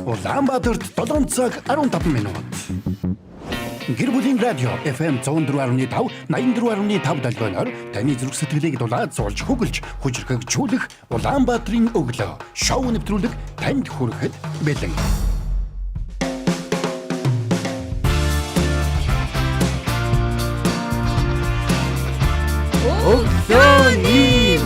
Улаанбаатарт 7 цаг 15 минут. Гэр бүлийн радио FM 104.5, 84.5 долгионоор таны зүрх сэтгэлийг дулаад зуулж хөглж, хүчрхэгжүүлэх Улаанбаатарын өглөө шоу нэвтрүүлэг танд хүрэхэд бэлэн. Өглөөний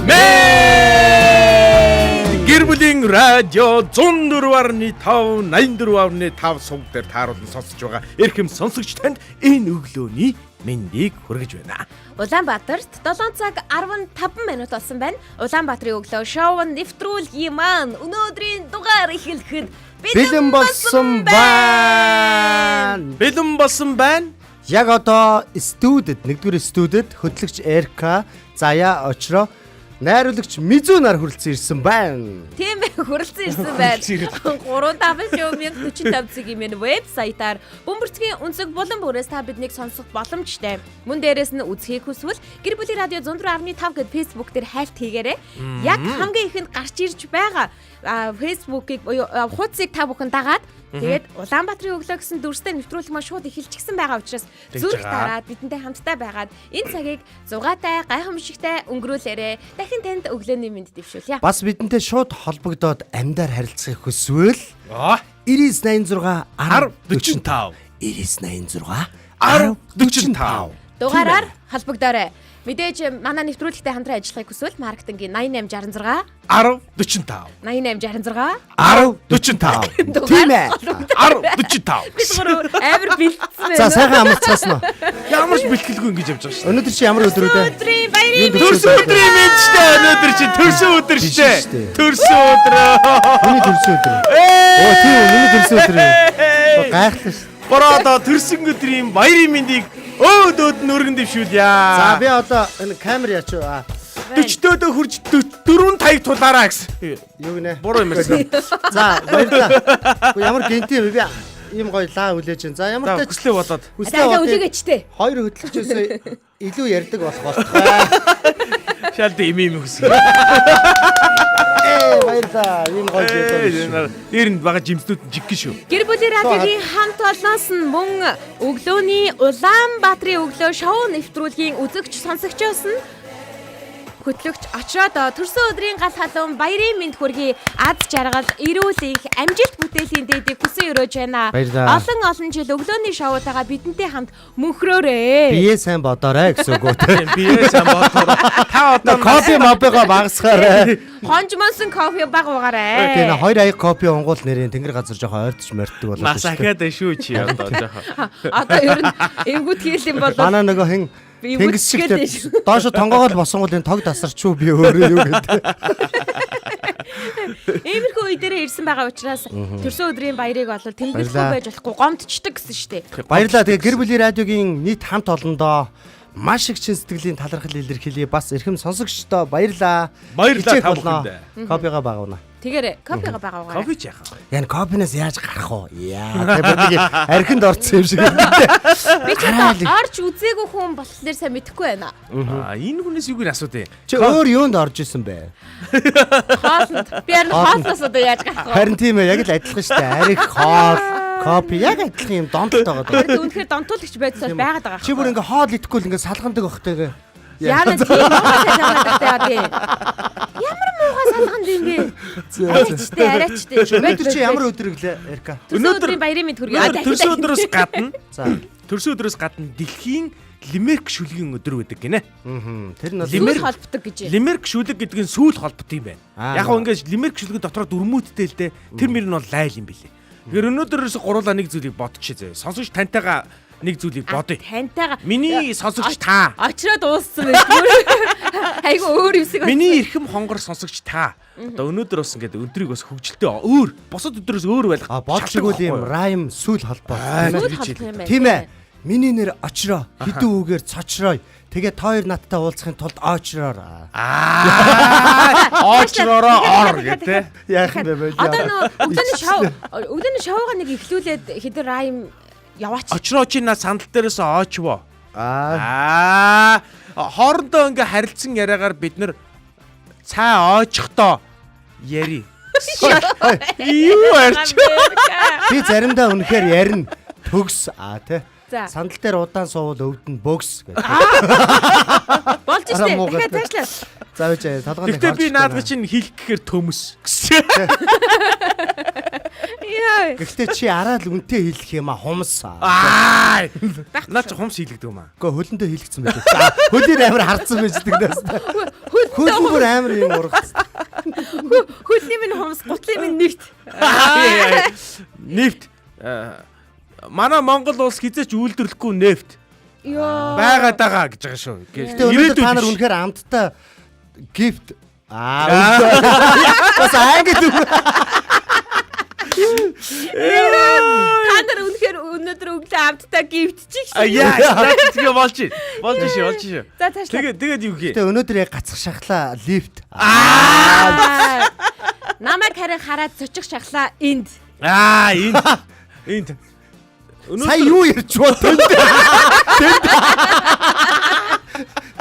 гэр бүлийн радио 104.5 84.5 сувг дээр тааруулан сонсож байгаа эрхэм сонсогч танд энэ өглөөний мэндийг хүргэж байна. Улаанбаатарт 7 цаг 15 минут болсон байна. Улаанбаатарын өглөө шоу нэвтрүүлгийн маань өнөөдрийн дугаар эхлэхэд бэлэн болсон байна. Бэлэн болсон байна. Яг одоо студид, нэгдүгээр студид хөтлөгч Эрка, Зая очроо найруулагч Мизу нар хүрэлцэн ирсэн байна. Тийм ээ, хүрэлцэн ирсэн байна. 355 цагийн минь вебсайтаар бөмбөрцгийн өнцөг булан бүрээс та биднийг сонсох боломжтой. Мөн дээрээс нь үзхийг хүсвэл гэр бүлийн радио 104.5 гэд фэйсбુક дээр хайлт хийгээрэй. Яг хамгийн ихэнд гарч ирж байгаа фэйсбુકийг хуудсыг та бүхэн дагаад тэгээд Улаанбаатарын өглөө гэсэн дүрстэй нэвтрүүлэг маань шууд эхэлчихсэн байгаа учраас зүрх дараад бидэнтэй хамтдаа байгаад энэ цагийг зугаатай, гайхамшигтай өнгөрүүлээрэй. Дахин танд өглөөний мэнд дэвшүүлье. Бас бидэнтэй шууд холбогдоод амьдаар харилцахыг хүсвэл 9986 1045 9986 1045 дугаараар холбогдоорой. Мэдээж манай нэвтрүүлэгтэй хамтран ажиллахыг хүсвэл маркетингийн 8866 1045 8866 1045 тийм ээ 1045 бид гурав амар бэлдсэн байна. За сайхан амарцгаасан уу? ямар ч бэлтгэлгүй ингэж явж байгаа шүү. Өнөөдөр чи ямар өдөр үү? Өдрийн баярын Төрсөн өдрийн мэнд штэ өнөөдөр чи төрсөн өдөр штэ. Төрсөн өдрөө. Миний төрсөн өдөр. Оо тийм үү, миний төрсөн өдөр. Гайхалтай шүү. Бороо төрсөн өдрийн баярын мэндийг өөд нүргэн дэвшүүлье. За би одоо энэ камер яач уу? 40-дөө хурж 4 таяг тулаараа гэсэн. Юу гинэ? Буруу юм ярьсан. За баярлалаа. Ямар гэнти юм бэ? Ийм гоё лаа хүлээж. За ямар ч Хүслээ болоод. дахиад үлээгээчтэй. Хоёр хөтлөгчөөс илүү ярьдаг болох болтугай. Шалд им хүсгэн. Баярлалаа. Ийм гоё зүйл. Дээр нь бага жимснүүд нь жиггэн шүү. Гэр бүлийн радиогийн хамт олноос нь мөн өглөөний Улаанбаатарын өглөө шоу нэвтрүүлгийн үзэгч сонсогчоос нь хөтлөгч очроод төрсөн өдрийн гал халуун баярын мэнд хүргэе. Аз жаргал, эрүүл их, амжилт бүтээлийн дээдийг хүсэн өрөөж байна. Олон жил өглөөний шоутайгаа бидэнтэй хамт мөнхрөөрэй. Бие сайн бодоорой гэсэн үг үү? Бие сайн бодоорой. Та одоо Кофе мобего багасгаарай. Хонжмонсон кофе баг уугаарай. Тийм 2 аяг кофе онгуул нэрийн тэнгэр газар жоохон ойртож морьтдаг болоод Мас ахаад шүү чи одоо жоохон. Одоо ер нь эвгүүд хийл юм бол манай нөгөө хин тэнгис шигтэй доошо тонгоогоо босонгууд энэ тог тасарчгүй би өөрөө юу гэдэг. Иймэрхүү үе дээрээ ирсэн байгаа учраас төрсөн өдрийн баярыг бол тэмдэглэхгүй байж болохгүй гомдчдаг гэсэн штеп. Баярлалаа. Тэгээ гэр бүлийн радиогийн нийт хамт олондоо маш их чин сэтгэлийн талархал илэрхийлье. Бас эрхэм сонсогчдоо баярлалаа. Баярлалаа та бүхэндээ. Кофега багавна. Тэгээрэй, кофега байгаа. Кофе ч яах вэ? Яг кофенаас яаж гарах вэ? Яа, тэр архинд орцсон юм шиг юм. Би ч одоо орж үзээгүй хүн болохоор сайн мэдэхгүй байна. Энэ хүнээс юуг нь асуудээ. Чи өөр юунд орж исэн бэ? Хоолнд. Би харин хоолноос одоо яаж гарах вэ? Харин тийм ээ, яг л адилхан шүү дээ. Арих хоол, кофе яг адилхан юм донтолтой байгаа. Тэр үнэхээр донтуулагч байдлаар байгаад байгаа. Чи бүр ингээ хоол идэхгүй л ингээ салгандаг өгтэй. Яна тийм муухай салгандаг тий. Ямар муухай салганд юм бэ? Арайчтай. Өнөөдөр чи ямар өдөр гэлээ, Эрка? Өнөөдрийн баярын мэнд хүргэе. Төрсөн өдрөөс гадна. За. Төрсөн өдрөөс гадна дэлхийн лимерк шүлгийн өдөр байдаг гинэ. Тэр нь Лимерк холбдог гэж. Лимерк шүлэг гэдэг нь сүүл холбот юм байна. Яг гоо ингээд лимерк шүлгийн дотроо дөрмүүдтэй л дээ. Тэр мөр нь бол лайл юм билээ. Тэгэхээр өнөөдрөөс гуруулаа нэг зүйлийг бодчихъя. Сонсогч тантайгаа нэг зүйлийг бодъё. Тантайгаа миний сонсогч та. Очроод ууссан байх. Айгу өөр юмсыг. Миний эрхэм хонгор сонсогч та. Одоо өнөөдөр бас ингээд өдрийг бас хөвгөлтэй өөр бусад өдрөөс өөр байх. бодчихгүй юм райм сүүл холбоо. Тийм ээ. Миний нэр очроо, хідэн үгээр цочроо. Тэгээ та хоёр надтай уулзахын тулд очроор. Очроороо ор гэдэг. Яах юм бэ? Одоо өглөөний шоуга нэг эхлүүлээд хідэн райм яваач. Очроо чи на сандал дээрээс оочвоо. Хоорондоо ингээ харилцсан яриагаар бид нэр цаа оочхдоо яри. Юу арч. Би заримдаа үнэхээр ярина төгс тий. За. Сандал дээр удаан суувал өвдөн бөкс гэдэг. Болж штэ. Дахиад цаашлаа. За үгүй толгойн Гэтэ би наадга чинь хэлэх гэхээр төмөс. Яа. Гэхдээ чи араад үнтэй хэлэх юм хумс. Аа. Наа чи хумс хийлэгдэг юм аа. Гэхдээ хөлөндөө хэлчихсэн байх. За хөлөөр амар харцсан байждаг даас. Хөл бүр амар юм ургац. Хөлний минь хумс, гутлын минь нэвт. Нефт. Манай Монгол улс хизээч үйлдвэрлэхгүй нефт. Йоо. Байгаад байгаа гэж байгаа шүү. Гэтэ өнөөдөр та нар үнэхээр амттай гифт бас ангид Та нар үнэхээр өнөөдөр өглөө амттай гівтчих шүү. Яа, тэгээ болж шүү. За цаашлаа. Тэгээд юу гээ? Гэтэ өнөөдөр яг гацх шахлаа лифт. Намайг харин хараад цочих шахлаа энд. Энд. Сая юу ярьж байна?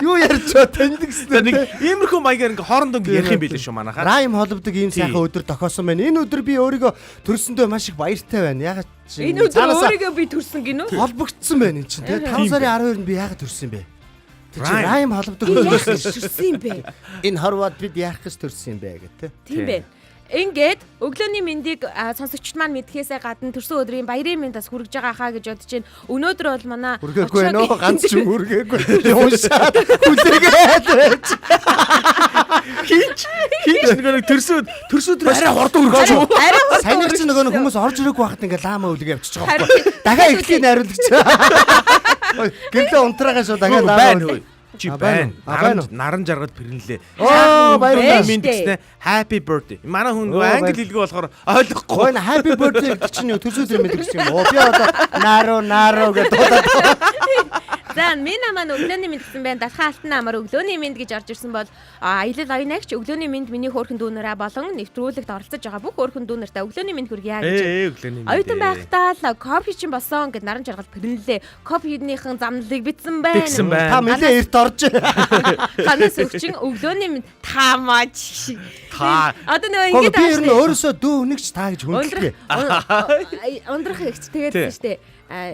Юу ярьж байна гэсэн нэг иймэрхүү маягаар ингээ хоорондоо ингээ ярих юм билээ шүү манайхаа. Райм холбодог ийм сайхан өдөр тохиосон байна. Энэ өдөр би өөрийгөө төрсөндөө маш их баяртай байна. Ягаад чи Энэ өдөр өөрийгөө би төрсөн гинөө. холбогдсон байна энэ чинь. Тэгээ 5 сарын 12-нд би ягаад төрсөн бэ? Тэр чи райм холбодог Яах гэж төрсөн юм бэ? энэ хорвоод бид яах гэж төрсөн юм бэ гэх Тийм бэ. Ингээд өглөөний мэндийг сонсогчд маань мэдхээсээ гадна төрсөн өдрийн баярын мэнд бас хүргэж байгаа хаа гэж бодож байна. Өнөөдөр бол манай үргээгүй нөө ганц ч юм үргээгүй. Уншаад хүлээгээд байж. Хинч нэг төрсөн өдөр арай хурдан өргөж юу? Сайн ч нөгөө хүмүүс орж ирээгүй байхад ингээ лаама үлгээ явчихж байгаа байхгүй. Дахиад эхлэе найруулагч. Гэрлээ унтраагаа шүү дахиад лаама. Чи байна. Наран жаргад пэрнэлээ. Оо баярлалаа. Минь гэснэ happy birthday. Манай хүн англи хэлгүй болохоор ойлгохгүй. Гойн happy birthday гэдэг чинь юу төрсөн өдрийн мэд гэсэн юм уу? Би одоо наро гэдэг дуудаад. За минь маань өглөөний мэнд гэсэн байна. Далхан алтан намар өглөөний мэнд гэж орж ирсэн бол аялал оюунагч өглөөний мэнд миний хөөрхөн дүүнэрээ болон нэвтрүүлэгт оролцож байгаа бүх хөөрхөн дүүнэртэй өглөөний мэнд хүргье гэж. Өглөөний мэнд. Оюутан байхдаа л кофе чинь болсон гэд наран жаргал пэрнэлээ. Кофенийхэн замналыг битсэн байна. Та нэлээ эрт орж. Ханаас өгчин өглөөний мэнд таамаач. Та. Одоо нөгөө ингэж би ер нь өөрөөсөө дүү нэгч та гэж хүндлээ. Ундрах ихч тэгээд шүү дээ.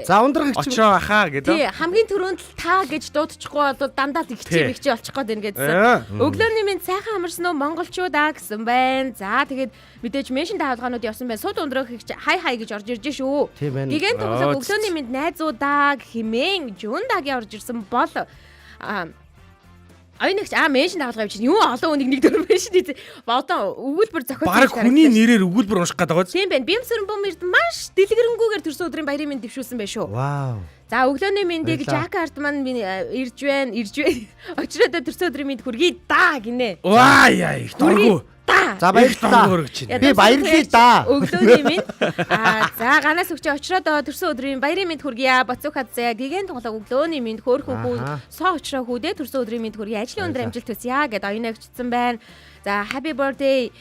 За ундрах ихч очроо ахаа гэдэг. Тий, хамгийн түрүүнд л та гэж дуудчихгүй бол дандаа ихчээ олчих гээд байна гэдсэн. Өглөөний минь сайхан амарсан уу монголчууд аа гэсэн байна. За тэгээд мэдээж меншн даалгаанууд явсан байна. Суд ундрах ихч хай гэж орж ирж шүү. Гигэн тоглог өглөөний минь найзуудаа химэн жундагийн орж ирсэн бол Оюунагч меншн даалгав чинь юу олон хүнийг нэг дөрөв меншн хийсэн. Одоо өгүүлбэр зохиолч. Бараг хүний нэрээр өгүүлбэр унших гэдэг байгаа. Тийм байна. Бимсэрэн бомэрд маш дэлгэрэнгүйгээр төрсөн өдрийн баярын мэнд дэвшүүлсэн байх шүү. Вау. За өглөөний мэндийг Жакарт маань ирж байна. Очроод төрсөн өдрийн мэнд хүргэе да гинэ. Ваа яа их дургу. За баярлалаа. Би баярлалаа да. Өглөөний мэнд. За ганаас өгч очроод төрсөн өдрийн баярын мэнд хүргье. Боцохад зэ гигэн тоглог өглөөний мэнд хөөрхөн хүү соо очроо хүүдээ төрсөн өдрийн мэнд хүргье. Ажлын өндөр амжилт хүсье гэд оюунагчсан байна. За happy birthday.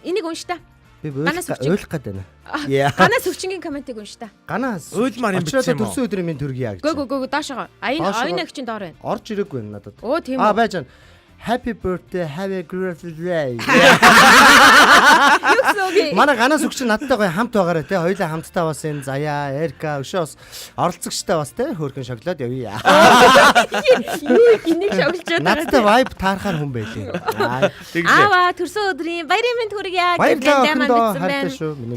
Энийг унш та. Би ойлгох гээд байна. Ганаас өвчнгийн комментиг унш та. Ганаас Уйлмаар юм бичсэн юм уу? төрсөн өдрийн минь төргийа гэж. Гөө доошоо. Оюунагчийн доор байна. Орж ирээгүй байна надад. Оо тийм үү. Байж байна. Happy birthday, have a great day. Манай ганаас өгч надтай гоё хамт байгаарэ те. Хоёулаа хамтдаа бас энэ Заяа, Эрка, өшөөс оролцогчтой бас те хөөрхөн шоколад явъя. Юу энийг шоглож байгаа. Надтай vibe таарахаар хүн байлээ. Төрсөн өдрийн баярын мэнд хүргье гэж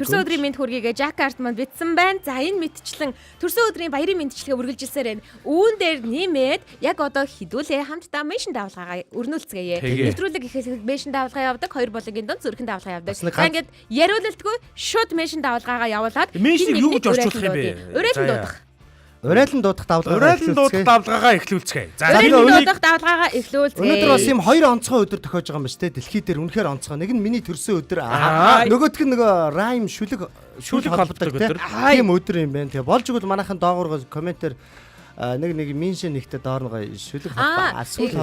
төрсөн өдрийн мэнд хүргье гэж Жакарт манд битсэн байна. За энэ мэдчлэн төрсөн өдрийн баярын мэндчлэгээ үргэлжилсээр байна. Үүн дээр нэмээд яг одоо хідүүлээ хамтдаа меншн даалгаагаа нэвтрүүлэг ихээс меншн даалгаа явдаг. Хоёр болгогийн донд зүрхэн даалгаа явдаг. За ингээд яриулалтгүй шууд меншн даалгаагаа явуулаад меншнийг юу гэж орчуулах юм бэ? Урайлан дуудах давлгаагаа эхлүүлцгээе. За урайлан дуудах давлгаагаа эхлүүлцгээе. Өнөөдөр бас юм хоёр онцгой өдөр тохиож байгаа юм ба ч те. Дэлхий дээр үнэхээр онцгой. Нэг нь миний төрсөн өдөр. Нөгөөх нь нөгөө райм шүлэг холбодог өдөр. Тийм өдөр юм байна. Тэгээ болж игэл манайхан доогоор комментээр нэг меншн нэгтээ доор нэг шүлэг холбоо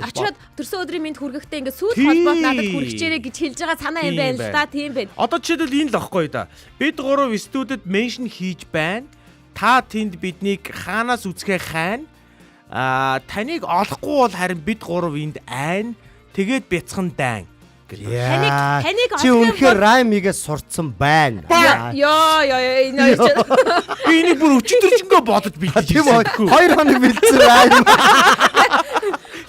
очроод төрсөн өдрийн мэнд хүргэхдээ ингээд сүүл холбоод надад хүрчихээрэй гэж хэлж байгаа санаа юм байна л та. Тийм байна. Одоо жишээлбэл энэ л ахгүй да. Бид гурав студид меншн хийж байна. Та тэнд биднийг хаанаас үзэхээ хайна. Таныг олохгүй бол харин бид гурав энд айн. Тэгээд бяцхан дайн Таныг чи үнэхээр раймигээс сурцсан байна. Яа энэ Би энийг бүр өчтөржингөө бодож бэлдэж Тийм үү? 2 хоног бэлдсэн райм.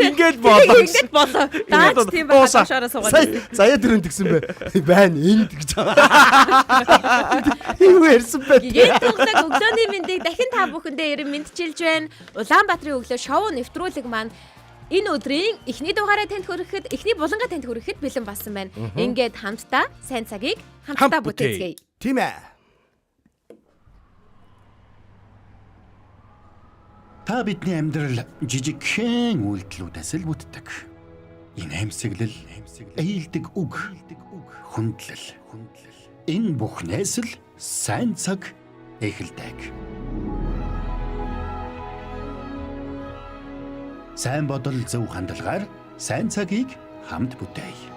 Ингээд болоо. Ингээд болоо. Даач тийм байх ашаараа суугаад. Заяа дөрөнд гисэн бэ. Байна энд гэж байгаа. Юу ярьсан бэ? Гэгэн тоглог өглөөний мэндийг дахин та бүхэндээ ирэн мэдчилж байна. Улаанбаатарын өглөө шоу нэвтрүүлэг маань энэ өдрийн эхний дугаараа танд хүрэхэд, эхний булангаа танд хүрэхэд бэлэн болсон байна. Ингээд хамтдаа сайн цагийг хамтдаа бүтээцгээе. Тийм ээ. Та бидний амьдрал жижигхэн үйлдэлүүдээс л бүтдэг. Энэ амьсгалал, ээлдэг үг, хүндлэл. Энэ бүхнээс л сайн цаг эхэлдэг. Сайн бодол зөв хандлагаар сайн цагийг хамт бүтээе.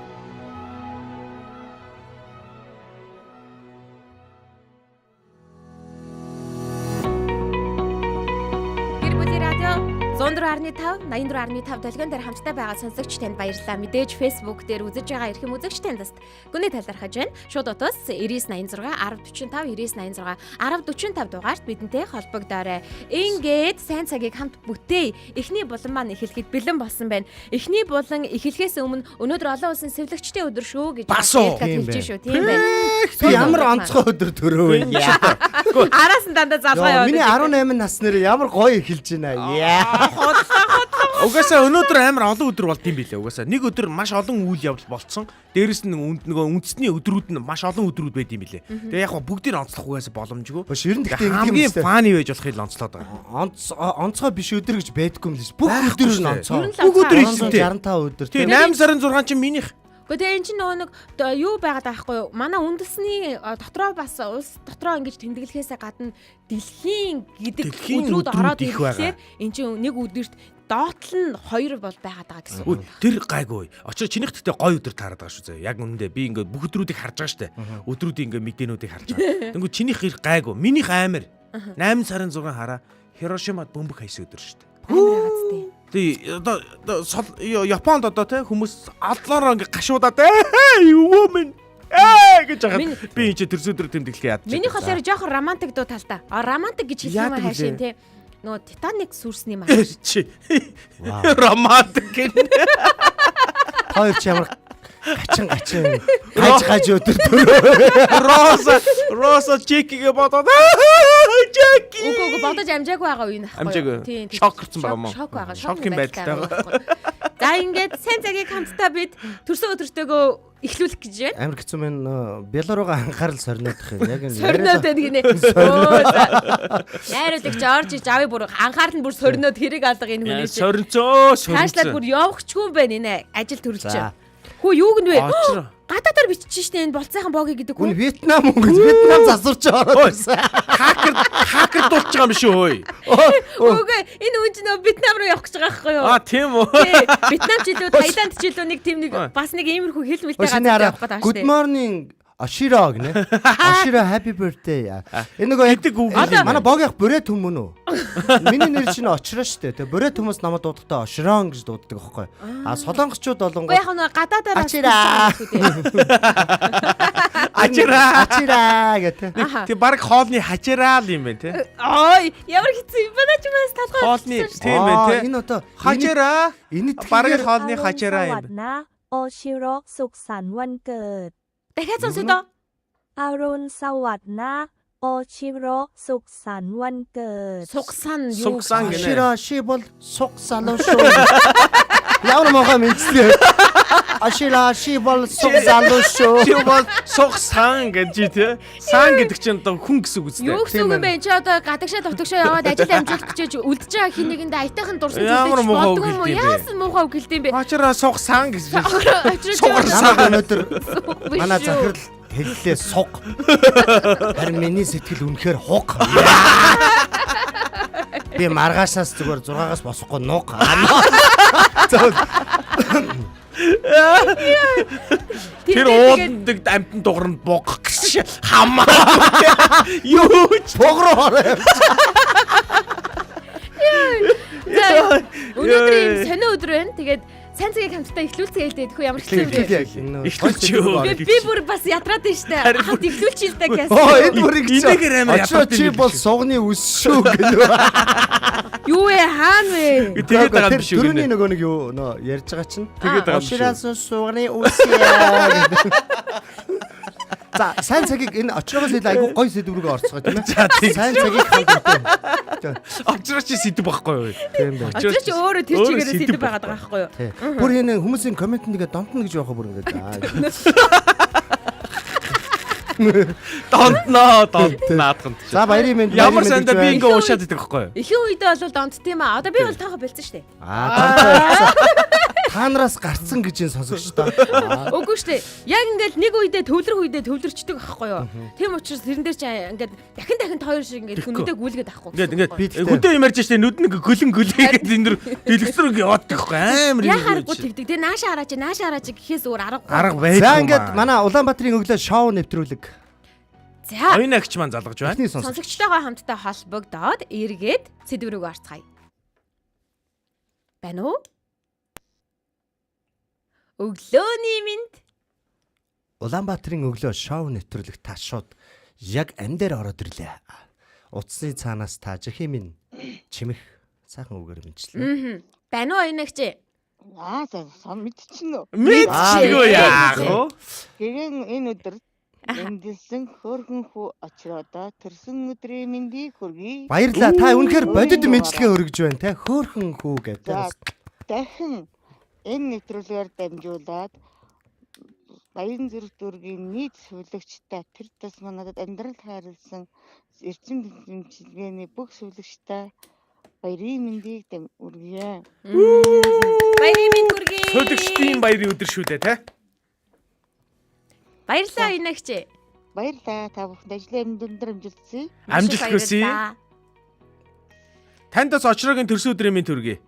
Зондраарны 5, 84.5 долгион дээр хамтдаа байгаа сонсогч танд баярлалаа. Мэдээж Facebook дээр үзэж байгаа эрхэм үзэгч танаас гүний талархаж байна. Шууд утас 9986 1045 9986 1045 дугаард бидэнтэй холбогдоорой. Ингээд сайн цагийг хамт бүтээе. Эхний булан маань эхлэхэд бэлэн болсон байна. Эхний булан эхлэхээс өмнө өнөөдөр олон улсын сэвлэгчдийн өдөр шүү гэж хэлж шүү. Тийм байна. Би ямар онцгой өдөр төрөө вэ? Араас нь дандаа залгаа яваад. Миний 18 наснаар ямар гоё эхэлж байна. Угаасаа өнөөдөр амар олон өдөр болд юм билээ. Угаасаа нэг өдөр маш олон үйл явдал болцсон. Дээрэс нь нөгөө үндэсний өдрүүд нь маш олон өдрүүд байд юм билээ. Тэгээ яг бүгдийг онцлох угаасаа боломжгүй. Ер нь гэхдээ хамгийн фаны байж болохыг л онцлоод байгаа. Онцгой биш өдөр гэж байдгүй юм лээс. Бүх өдөр нь онцгой. Бүх өдөр ихтэй. 65 өдөр. Тэгээ 8 сарын 6 чинь минийх. Гэхдээ энэ чинь нөгөө нэг юу байгаад байгаа байхгүй юу? Манай үндэсний дотроо бас улс дотроо ингэж тэмдэглэхээсээ гадна дэлхийн гэдэг өдрүүд ороод ирэхээр энэ чинь нэг өдөрт доотлол нь 2 бол байгаад байгаа гэсэн үг. Тэр гайгүй. Очоо чинийх гэхдээ гоё өдөр таарад байгаа шүү зөө. Яг үнэндээ би ингээд бүх өдрүүдийг харж байгаа штэ. Өдрүүдийн ингээд мэдээнүүдийг харж байгаа. Тэнгүү чинийх их гайгүй. Минийх амар. 8 сарын 6 хараа Хирошимад бөмбөг хайсан өдөр штэ. Амар гац тий. Тэгээ Японд одоо те хүмүүс алдлаараа ингээ гашуудаад юу мэн гэж байгаа. Би энэ төрс өдөр тэмдэглэхээ ядчих. Миний болохоор жоохон романтик дуу талтай. Романтик гэж хэлэх юм хайшин тий. Нөгөө Титаник сүрсний маа. Чи. Романтик гэнэ. Хоёр ч ямар гачин гаж өдөр төрөө. Роса чекигээ бодоод чеки. Үгүй бодож амжаагүй байгаа үе нахгүй. Амжаагүй. Шок гэсэн байгаа юм уу? Шок байгаа. Шокын байдалтай байгаа. За ингээд сайн цагийг хамтдаа бид төрсөн өдөртөөгөө эхлүүлэх гэж байна. Амар хэцүү мэн Белорууга анхаарал сорниодох юм. Яг энэ сорниод байдаг гинэ. Найруулагч орж иж авъя бүр анхаарал нь бүр сорниод хэрэг алга энэ хүнээс. Сорнцоо. Цаашлаад бүр явахчгүй юм байна нэ. Ажил төрүүлж. Хөө юу гэнэ вэ? Гадаадаар бичиж штэ энэ болцоохон боги гэдэг үү? Вьетнам уу гэж Вьетнам засварч ороод ирсэн. Хакер дуулж байгаа юм шүү хөөе. Үгүй энэ үн чинь Вьетнам руу явах гэж байгаа байхгүй юу? Тийм үү. Вьетнам ч илүү Таиланд ч илүү нэг тийм нэг бас нэг иймэрхүү хэл мэлтэй газар явах гэдэг ааштай. Good morning Ашира гинэ. Ашира happy birthday. Энэ нөгөө гэдэг үг. Манай богийнх бүрээ түмэн үү? Миний нэр чинь Очроо штэ. Тэгээ бүрээ хүмүүс намайг дуудахтаа Ошрон гэж дууддаг байхгүй. Солонгоччууд болонгоо. Яг нөгөө гадаадаар Ачира гэдэг. Тэг баг хоолны хачираа юм байна те. Ой, ямар хэцүү юм байна ч юмас талхай. Хоолны тийм байна те. Энэ одоо хачираа. Энэ баг хоолны хачираа юм. Oshiro สุขสันต์วันเกิด дахиад сонсоо доо. อรุณสวัสดิ์นะโอชิโร่สุขสันต์วันเกิด Сугсан юу? Сугсан гинэ. Ашира ши бол суг залуу шүү. Ямар мохоо мэдсэн. Ашира ши бол суг залуу шүү. Чи бол сугсан гэж тий. Сан гэдэг чинь одоо хүн гэсэн үг үстэй. Юу гэсэн үг юм бэ? Чи одоо гадагшаа тутагшаа яваад ажил амжилт гэж үлдэж байгаа хин нэгэндээ аятайхан дурсан Ямар мохоо үг юм уу? Яасан мохоо үг хэлдэм бэ? Очроо сугсан гэж. Сугсан өнөөдөр манай захирал хэллээ суг. Харин миний сэтгэл үнэхээр хуг. Би маргаашаас зүгээр 6-аас босохгүй нуг. Тэр уулдаг амтан дугранд буг гэж хамаа. Юу ч бугруу ороо. Өнөөдөр сонио өдөр байна. Тэгээд Сайн цагийг хамтдаа эхлүүлцгээе л дээ. Тэгэхгүй ямар ч юм бэ? Би бүр бас ядраад байна штэ. Хамт эхлүүлчихъя л да гэс. Энэ бүрийг Энэгээр амар ядраад чи бол сугны үс шүү гэнэ. Юу вэ? Хаана вэ? Тэгээд байгаа юм биш үү? Түрүүний нөгөө нэг юу нөө ярьж байгаа чинь. Тэгээд байгаа юм биш үү? Оширас сугны үс яа. За сайн цагийг энэ очроогоос илүү айгүй гоё сэдврүүгээ орцгоо тийм ээ. Сайн цагийг хамтдаа. Очрооч сэдв байхгүй юу? Тийм байна. Очрооч өөрөө тэр чигээрээ сэдв байгаад байгаа байхгүй юу? Бүр энэ хүмүүсийн коммент нэгэ донтно гэж явах бүр ингээд. Донтноо. За баярын мэнд. Ямар санда би ингээ уушаад идэх байхгүй юу? Ихэнх үедээ бол донтд тийм аа. Одоо би бол таага болцсон штэ. Та нараас гарцсан гэж сонсогч та. Үгүй штэ. Яг ингээд нэг үедээ төвлөрчдөг байхгүй юу? Тийм учраас тэрэн дээр чи ингээд дахин тойр шиг ингээд хүнүдээ гүйлгээд авахгүй. Ингээд хүнтэй юм ярьж штэ нүд нь гөлөн гэдэг энэ дөр дэлгэцрэг яваад байхгүй амар яа харахгүй тэгдэг. Тэгээ наашаа хараач гэхээс өөр аргагүй. арга байж. За ингээд манай Улаанбаатарын өглөө шоу нэвтрүүлэг. За. Оюун агч маань залгаж байна. Сонсогчтойгоо хамтдаа холбогдоод эргээд сэдв рүү орцгаая. Байна уу? Өглөөний минь Улаанбаатарын өглөө шоу нэвтрүүлэг та шууд яг ан дээр ороод ирлээ. Утасны цаанаас та жихээ минь чимэх сайхан үгээр мэдчлээ. Байна уу оюун агч? Сон мэдчихнэ үү? Мэдчихгүй яах вэ? Гэгэн энэ өдөр эндэлсэн хөөрхөн хүү очроод төрсөн өдрийн мэндийг хүргэе. Баярлалаа. Та үнэхээр бодит мэдлэгээ өргөж байна те. Хөөрхөн хүү гэдэг. Дахин энэ нэвтрүүлгээр дамжуулаад Баян Зүрх дүүргийн нийт сувилагчтай тэр тусмаа надад амьдрал хайрлсан эрчим тэмцээний бүх сувилагчтай баярын мэндийг хүргэе. Баярын минь хүргэе. Сувилагчдын баярын өдөр шүү дээ те. Баярлалаа оюун агч. Баярлалаа. Та бүхэнд ажлын амжилт амжилтсэй. Амжилт хүсье. Танд бас очроогийн төрсөн өдрийн минь төргий.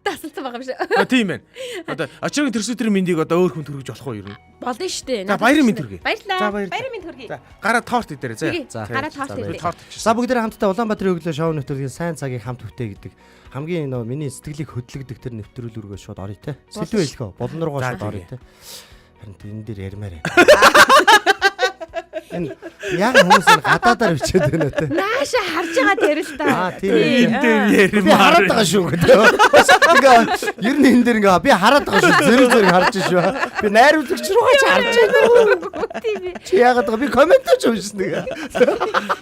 Тасалсан байгаа юм шиг. Тийм байна. Одоо очроогийн төрсөн өдрийн мэндийг одоо өөр хүн төргөж болох уу юу? Болно штэ. За баярын минь төргий. Баярлалаа. Баярын минь хүргэе. За гараа торт идээрэй за. За гараа торт идээрэй. За бүгдээ хамтдаа Улаанбаатарын өглөө шоу нэвтрүүлгийн сайн цагийг хамт бүтээ гэдэг хамгийн нөө миний сэтгэлийг хөдлөгдөг тэр нэвтрүүлгүүргээ шууд орё те. Сэлвэ хэлхөө. Болон руугаа шууд орё те. Харин энэ дээр ярмаар байна. Энэ яг хүмүүс энэ гадаадаар бичээд байна те. Нааша харж байгаа дээр л та. Тийм энэ дээр би ярмаар. хараад байгаа шүү гэдэг. Ингээ ер нь энэ дээр ингээ би хараад байгаа шүү. Зэрэг харж шүү. Би найруулагч руу ч харж байна. Тийм ээ. Чи яагаад байгаа би комментч уншсан нэг.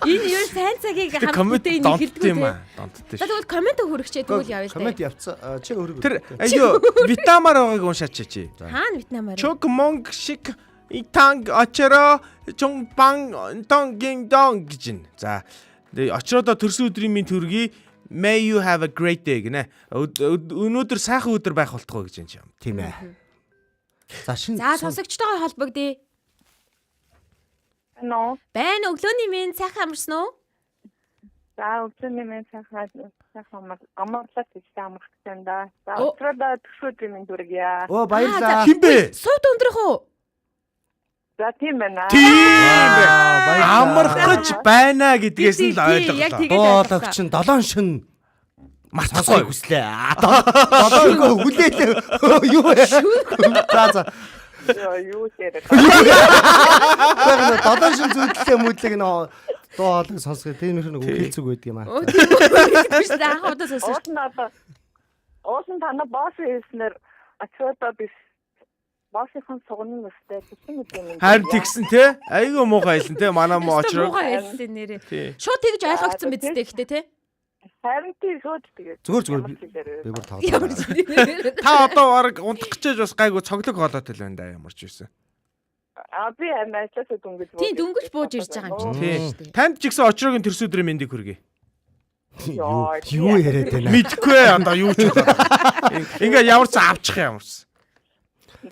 Энэ юу сайн цагийг хамт Коммент бүтээ энэ донтд юм хэлдэг үү? аа. Донтд За тэгвэл коммент хөргчээ тэгвэл явъя л Коммент дээ. явцсан. Чи өөрөө. Тэр аюу витамар байгааг уншаач чи. Хаана Вьетнамаар? Чок монг шиг итанг очро чон бан тонгин дон гэж байна. За очродоо төрсөн өдрийн минь төргий. May you have a great day гинэ. Өнөөдөр сайхан өдөр байх болтгоо гэж байна. Тийм ээ. За шин. За сонсогчтойгоо холбогдъё. Байна өглөөний минь сайхан амарсан уу? За өглөөний минь сайхан амарлаад тийшээ амрах гэсэн да. За өдрөдөө төсөөдрийн минь дүргийа. Оо баярлалаа. Хин бэ? Сувд өндрөх үү? За тийм байна. Тийм бэ. Амрах гэж байна гэдгээс нь л Яг ойлголоо. тэгээд Боологч нь 7 шин Мартахгүй хүслээ. 7 хүлээлээ. Юу вэ? За. Юу хийрэг. 7 шин зүтлээ мүдлэг нөө доолог сонсгоо. Тэр нэг хэлцэг байдаг юм аа. Оо тийм үү. За анхудаа сонсож. Оосон тана босс хийснээр очродоо биш. Боссын сугны өстэй тэгсэн юм. Харин тэгсэн те. Айгүй муухай хэлсэн те. Манай муу очроо. Муухай хэлсэн нэрээ. Шууд тэгж ойлгогдсон биз дээ гэхдээ те. Харин тийм шууд тэгээд. Зүгээр би бүр тав. Та одоо баг унтах гэж бас гайгүй цоглог болоод л байна да ямар ч байсан. Би амаасаа дүнгэж боо. Тийм дүнгэж бууж ирж байгаа юм чинь. Тийм. Танд ч гэсэн очроогийн төрсөн өдрийн мэндийг хүргэе. Юу яриад байна? Мэдхгүй одоо юу ч болоо. Ингээ ямар ч авчих ямарс.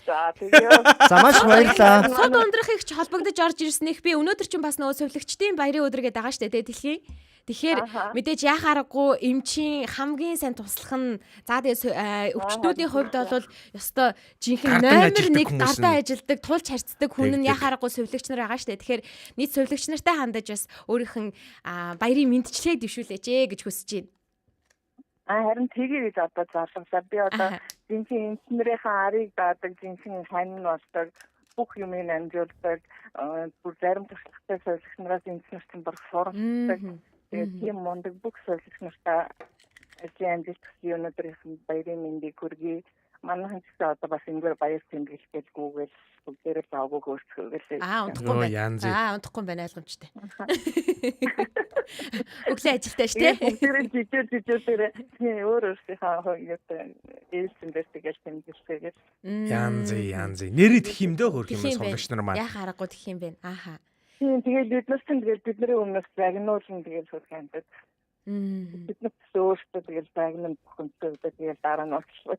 За тэгээ. За маш баярлалаа. Сууд ундрахыг ч холбогдож орж ирснэх би өнөөдөр чинь бас нөгөө сувилагчдын баярын өдөр гэдэг байгаа штэ тэ дэлхийн. Тэгэхээр мэдээж яхаарахгүй эмчийн хамгийн сайн туслах нь за тэгээ өвчтнүүдийн хувьд бол ёстой жинхэнэ номер 1 гардаа ажилдаг тулж харьцдаг хүн нь яхаарахгүй сувилагч нар байгаа штэ. Тэгэхээр нийт сувилагч нартай хандаж бас өөрийнх нь баярын мэндчлэгийг дэвшүүлээч гэж хүсэж байна. Харин тэгээ гэж одоо зарлалаа. Би одоо жинхэнэ эмчнэрийнхээ арыг даадаг, жинхэнэ хань болдог, бүх юм амжуулдаг, бүр зарим туршлагатай сувилагч нараас эмчнэрт баг суралцдаг. Тэгээд тийм мундаг бүх сувилагч нартаа ажлын амжилт өнөөдрийнх нь баярын мэндийг хүргэе. Манайхан ч гэсэн одоо бас ингээд баяр тэмдэглэж гүүгээл бүгдээрээ лавг өөрсгөөгөө. Унтахгүй байна. Унтахгүй байна ойлгомжтой. Өглөө ажилтаа ш тий. Бүгдээрээ өөр өөрсдийнхөө ээлжиндээ тэгэл тэмдэглэгээд. Янз. Нэрэд химдөө хөрх юм сувлагч нар маань. Яа харахгүй гэх юм бэ? Ааха. Тэгээд биднээс чинь тэгэл бидний өмнөөс загнуулсан тэгэл хөрх юмдад. Биднээс өөрсдөө тэгэл загнан бүхэнтэй тэгэл дараа нь олчлоо.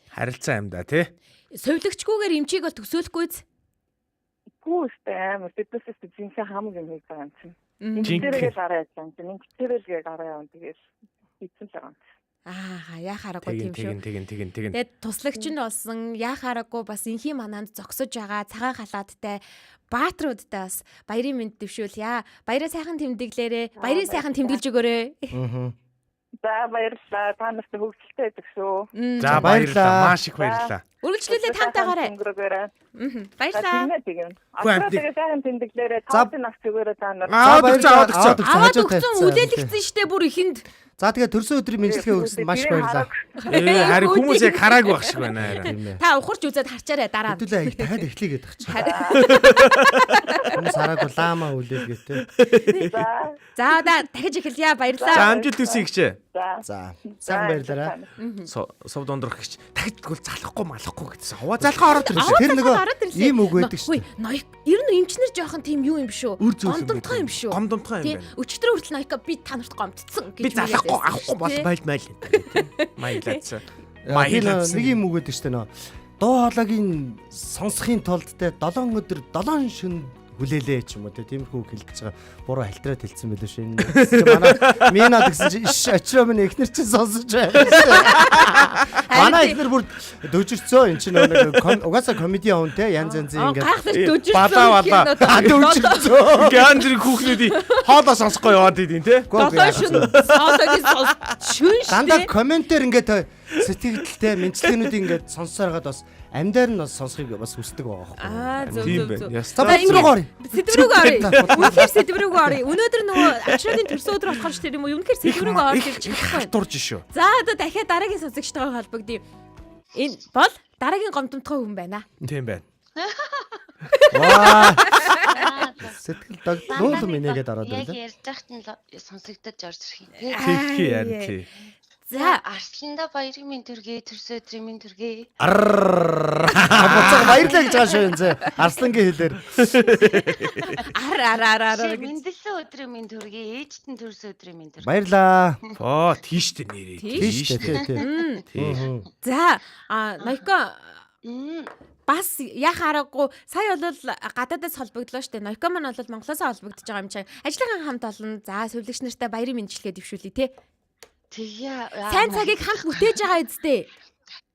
Харилцаа юм да тий. Сувилагчгүйгээр эмчийг бол төсөөлөхгүйз. Гүүстэй амар биднээс жинхэнэ хамаг юм хийж байгаа юм чинь. Жинхэнэ гараа яасан чинь тэрэлгээ гараа явна тэгэл хийсэн л байгаа юм. Яа харахгүй тийм шүү. Тэгин. Тэгээд туслагч нь болсон яа харахгүй бас инхий мананд зогсож байгаа цагаан халааттай баатруудтай бас баярын мэнд дэвшүүлье. Баяраа сайхан тэмдэглээрээ. Баярын сайхан тэмдэглэж өгөөрэй. За баярлалаа. Та нарт хөвгөлтэй байдаг шүү. За баярлалаа. Маш их баярлалаа. Үргэлжлүүлээ таантайгаарай. Баярлалаа. Тэгээд сайхан тэмдэглээрээ тавын авч өгөөрэй та нар. Аваад өгсөн үлээлгцэн штэ бүр ихэнд. За тэгээ төрсөн өдрийн мэдлэгээ өгсөн маш баярлалаа. Харин хүмүүс яг хараагүй байх шиг байна хараа. Та ухарч үзээд харчаарай дараа. Хэдүүлээ их дахиад эхлэе гэдэг чинь. Хүмүүс хараагүй лаама үлээлгээтэй. За дахиж эхэлье. Баярлалаа. За амжилт хүсье гिचээ. За сайн баярлалаа. Сов дондрох гिच. Дахид тэгвэл залахгүй малахгүй гэсэн. Хаваа залгаа ороод ирсэн. Тэр нөгөө ийм үг байдаг шүү. Ноёк ер нь эмчнэр жоохон тийм юу юм шүү. Гомдомтгой юм шүү. Гомдомтгой юм байна. Өчтөр хүртэл ноёка би та нарт гомдцсон гэж. Би залахгүй авахгүй бол майл. Маялаадсан. Нэг юм үг байдаг шүү нөө. Дуу хоолойгийн сонсохын тулд те 7 өдөр 7 шөнө хүлээлээ ч юм уу тиймэрхүү хэлж байгаа буруу хальтраад хэлсэн байлээ шүү. Манай минад гэсэн чи иш очроо минь эхнэр чинь сонсож байна. Манай эхнэр бүр дөжирцөө эн чинь нэг угаасаа комеди он те янз ингээд балаа дөжирцөө гандрын хүүхнүүдийн хоолоо сонсохгүй яваад идэв те. Хоолойгийн шүн дандаа комментээр ингээд сэтгэлдэлтэй мэдчилгээнүүдийг ингээд сонсооргаад бас амьдаар нь бас сонсохыг бас хүсдэг байгаа зөв. байхгүй. Сэдврүүг орё. Үнэхээр сэдврүүг орё. Өнөөдөр нөгөө ачрын төрсөн өдөр болохоор ч тэр юм уу үнэхээр сэдврүүг орж ирж чадахгүй. Дурж шүү. За одоо дахиад дараагийн сонсогчтойгоо холбогдъё. Энэ бол дараагийн гомдомтгой хүн байна. Тийм байна. Ваа. Сэтгэл догтлоо минийгээд ороод ирлээ. Яг ярьж байхад нь сонсогдож орж ирэх юм. Тэгхий яа тий. За Арсланда баярын мэнд төргий, төрсөн өдрийн мэнд төргий. Буцаа баярлаа гэж байгаа шүү энэ зэ. Арслангийн хэлээр. Мэндэлсэн өдрийн мэнд төргий, ээжтэн төрсөн өдрийн мэнд төргий. Баярлаа. Тийштэй нэрээ. Тий. За Ноёко бас яах аргагүй сая бол гадаадаас холбогдлоо штэ. Ноёко маань бол Монголоос холбогдож байгаа юм чинь. Ажлынхан хамт олон за сувилагч нартай баярын мэндчилгээ дэвшүүлье те. Тэгээ сайн цагийг хамт бүтээж байгаа эзтэй.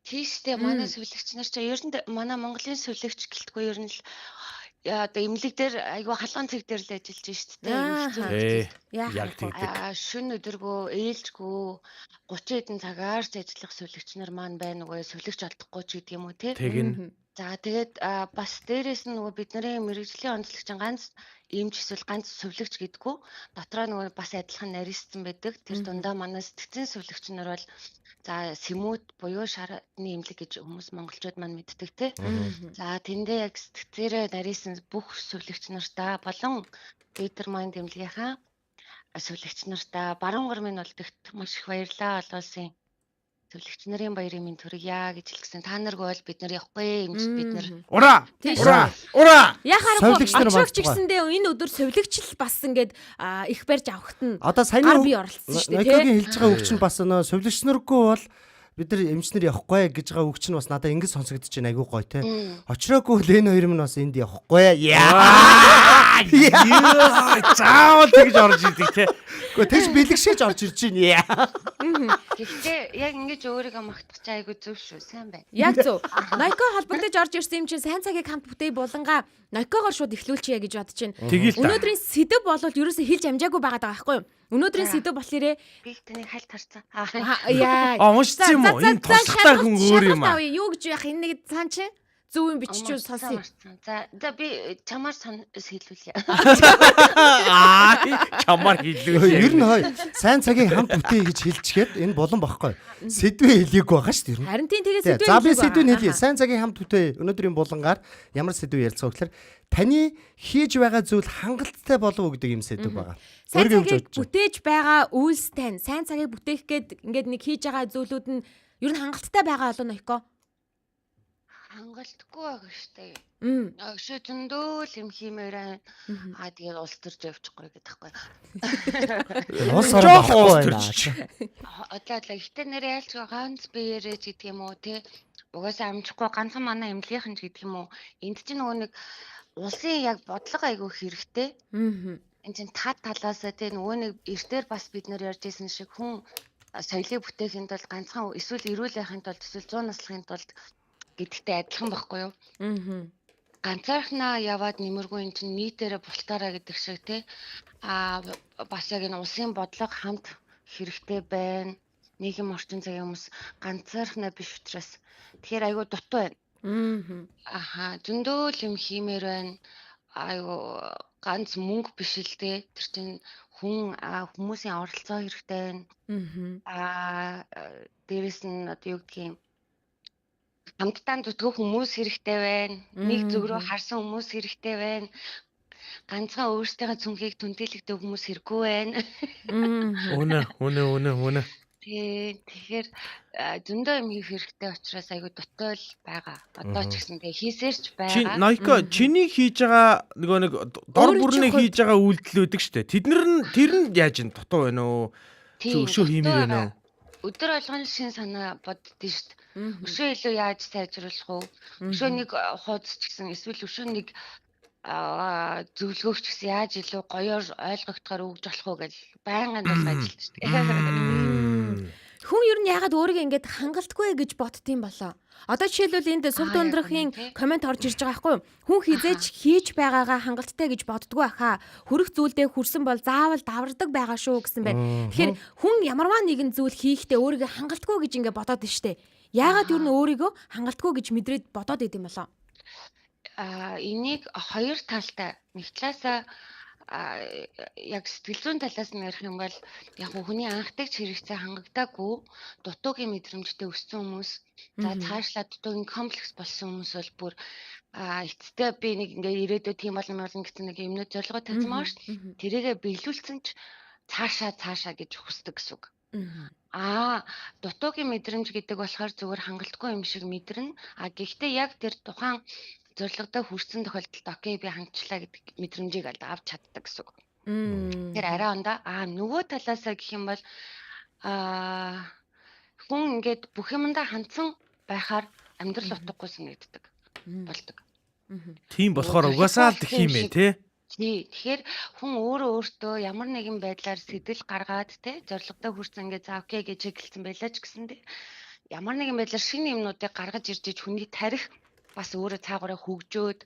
Тийштэй манай сувилагч нар ч ер нь манай Монголын сувилагч гэлтгүй ер нь л одоо эмнэлэг дээр айгүй халуун цэг дээр л ажиллаж штэ. Яг тэгдэг. Шүн өдөргөө ээлжгүй 30 хэдэн цагаар ч ажиллах сувилагч нар маань байна нөгөө сувилагч олдохгүй ч гэдэг юм уу те. Тэгнь. За тэгээд бас дээрээс нь нөгөө бидний мэрэгжлийн онцлогч ганц эмч эсвэл ганц сувилагч гэдэггүй дотроо нөгөө бас адилхан нарийнсан байдаг. Тэр дундаа манай сэтгцэн сувилагч нар бол за сэмүүд буюу шарны эмнэлэг гэж хүмүүс монголчууд маань мэддэг те. За тэндээ яг сэтгцээрээ нарийнсан бүх сувилагч нартаа болон Better Mind эмнэлгийнхаа сувилагч нартаа баруун гормын олдогт маш их баярлалаа олуулсан. Сувилагч нарын баярын мэнд төргийа гэж хэлсэн. Та нарыг бол бид нар явахгүй эмч бид нар. Ура! Яхаарахгүй очрогч гэсэндээ энэ өдөр сувилагч л бас ингээд их барьж авахт нь. Одоо саяны би оролцсон шүү дээ. Ноёкогийн хэлж байгаа үг чинь бас нөө сувилагч наргүй бол бид нар эмчнэр явахгүй гэж байгаа үг чинь бас надад ингэж сонсогдож байна айгүй гоё те. Очроогүй л энэ хоёр минь бас энд явахгүй. Заавал тэгж орж идэг те. Гэхдээ тэгж бэлгшээж орж ирж байна. Гэхдээ яг ингэж өөрийгөө магтах чи айгүй зөв шүү. Сайн байна. Яг зөв. Ноёко холбогдож орж ирсэн юм чинь сайн цагийг хамт бүтээ булангаа Ноёкогоор шууд эхлүүлчихье гэж бодож байна. Өнөөдрийн сэдв бол ерөөсөө хэлж амжаагүй байгаа байхгүй юу? Өнөөдрийн сэдв болохоор Би таны хальт харсан. яа. Уншсан юм уу? Энэ тослогтой хүн өөр юм аа. Юу гэж яах энэ нэг цаан чи зөв юм биччихв сонсъё. За би чамаар хэлүүлье. Чамаар хэлээ. Ер нь хой сайн цагийн хамт бүтээ гэж хэлчихээд энэ болон багхгүй. Сэдвээ хэлээгүй байгаа шүү дээ. Харин тийм тэгээ сэдв. За би сэдвээ хэлье. Сайн цагийн хамт бүтээ өнөөдрийн булангаар ямар сэдв ярилцгаа гэхээр таны хийж байгаа зүйл хангалттай болов уу гэдэг юм сэдв байгаа. Сайн цагийг бүтээж байгаа үйлс тань сайн цагийг бүтээх гээд ингээд нэг хийж байгаа зүйлүүд нь ер нь хангалттай байгаа болов нөхөө. Хангалтгүй байгаа штэ. Өшөө зөндөө юм хиймээрээ тэгээд улс төрж явчихгүй гэдэг таахгүй. Улс орох төрч. Одоо ихтэй нэрээ ялч ганц биеэрээ ч гэдэг юм уу те. Угаасаа амжихгүй ганцхан манай эмнэлгийнхэн ч гэдэг юм уу. Энд чинь нөгөө нэг улсын яг бодлого айгүй хэрэгтэй. Энд чинь талаасаа те нөгөө нэг эртээр бас бид нэр ярьж исэн шиг хүн соёлыг бүтээхийн тулд ганцхан эсвэл эрүүл байхын тулд эсвэл 100 наслахын тулд гэдэгтэй адилхан байхгүй юу? Ганцаархнаа яваад нэмэргүй эн чинь нийтээрээ бултаараа гэдэг шиг те бас яг энэ улсын бодлого хамт хэрэгтэй байна. Нийгэм орчин цагийн хүмүүс ганцаархнаа биш учраас тэгэхээр айгүй дутуу байна. Зөндөө юм хиймээр байна. Айгүй ганц мөнгө биш л те. Тэр чинь хүмүүсийн оролцоо хэрэгтэй байна. Дээрэс нь одоо юу гэдгийг хамтдаа зүтгэх хүмүүс хэрэгтэй байна. Нэг зүг рүү харсан хүмүүс хэрэгтэй байна. Ганцхан өөрсдийнхээ цүнхийг түнтэлэгдэх хүмүүс хэрэггүй байна. Үнэ. Тэгэхээр зөндөө юм хийх хэрэгтэй учраас айгүй дутуу л байгаа. Одоо ч гэсэн тэгээ хийсээрч байгаа. Ноёко чиний хийж байгаа нөгөө нэг дор бүрний хийж байгаа үйлдэлүүд штэ. Тэр нь яаж ин дутуу байна уу? Өшөө хиймээр байна уу? Өдөр болгон шин санаа боддөө штт. Өшөө илүү яаж сайжруулах уу? Өшөө нэг хуудас ч гэсэн эсвэл өшөө нэг зөвлөгөөгч гэсэн яаж илүү гоёор ойлгогдохоор өгж болох уу гэж байнгын бол ажиллаж штт. Хүн ер нь яагаад өөрийгөө ингэж хангалтгүй гэж боддtiin болоо. Одоо жишээлбэл энд сүв дундрахын комент орж ирж байгаа байхгүй юу? Хүн хизээч хийж байгаагаа хангалттай гэж боддгоо ахаа. Хүрэх зүйлдээ хүрсэн бол заавал давардаг байгаа шүү гэсэн байна. Тэгэхээр хүн ямарваа нэгэн зүйл хийхдээ өөрийгөө хангалтгүй гэж ингэ бодоод штэ. Яагаад ер нь өөрийгөө хангалтгүй гэж мэдрээд бодоод идэм болоо? Энийг хоёр талтай. Нэг талаасаа яг сэтгэл зүйн талаас нь ярих юм бол яг хүний анхдагч хэрэгцээ хангагдаагүй дутуугийн мэдрэмжтэй өссөн хүмүүс за цаашлаад дутуугийн комплекс болсон хүмүүс бол бүр эцэстээ би нэг ингээ ирээдүйд тийм болно гэсэн нэг юмнууд зорилгоо тавьсан маа шүү. Тэрийгэ биелүүлсэн ч цаашаа гэж хүсдэг гэсэн үг. Дутуугийн мэдрэмж гэдэг болохоор зүгээр хангалтгүй юм шиг мэдэрнэ. Гэхдээ яг тэр тухайн зорилгодоо хүрсэн тохиолдолд окей би хангчлаа гэдэг мэдрэмжийг авч чаддаг гэсэн үг. Тэр арай ондоо нөгөө талаасаа гэх юм бол хүн ингээд бүх юмдаа хандсан байхаар амьдрал утгагүй санагддаг болдог. Тийм болохоор угаасаа л гэх юм ээ тий. Тэгэхээр хүн өөртөө ямар нэгэн байдлаар сэтэл гаргаад те зорилгодоо хүрсэн ингээд за окей гэж хэлсэн байлаа ч гэсэн те ямар нэгэн байдлаар шинэ юмнуудыг гаргаж ирж хүний тарих бас өөрөө цаагаараа хөгжөөд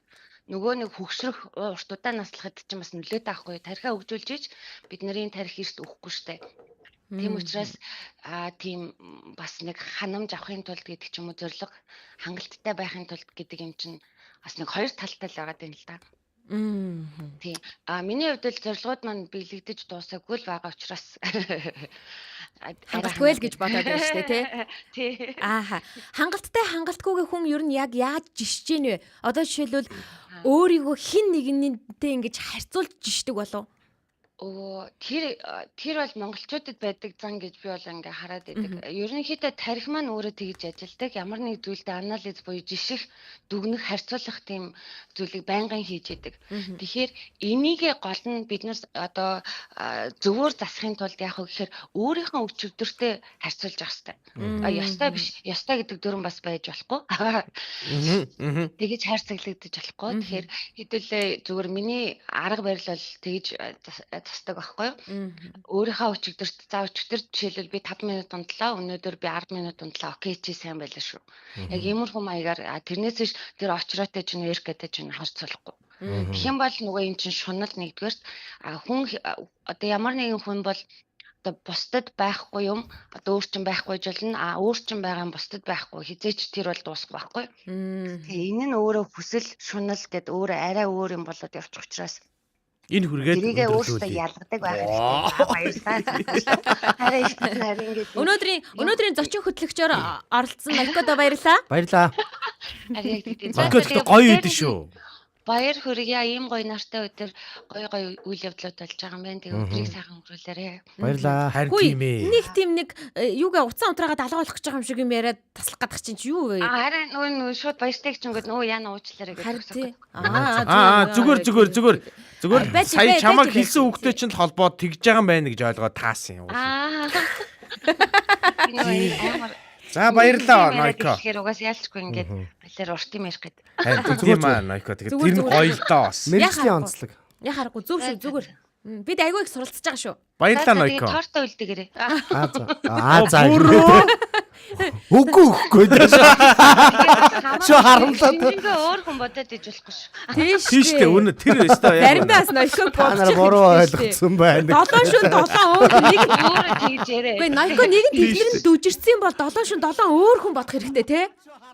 нөгөө нэг хөгшрөх уртудаа наслахад чинь бас нөлөөтэй аахгүй тарихаа хөгжүүлж ич бид нарын тарих эрт өгөхгүй штэ. Тийм учраас тийм бас нэг ханамж авахын тулд гэдэг ч юм уу зориг хангалттай байхын тулд гэдэг юм чинь бас нэг хоёр талтай л байгаа юм л да. Тийм. Миний хувьд л зорилгууд маань биелэгдэж дуусаагүй л байгаа учраас хангалтгүй л гэж бодоод байна шүү дээ тий. Хангалттай хангалтгүйгээ хүн ер нь яг яаж жишж гин вэ? Одоо жишээлбэл өөрийгөө хин нэгнтэй ингэж харьцуулж жишдэг болов. Тэр бол монголчуудад байдаг зан гэж би бол ингээ хараад байдаг. Ерөнхийдөө тарих маань өөрөө тэгж ажилдаг. Ямар нэг зүйлдээ анализ буюу жиших, дүгнэх, харьцуулах тийм зүйлийг байнгын хийж идэг. Тэгэхээр энийгээ гол нь бид нар одоо зөвөр засахын тулд яах вэ гэхээр өөрийнхөө өчигдөртөө харьцуулж явах хэрэгтэй. Ёстой биш. Ёстой гэдэг дүрэн бас байж болохгүй. Тэгэж харьцаглагдаж болохгүй. Тэгэхээр хэдүүлээ зүгээр миний арга барил бол тэгж тасдаг байхгүй юу? Өөрийнхөө өчигдөрт за өчигдөр жишээлбэл би 5 минут унтлаа, өнөөдөр би 10 минут унтлаа. Окей чи сайн байлаа шүү. Яг иймэрхүү маягаар тэрнээс ч тэр очроотой ч нэрх гэдэг чинь харьцуулахгүй. Тэгэх юм бол нөгөө эн чинь шунал нэгдүгээрт хүн одоо ямар нэгэн хүн бол одоо бусдад байхгүй юм одоо өөрчн байхгүй жолно өөрчн байгаа юм бусдад байхгүй хизээч тэр бол дуусах байхгүй. Тэгээ энэ нь өөрөө хүсэл шунал гэд өөрөө арай өөр юм болоод явчих учраас Энэ хүргээд тэрийгээ өөртөө ялгадаг байх хэрэгтэй. Баярлалаа. Өнөөдрийн зочин хөтлөгчөөр оролцсон Нойкодо баярлалаа. Баярлаа. Нойкодо гоё идэв шүү. Баяр хүргье. Ийм гоё нартай өдөр гоё үйл явдлууд болж байгаа юм байна. Тэгээ өдрийг сайхан өнгөрүүлээрэй. Баярлаа. Харин тийм ээ. Нэг тийм юугаа утсан унтраагаа далгуулах гэж байгаа юм шиг юм яриад таслах гадах чинь юу вэ? Харин нөгөө шууд баяртай гэж өнгөд нөгөө яна уучлаарай гэж Харин зүгээр сая чамаг хэлсэн үгтэй чинь л холбоод тэгж байгаа юм байна гэж ойлгоод таасан юм. За баярлалаа Нойко. Тэгэхээр угаас яалчгүй ингээд балер урт юм ярих гээд. Харин тийм аа Нойко. Тэгээд тэр нь гоё л доо бас. Мэргэжлийн онцлог. Яхаарахгүй зүг шүү зүгээр. Бид айгүй их суралцж байгаа шүү. Баярлалаа Нойко. Тортой үлдээгээрэй. За. Үгүй. Шо харамлаад. Ингээ өөр хүн бодоод иж болохгүй шүү. Тийш дээ үнэ тэр өстой яа. Заримдаа бас Нойко Та буруу ойлгосон байна. 7 шөнө 7 өөр нэг Өөрөө тэгж ярэ. Үгүй Нойко нэг нь тэглэр нь дүжирсэн бол 7 шөнө 7 өөр хүн бодох хэрэгтэй те.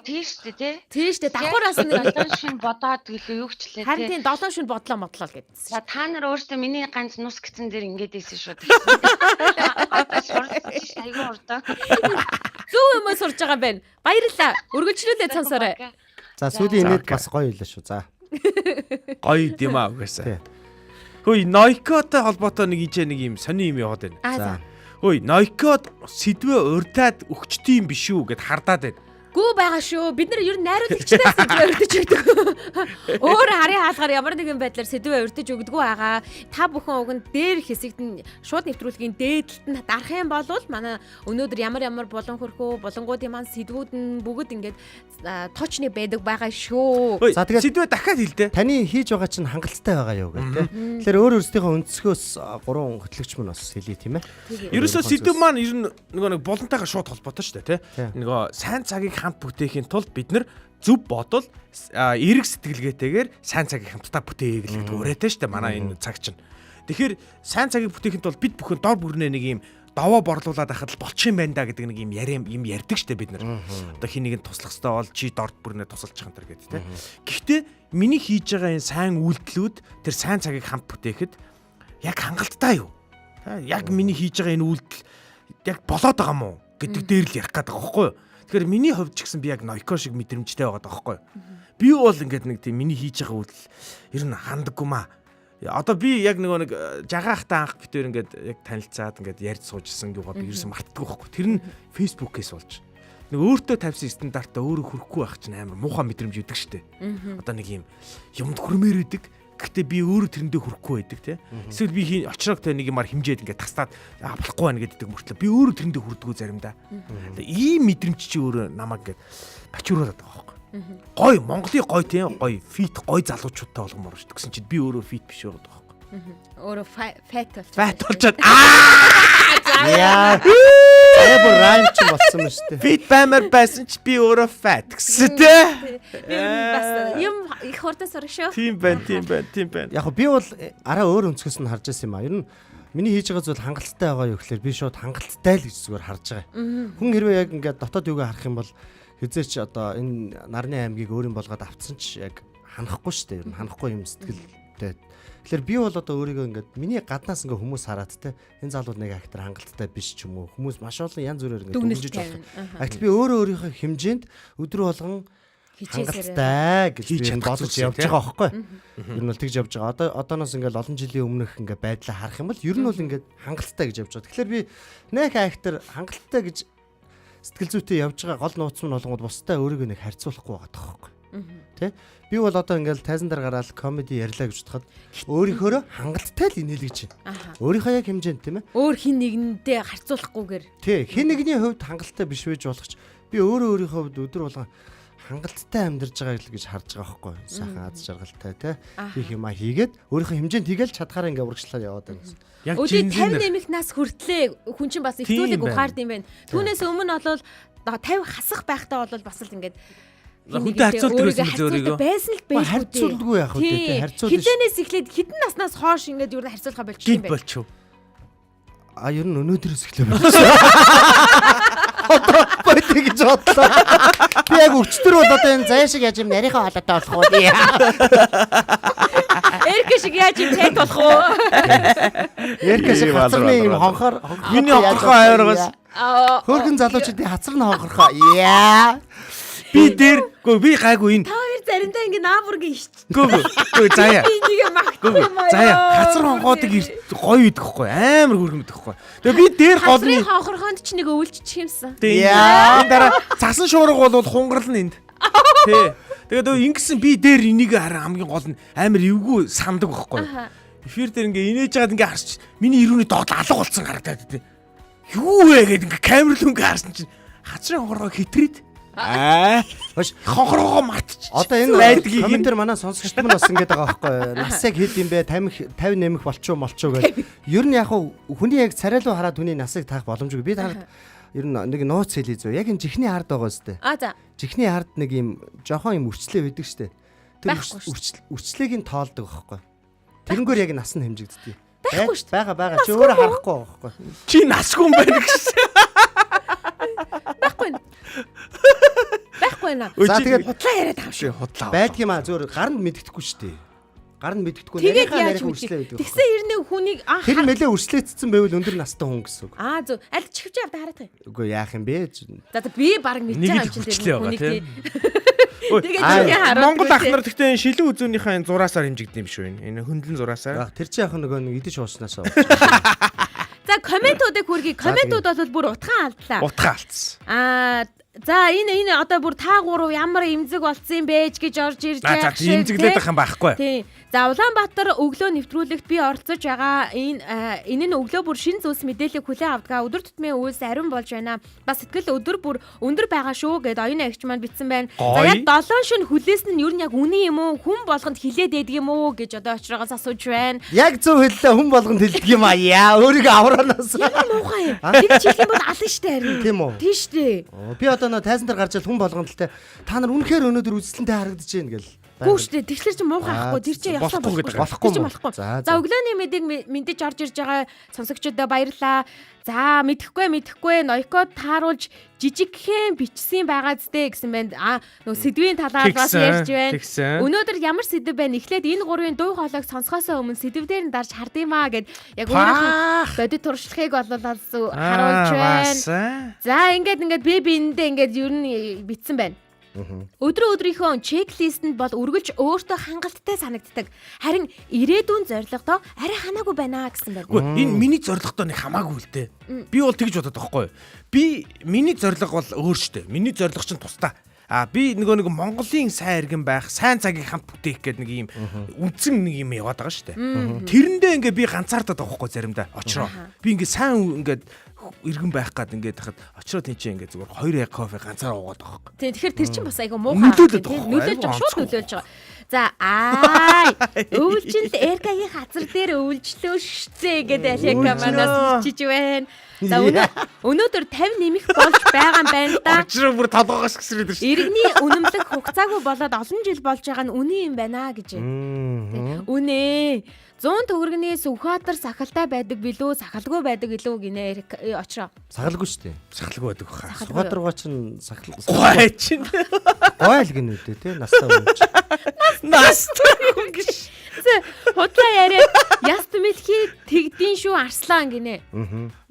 Тийш дээ тий. Тийш дээ давхараас нь 7 шин бодоод гэлээ юу гчлээ тий. харин тийм 7 шөнө бодлоо гэдсэн. За та нар өөртөө миний ганц нус гитэн дээр ингээд ийсэн шүү дээ. Айгүй урдаа. Зөв юм сурж байгаа юм байна. Баярлалаа. Өргөжлүүлээ цансаарай. За сүүлийн инээд бас гоё байлаа шүү. За. Гоё юм аа угаасаа. Хөөе Нойкотой холбоотой нэг юм сони юм яваад байна. За. Хөөе Нойкод сэдвээ урдаад өгчтiin биш үү гэд хардаад байна. Гүү байгаа шүү. Бид нар ер нь найруулагчтай сэдвээ өрдөж өгдөг. Өөр харийн хаалгаар ямар нэгэн байдлаар сэдвээ өрдөж өгдөг байгаа. Та бүхэн уг нь дээр хэсэгт нь шууд нэвтрүүлгийн дээдлэлт нь дарах юм бол манай өнөөдөр ямар болон хөрхөө болонгуудын маань сэдвүүд нь бүгд ингээд точны байдаг байгаа шүү. За тэгээд сэдвээ дахиад хэлдэ. Таны хийж байгаа чинь хангалттай байгаа юу гэх тээ. Тэгэхээр өөр өөрсдийнхөө өнцгөөс 3 хөтлөгч мөн бас хэлье тийм ээ. Ерөөсөө сэдв маань ер нь нөгөө нэг болонтойгоо шууд холбоотой шүү дээ, тий. Нөгөө сайн цагийг хамт бүтээхийн тулд бид нар зөв бодол эерэг сэтгэлгээтэйгээр сайн цагийг хамтдаа бүтээе гэдэг уурайтай шүү дээ манай энэ цаг чинь. Тэгэхээр сайн цагийг бүтээхийн тулд бид бүхэн дор бүрнээ нэг юм даваа борлуулад ахад л болчих юм байна да гэдэг нэг юм ярьдаг шүү дээ бид нар. Одоо хин нэгэн туслах хэрэгтэй бол чи дор бүрнээ тусалж байгаа юм гэдэг тий. Гэхдээ миний хийж байгаа энэ сайн үйлдэлүүд тэр сайн цагийг хамт бүтээхэд яг хангалттай юу? Яг миний хийж байгаа энэ үйлдэл яг болоод байгаа мó гэдэг дээр л ярих гэдэг байгаа байхгүй юу? Тэгэхээр миний хувьд ч гэсэн би яг Нойко шиг мэдрэмжтэй байгаа байхгүй юу? Би бол ингээд нэг тийм миний хийж байгаа үйлдэл ер нь хандаггүй маа. Одоо би яг нэг жагаахтай анх битээр ингээд яг танилцаад ингээд ярьж суужсэн юугаа би ерөөсөн мартдаггүй байхгүй. Тэр нь Facebook-ээс болж. Нэг өөртөө тавьсан стандартаа өөрөө хүрэхгүй байх чинь амар муухай мэдрэмж өгдөг штэ. Одоо нэг юмд хүрмээр өгдөг. Гэхдээ би өөрөө тэрэндээ хүрэхгүй байдаг тий. Эсвэл би очрогтой нэг юмар хэмжээд ингээд тастаад болохгүй байна гэдэг мөртлөө би өөрөө тэрэндээ хүрдэггүй заримдаа. Ийм мэдрэмж чи өөрөө намайг ингээд бачууруулаад байгаа байхгүй. Гой Монголын гой тий гой фит гой залуучуудтай болгомоор шүү гэсэн чинь би өөрөө фит биш байгаа байхгүй. Өөрөө фэт болчиход Яа. Аа бүр райм ч болсон юм шүү дээ. Фит баймар байсан ч би өөрөө фат гэсэн тий. Бас юм их хурдан сурах шүү. Тийм байна. Яг би бол араа өөр өнцгөөс нь харж байсан юм аа. Ер нь миний хийж байгаа зүйл хангалттай байгаа юу гэхээр би шууд хангалттай л гэж зүгээр харж байгаа. Хүн хэрвээ яг ингээд дотоод юугаа харах юм бол хизээч одоо энэ нарны аймгийг өөрийн болгоод авцсан ч яг ханахгүй шүү дээ. Ер нь ханахгүй юм сэтгэлтэй. Тэгэхээр би бол одоо өөрийгөө ингээд миний гаднаас ингээд хүмүүс хараад те энэ залууд нэг актер хангалттай биш ч юм уу хүмүүс маш олон янз бүрээр ингээд дүгнэж болох. Гэтэл би өөрөө өөрийнхөө хэмжээнд өдөр болгон хангалттай гэж би бодож явж байгаа байхгүй. Ер нь бол тэгж явж байгаа. Одооноос ингээд олон жилийн өмнөх ингээд байдлаа харах юм бол ер нь бол ингээд хангалттай гэж явж байгаа. Тэгэхээр би нэг актер хангалттай гэж сэтгэл зүйтэй явж байгаа гол нууц нь болгоод бусдаа өөрийгөө нэг харьцуулахгүй байгаа тоххой. Тэ? Би бол одоо ингээл тайзан дээр гараад комеди ярьлаа гэж бодоход өөрийнхөө хангалттай л инээлгэж байна. Өөрийнхөө яг хэмжээнд тийм ээ. Өөр хин нэгэндээ харьцуулахгүйгээр. Тий, хин нэгний хувьд хангалттай биш байж болох ч би өөрийнхөө хувьд өдөр болгон хангалттай амьдарч байгаа гэж харж байгаа байхгүй. Сайхан аз жаргалтай тий. Хийх юм а хийгээд өөрийнхөө хэмжээнд хийгээл чадхаараа ингээ урагшлаад яваад байна гэсэн. Яг Өдөө 50 нэмэлт нас хүртлээ хүн чинь бас ихтүүлэг ухаард юм байна. Түүнээс өмнө бол 50 хасах байхдаа бол бас л ингээд Хүнтэй харьцуулдаг байсан биз өөрийгөө. Байсан л байж харьцуулдаггүй яах вэ те харьцуулж. Хилэнээс эхлээд хэдэн наснаас хойш ингээд юу харьцуулахаа болчих юм бэ? Гинт болчих. Ер нь өнөөдрөөс эхлэв. Одоо бодё гэж бодлоо. Би яг өчтөр бол одоо энэ зай шиг яаж юм нарийнхаа холоотой болох уу? Эргэ шиг яаж юм цайт болох уу? Эргэ шиг хацрны юм хонхоор миний хонхорхоо ойргоос хөөргөн залуучуудын хацар нь хонхорхоо. Яа. би би гайгүй энэ. Та хоёр заримдаа ингэ наабургийн ишч. Гөө заяа. Би нэгэ магтсан юм аа. Заяа хацар хонгоодаг гоё идэх хгүй амар хүргэмдэх хгүй. Тэгээ би дээр голны хацрын хонхорхоонд ч нэг өвлжчих юмсан. Яа. Энэ дараа цасан шуурга бол хунгарл нь энд. Тий. Тэгээд ингэсэн би дээр энийг хараа хамгийн гол нь амар эвгүй самдаг байхгүй. Эфир дээр ингээ инээж байгаад ингээ харч миний ирүүний доод алга болсон гарагдаад тий. Юу вэ гэдэг ингээ камер л ингээ харсан чинь хацрын хонхоргоо хитрээд Хош хонхоргоо матч. Одоо энэ комментэр манай сонсогчд мань бас ингэж байгаа байхгүй. Нас яг хэд юм бэ? 50 нэмэх болчоо гэж. Ер нь яг хүний яг царайлуу хараад хүний насыг таах боломжгүй. Би таард ер нь нэг нууц хэлий зөө. Яг энэ жихний хард байгаа сте. За. Жихний хард нэг юм жоохон юм үрчлээ байдаг штэ. Тэр үрчлэгийг нь тоолдог байхгүй. Тэрнгээр яг нас нь хэмжигддэг. Бага чи өөрөө харахгүй байхгүй. Чи насгүй юм байна гэсэн. Байхгүй наа. За тэгээд худлаа яриад байгаа шүү. Худлаа. Байдаг юм аа зөөр гаранд мэддэхгүй шүү дээ. Гаранд мэддэхгүй нарийнхаа үрслээ байдаг. Тэгсэн ирнэ хүнийг анх тэр мэлээ үрслээцсэн байвал өндөр настай хүн гэсэн үг. Зөв. Аль чихвч авда хараад байгаа. Үгүй яах юм бэ? За би баг мэдж байгаа юм чинь тэр хүнийг тий. Тэгээд Монгол ах нар гэхдээ шилэн үзүүнийхээ энэ зураасаар хэмжигдсэн юм шүү энэ. Энэ хөндлөн зураасаар. Тэр чинь яг нөгөө нэг идэж ууснаас. За комментуудыг хүргэе. Комментууд бол бүр утхан алдлаа. Утхан алдсан. За энэ одоо бүр та гурав ямар эмзэг болцсон юм бэ гэж орж ирж байгаа. За эмзэглээд байх юм байхгүй. Тийм. За Улаанбаатар өглөө нэвтрүүлэгт би оролцож байгаа. Энэ нь өглөө бүр шин зүйлс мэдээлэл хүлээн авдаг. Өдөр тутмын үйлс ариун болж байна. Бас сэтгэл өдөр бүр өндөр байгаа шүү гэд оюуны агч маань битсэн байна. За яг 7 шөнө хүлээсэн нь ер нь яг үнэн юм уу? Хүн болгонд хилээд байдаг юм уу гэж одоо очроогоос асууж байна. Яг зөв хэллээ хүн болгонд хэлдэг юм аа. Яа өөрийгөө авраанаас. Ямар муухай юм. Бид чих юм бол алан штэ харин. Тийм үү? Тийм штэ. Би одоо тайзан дээр гарч ил хүн болгонд л та нар үнэхээр өнөөдөр үзлэнтэй харагдаж байна гэл. Гүү штэ тэгэхээр чи муухай ахгүй тэр чи явах болохгүй. За өглөөний мэдээг мэдэж орж ирж байгаа сонсогчдод баярлалаа. За мэдхгүй ноёкод тааруулж жижигхэн бичсэн байгаа зү гэсэн байна. Нөө сэдвийн талаар бас ярьж байна. Өнөөдөр ямар сэдв байна? Эхлээд энэ гурвын дуу хоолойг сонсохоос өмнө сэдвээр нь дарж хардыймаа гэд яг өөрийнхөө бодит туршлагыг харуулж байна. За ингээд би биэндээ ингээд ер нь бичсэн байна. Өдрийнхөө чеклистэнд бол үргэлж өөртөө хангалттай санагддаг. Харин ирээдүйн зорилгодоо арай хамаагүй байна гэсэн байна. Энэ миний зорилгодоо нэг хамаагүй л дээ. Би бол тэгж бодоод байгаа байхгүй. Миний зорилго бол өөр штэ. Миний зорилго чинь тусдаа. Би нэг Монголын сайн иргэн байх, сайн цагийг хамт бүтээх гэдэг нэг юм үндсэн нэг юм яваад байгаа штэ. Тэрэндээ ингээ би ганцаардаад байгаа байхгүй заримдаа. Очроо. Би ингээ сайн ингээд иргэн байх гад ингээд хахад очроо тийч ингээд зүгээр 2 яг кофе ганцаараа уугаад байгаа байхгүй. Тийм тэгэхээр тэр чинь бас айгу муухай. Нөлөөлж байгаа шууд нөлөөлж байгаа. За өвлжинд эргагийн хазар дээр өвлжлөө шүтээ гэдэг Алека манаас бичиж байна. За өнөөдөр 50 нэмэх болж байгаа юм байна да. Очроо бүр толгоогоос гисрээд шүү. Иргэний үнэмлэх хугацаагүй болоод олон жил болж байгаа нь үнэн юм байна гэж байна. Үнэ. 100 төгрөгийн Сүхбаатар сахалтай байдаг билүү, сахалгүй байдаг билүү гинэ очроо. Сахалгүй шүү дээ. Сахалгүй байдаг хаа. Сүхбаатар гоо чинь сахал. Гой чинь. Гой л гинэ үү те настаа өмч. Настаа гэж. Худлаа яриа яст мэлхий тэгдин шүү арслан гинэ.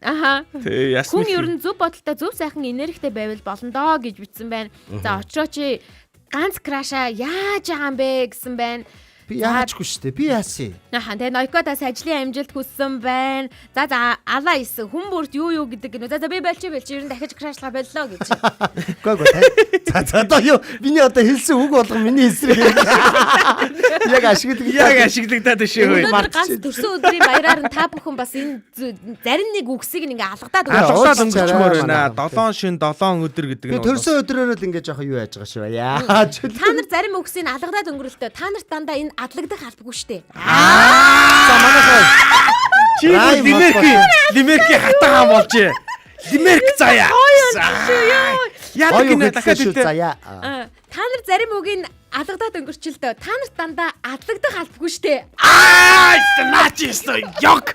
Аха. Хүн ер нь зөв бодолтой зөв сайхан энергитэй байвал болно доо гэж бичсэн байна. За очроо чи ганц краша яаж байгаа юм бэ гэсэн байна. Би яачгүй шүү дээ. Би яасан. Тэгээ ноёкодоос ажлын амжилт хүссэн байна. За алаа исэн хүн бүрт юу гэдэг гинэ. За би болчих ер нь дахиж крашлага боллоо гэж. Гүг. За одоо юу миний одоо хэлсэн үг болгон миний эсрэг. Яг ашиглагдаад шүү. Ганц төрсөн өдрийн баяраар нь та бүхэн бас энэ зарим нэг үгсийг ингээ алгадаад алгадаад өнгөрчмөр байна. 7 шин 7 өдөр гэдэг нь. Төрсөн өдрөөр л ингээ жоохон юу яаж байгаа шүү. Яаж. Та нар зарим үгсийг алгадаад өнгөрөлтөө. Та нарт дандаа энэ адлагдах албагүй штэ. За манайхаа чи Лимерки хатагаан болж. Лимерк заяа. Яадаг гинэ дахиад шүү хэлээ. заяа. Та нар зарим үгийг алгадаад өнгөрчлөлтөө. Та нарт дандаа адлагдах албагүй штэ. Наач ёстой ёг.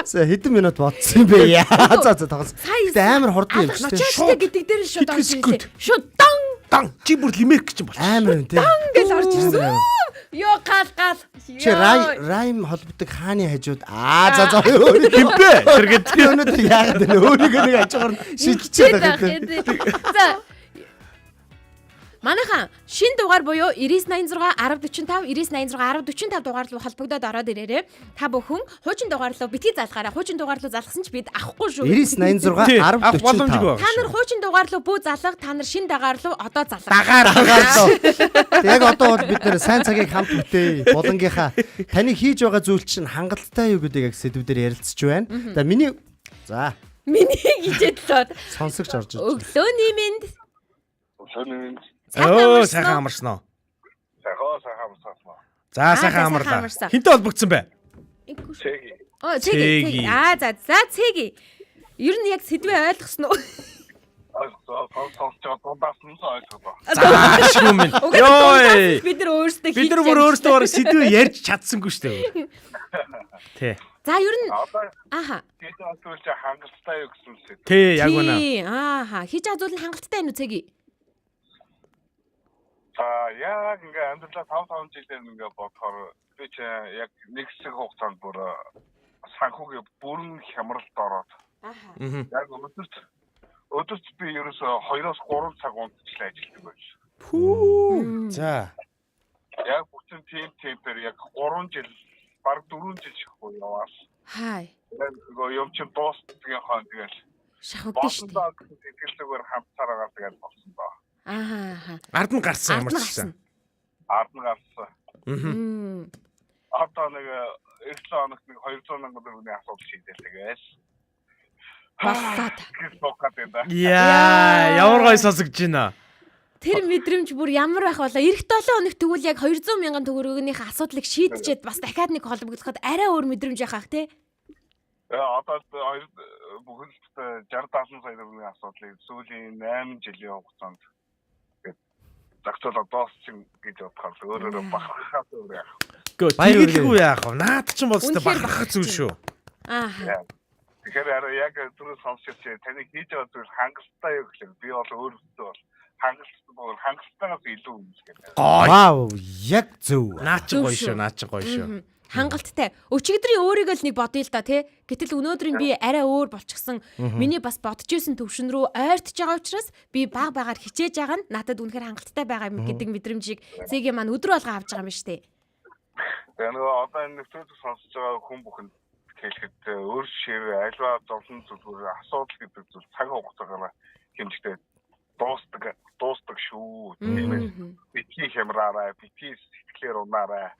За хэдэн минут бодсон юм бэ? За тоглосон. Гэтэ амар хурдан юм шүү дээ. Ночтой гэдэг дээр шууд орж ирсэн. Шууд дан Чи бүр лимерк гэж юм бол. Амар юм тий. гэл орж ирсэн. Йоо гал. Чи райм холбодог хааны хажууд за өөрөө Химбэ? Тэргээд өнөөдөр яагаад вэ? Өөрийгөө нэг ажгаар шилжчихээд байгаа. За. Манайхан шинэ дугаар буюу 9986 1045 9986 1045 дугаар руу холбогдоод ороод ирээрээ. Та бүхэн хуучин дугаар руу битгий залгаараа. Хуучин дугаар руу залгасан ч бид авахгүй шүү. 9986 1045. Та нар хуучин дугаар руу бүү залга, та нар шинэ дугаар руу одоо залга. Дагаар. Яг одоо бол бид нэр сайн цагийг хамт бүтээе. Булангийнхаа таны хийж байгаа зүйл чинь хангалттай юу гэдэг яг сэдвүүдээр ярилцж байна. За миний Миний гिचэд лод. сонсогч орж ирж. Өглөөний минь. Оо сайхан амарсан уу? Сайхан амарсан. За сайхан амарлаа. Хинтээ холбогдсон бэ? Цэги. Оо цэги. За цэги. Ер нь яг сэдвээ ойлгосноо. Шүү минь. Йой. Бид нар өөрсдөө Бид нар бүр өөрсдөө сэдвээ ярьж чадсангүй шүү дээ. Тий. За ер нь ааха. Хийж байгаа зүйл хангалттай юу гэсэн үг. Тий, яг үнэ. Ааха. Хийж байгаа зүйл нь хангалттай байна уу цэги? Яг ингээ амьдралаа 5 жилээр ингээ бодохоор би ч яг нэг хэсэг хугацаанд бүр санхүүгийн бүрэн хямралд ороод. Яг өдөрт би ерөөсөө 2-3 цаг унтчихлаа ажилладаг байж. За. Яг бүтэн темпээр яг 3 жил, бараг 4 жил шахуу яваас. Хай. Нөгөө юм чинь дуустгийн хон тэгэл. Шахагдсан шүү дээ. Болсон сэтгэлдгээр хамтараагаар тэгэл болсон доо. Ард нь гарсан ямар ч гэсэн. Ард нь гарсан. Одоо нэг 9 хоногт нэг 200 мянган төгрөгийн асуудал шийдэл тэгэл. Боллоо. Яа, ямар гой сонсогдож байна. Тэр мэдрэмж бүр ямар байх болоо. Ирэх 7 хоног тэгвэл яг 200 мянган төгрөгийнхээ асуудлыг шийдчихэд бас дахиад нэг холбогдоход арай өөр мэдрэмж яхах тий. Одоо бүхэл 60-70 сая төгрөгийн асуудлыг сүүлийн 8 жилийн хугацаанд загцуулаад дууссан гэж бодохоор өөрөөрөө бахархаад өөр яах. Тэгэхгүй яах вэ? Наад чинь бол өстой бахархах зүйл шүү. Тэгэхээр яг түрүү сонсч таны хийж байгаа зүйл хангалттай юу гэхээр би бол өөрөөсөө бол хангалттайгаас илүү юм шиг байна. Вау, яг зөв. Наад чинь гоё шүү. Хангалттай. Өчигдрийн өөрийгөө л нэг бодъё л да тий. Гэтэл өнөөдрийн би арай өөр болчихсон. Миний бас бодож исэн төвшин рүү ойртож байгаа учраас би баг багаар хичээж байгаа нь надад үнэхээр хангалттай байгаа юм гэдэг мэдрэмжийг цэгийн маань өдрө болго авч байгаа юм байна шүү дээ. Тэгээ нөгөө одоо энэ нэвтрүүлэг сонсож байгаа хүн бүхэнд хэлэхэд өөр шир альва зовлон зүйлээр асуудал гэдэг зүйл цаг хугацаагаар хэмжигдээ дуустдаг шүү. Тиймээс битгий хямраарай, битгий сэтгэлээр унаарай.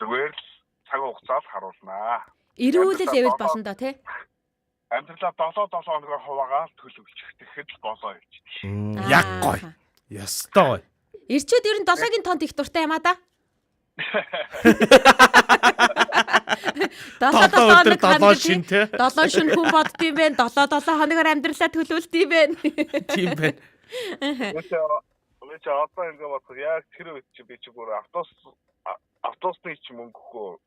Зүгээр л цаг хугацаанд харуулнаа. Ирүүлэл явал болно доо тий. Амьдралаа 7 хоногоор хуваагаад төлөвлөчих тэгэхэд л болоо явчих. Яг гоё. Ястой гоё. Ирчээд ер нь 7-гийн тонт их дуртай юм а да. 7 шин тий. 7 шин хүн бодд юм бэ. 7 хоногоор амьдралаа төлөвлөлт юм бэ. Тийм байна. Өчигдөр одоо ингэ бодох яг тэр үед чи би чи бүр автобусны ч мөнгөгүй.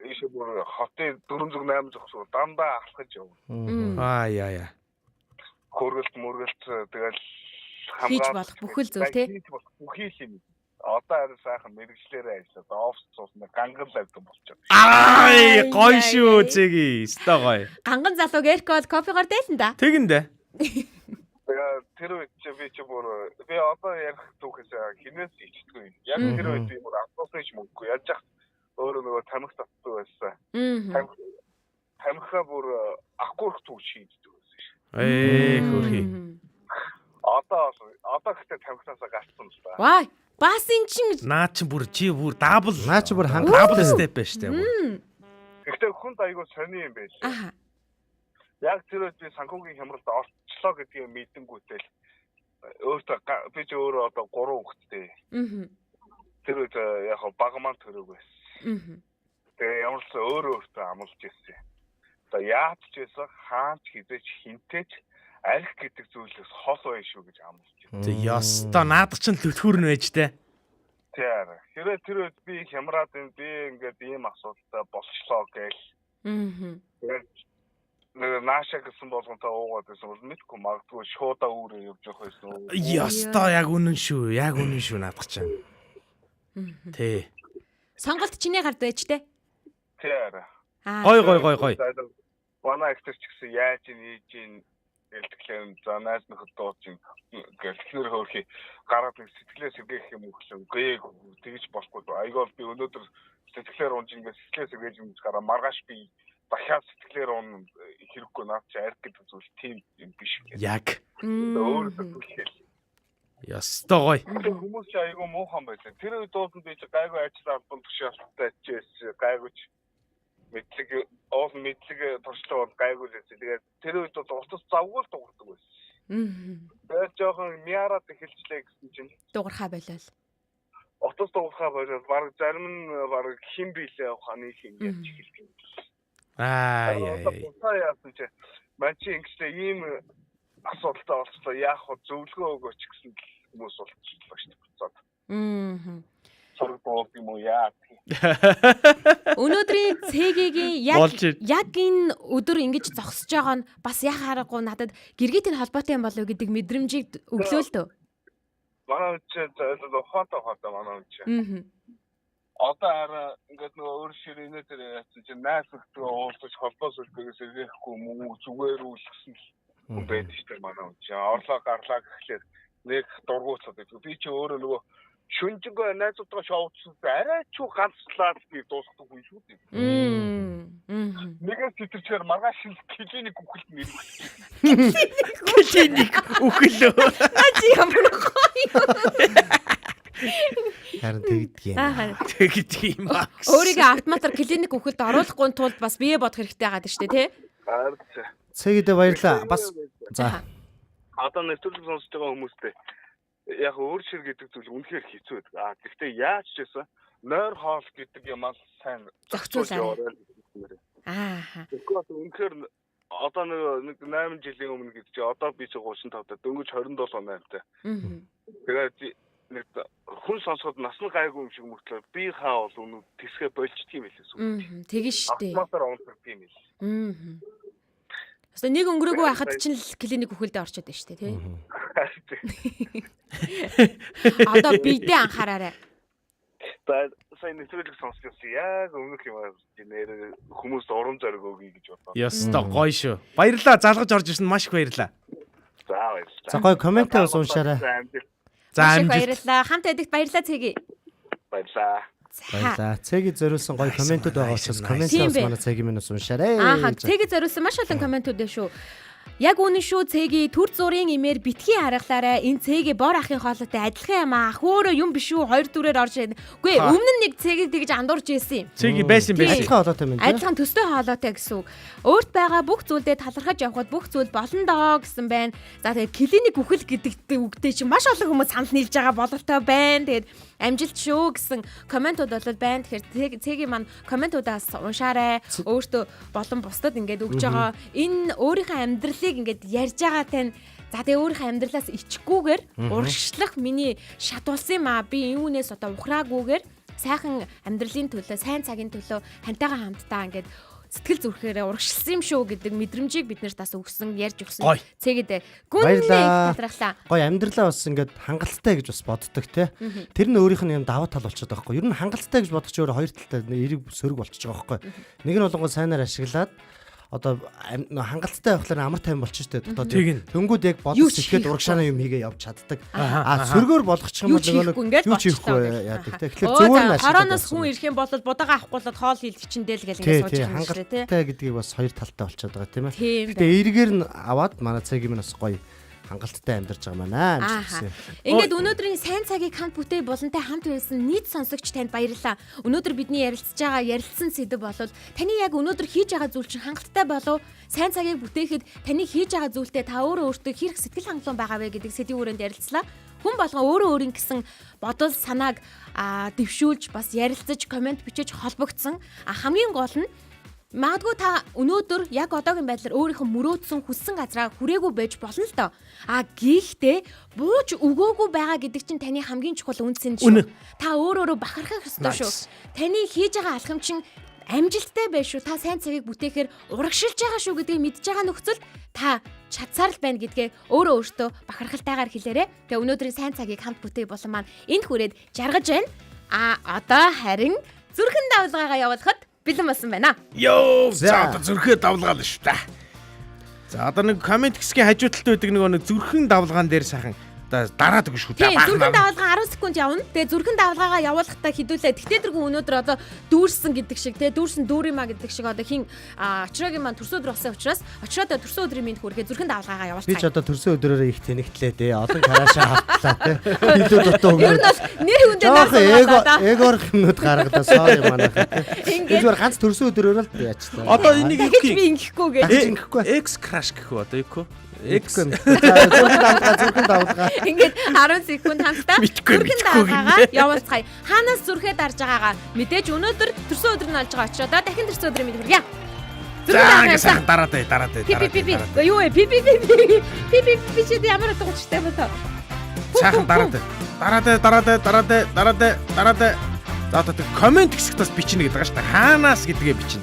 Ийшээ бүр хотын 408 зогсвол дандаа алхаж явна. Яа. Хөргөлт тэгэл хийж болох бүхэл зүйл тий. Бүхий хин. Одоо харин сайхан мэрэгчлэрээ ажиллаад офс цуснаа ганган лавдан болчихсон. Гоё шүү зэги. Өстой гоё. Ганган залууг эркол кофегоор дээлэн да. Тэгэндэ. Тэр үед би ч бүр би одоо ярих түүхээс хинээс ичдэггүй. Яг тэр үед би бүр автобусны ч мөнгөгүй. Яаж яах өөрөө нөгөө тамхи татдаг байсан. Тамхиа бүр ахгүйх түүх шийддэг байсан шүү. Хөрхий. Одоо гэхдээ тамхинасаа гарцсан л да. Вай, бас эн чин наа чи бүр дабл. Наа чи бүр хангалттай степ байна штэ. Гэхдээ хүн айгуу сони юм байл. Яг тэр үед би санхүүгийн хямралд орчлоо гэдгийг мэдэнгүүтэл өөртөө би ч өөрөө одоо 3 хүүхэдтэй. Тэр үед яг багаман төрөг байсан. Тэгээ ямар ч өөртөө амлаж ирсэн. Одоо яаж ч байсан хаач хизээч хинтээч арх гэдэг зүйлээс хол байна шүү гэж амлаж байна. Тэг ёстой наадах чинь лүтгүүр нь байж тээ. Тэр үед би хямраад би ингээд ийм асуудалтай болчлоо гээл. Тэгээд наашаа гэсэн болгонтой уугаад байсан бол мэдгүй магадгүй шуудаа үүрээ явж явах байсан. Ёстой яг үнэн шүү наадах чинь. Тэ. Сонголт чиний гард байж тээ. Тэр. Гой. Манай ихтэй ч гэсэн яаж ийж элтгэлэн за найз нөхөд дууч гэлхнэр хөөрхий гараад нэг сэтгэлээ сэргээх юм өглөө гээ тэгж болохгүй айгол би өнөөдөр сэтгэлээр унж ингээд сэтгэлээ сэргээж юм гараа маргааш би дахиад сэтгэлээр ун хэрэггүй наад чи арх гэдэг зүйл тийм юм биш яг өөрөөр ястой гой хүмүүс чи айгүй муухан байлаа тэр үед дуусан би чи гайгүй ажил албан тушаалттай ачиж гайгүйч мэдлэг туршлага гайгүй л байсан. Тэгээд тэр үед бол утас завгүй дуурдаг байсан. Тэгээд жоохон мяарад эхэлчлээ гэсэн чинь дуурхаа болол. Утас дуурхаа болол баг зарим нь баг хин билээ ухааны хин гэж хэлдэг. Яасан чи мань чи ингэхдээ ийм асуудалтай болчихлоо яах вэ зөвлөгөө өгөөч гэсэн хүмүүс болчихлоо шүү дээ. Сургууль юм уу яа. Өнөөдрийн цэгийн яг энэ өдөр ингэж зогсож байгаа нь бас яхаарахгүй надад гэргийтийн холбоотой юм болов гэдэг мэдрэмжийг өглөө л дөө. Манай үчи хата манай үчи. Одоо хараа ингээд нөгөө өөр ширэнэ дээр яасан чинь найсгтгаа уулзаж холбоос үлдэхээс ирэхгүй мөн зүгээр үлгсэн хүн байдаг шүү дээ манай үчи. Орлоо гарлаа гэхлээр нэг дургуутсаад байдаг. Би чи өөрөө нөгөө шүнжингөө найзуудгаа шоудсан арай ч ганцлаад би дуусгах хүн шүү дээ. Нэгээс тэтэрчээр маргааш шил клиник үхэлт нэр. Клиник үхэл. Ачи ямар гоё. Харин тэгдэг юм аа. Өөрийгөө автоматар клиник үхэлд оруулахгүй тулд бас бие бодох хэрэгтэй байгаа шүү дээ, тий? Цэгэдэ баярлаа. Бас за. Одоо нэвтрүүлэг сонсож байгаа хүмүүстээ яг өөр шир гэдэг зүйл үнэхээр хэцүү байдаг. Гэхдээ яаж ч гэсэн нойр хоол гэдэг юм аа сайн зохицуулаарай. Тэгэхээр үнэхээр одоо нэг 8 жилийн өмнө гэдэг чи одоо би 35 та дөнгөж 27 8-тай. Тэгээд нэг хүн сонсоход насны гайгүй юм шиг мөртлөө би хаа бол үнэ тэсгэ болчдөг юм хэлээс. Тэгэн штэ. Автоматар унтдаг юм л. Өстө нэг өнгөрөөгүй байхад чинь клиник үхэлдээ орчод байна штэ, тий? Одоо бидээ анхаараарай. Сайн нэвтрүүлэг сонсож яг өмнөх юм нэр хүмүүс урам зориг өгье гэж бодлоо. Яста гоё шүү. Баярлалаа залгаж орж ирсэн маш их баярлалаа. За баярлалаа. За гоё комментээ бас уншаарай. За баярлалаа. Хамт байдагт баярлалаа цэги. Баярлалаа. Баярлалаа. Цэгийг зориулсан гоё комментүүд байгаа учраас комментээ бас манай цэгийн минь уншаарай. Цэгийг зориулсан маш олон комментүүд байна шүү. Яг үнэн шүү цэгийн төр зургийн имээр битгий харгалаарай. Энэ цэгийн бор ахын хоолойтой адилхан юм аа. Хөөрөө юм биш үү? Хоёр дүрээр орж ирнэ. Үгүй өмнө нь нэг цэгийг тэгж андуурж ийсэн юм. Цэгийн байсан. Адилхан хоолойтой юм. Адилхан төстэй хоолойтой гэсэн үг. Өөрт байгаа бүх зүйлдээ талархаж явхад бүх зүйл болно доо гэсэн байна. За тэгээд клиник үхэл гэдэг үгтэй чинь маш олон хүмүүс санал нийлж байгаа бололтой байна. Тэгээд амжилт шүү гэсэн комментууд болол байна. Тэгэхээр цэгийн маань комментуудаас уншаарай. Өөртөө болон бусдад ингээд өгж байгаа энэ өөрийнхөө амьдралыг ингээд ярьж байгаа тань за тэгээ өөрийнхөө амьдралаас ичггүйгээр урагшлах миний шат болсон юм аа. Би юунээс одоо ухраагүйгээр сайхан амьдралын төлөө, сайн цагийн төлөө хантайгаа хамтдаа ингээд сэтгэл зүрхээрээ урагшилсан юм шүү гэдэг мэдрэмжийг бид нарт бас өгсөн, ярьж өгсөн. Цэгэдэ гүнлээ талархлаа. Гоё амьдралаа бас ингээд хангалттай гэж бас боддог те. Тэр нь өөрийнх нь юм даваа тал болчиход байгаа хгүй. Ер нь хангалттай гэж бодох чи өөр хоёр талтай эрэг сөрөг болчихж байгаа хгүй. Нэг нь болгоо сайнаар ашиглаад одоо хангалттай байхлаар амар тайван болчих штэ. Тэнгүүд яг бодож ихэд урагшаана юм хийгээ явж чаддаг. Сөргөөр болгочих юм бол юу ч хийхгүй яадаг те. Тэгэхээр зөвөр нь ашиглаад. Хороноос хүн ирэх юм бол бодагаа авахгүй л хоол хийлгэчэндээ л гэл ингэ сууж байгаа юм шиг те. Хангалттай гэдгийг бас хоёр талтай болчиход байгаа тийм ээ. Гэтэ эргээр нь аваад манай цэгийн минь бас гоё хангалттай амьдарч байгаа маа. Ингээд өнөөдрийн сайн цагийг хамт бүтээй болонтой хамт байсан нийт сонсогч танд баярлалаа. Өнөөдөр бидний ярилцсан сэдв болвол таны яг өнөөдөр хийж байгаа зүйл чинь хангалттай болов сайн цагийг бүтээхэд таны хийж байгаа зүйлтэй та өөртөө хэрэг сэтгэл хангалуун байгаа вэ гэдэг сэдвийн хүрээнд ярилцлаа. Хүн болгон өөрийн гэсэн бодол санааг дэвшүүлж бас ярилцаж комент бичиж холбогдсон. Хамгийн гол нь Магадгүй та өнөөдөр яг одоогийн байдлаар өөрийнхөө мөрөөдсөн хүссэн газраа хүрээгүй байж болно л доо. Гэхдээ бууж өгөөгүй байгаа гэдэг чинь таны хамгийн чухал үнц юм шүү. Та өөрөө бахархах ёстой шүү. Таны хийж байгаа алхам чинь амжилттай байх шүү. Та сайн цагийг бүтээхээр урагшилж байгаа шүү гэдгийг мэдж байгаа нөхцөл та чадсаар л байна гэдгээ өөртөө бахархалтайгаар хэлээрэй. Тэгээ өнөөдрийн сайн цагийг хамт бүтээх болон маань энд хүрээд жаргаж байна. Одоо харин зүрхэн давлгаагаа явуулахад бэлэн болсон байна. Йоо, за одоо зүрхээ давлгаална шүү та. За одоо нэг комент хэсгийн хажуу талд байдаг нэг зүрхэн давлгаан дээр сайхан дараад өгнө шүү та. Зүрхэн давлгаа 10 секунд явна. Тэгээ зүрхэн давлгаагаа явуулахдаа хідүүлээ. Тэгтээ тэргүй өнөөдөр одоо дүүрсэн гэдэг шиг те дүүрсэн дүүрийма гэдэг шиг одоо хин очроогийн маань төрсөн өдөр болсон учраас очроод төрсөн өдрийн минь хүргээ зүрхэн давлгаагаа явуулсан. Би ч одоо төрсөн өдрөөрөө их тэнэгтлээ те. Одоо хараашаа хавтлаа те. Илүү дутуу өгнө. Ер нь бол нэр хүндээ нарсан. Эгоор хэмнүүд гаргадаа sorry манайхаа. Зүгээр ганц төрсөн өдрөөрөө л яачлаа. Одоо энийг би ингэхгүй. X crash гэх үү одоо юу вэ? X зүрхэн давлгаа. Ингээд 10 секунд хамтдаа зүрхэн давлгаагаа явуулцгаая. Хаанаас зүрхээ дарж байгаагаа мэдээж өнөөдөр төрсөн өдөр нь олж байгаа очроо дахин төрсөн өдрийн мэд хүргье. Сайхан дараад. Юу вэ? Би чи ямар утгатай юм бэ? Сайхан дараад. За одоо комент хэсэгт бас бичнэ гэдэг байгаа шүү дээ. Хаанаас гэдгээ бичнэ.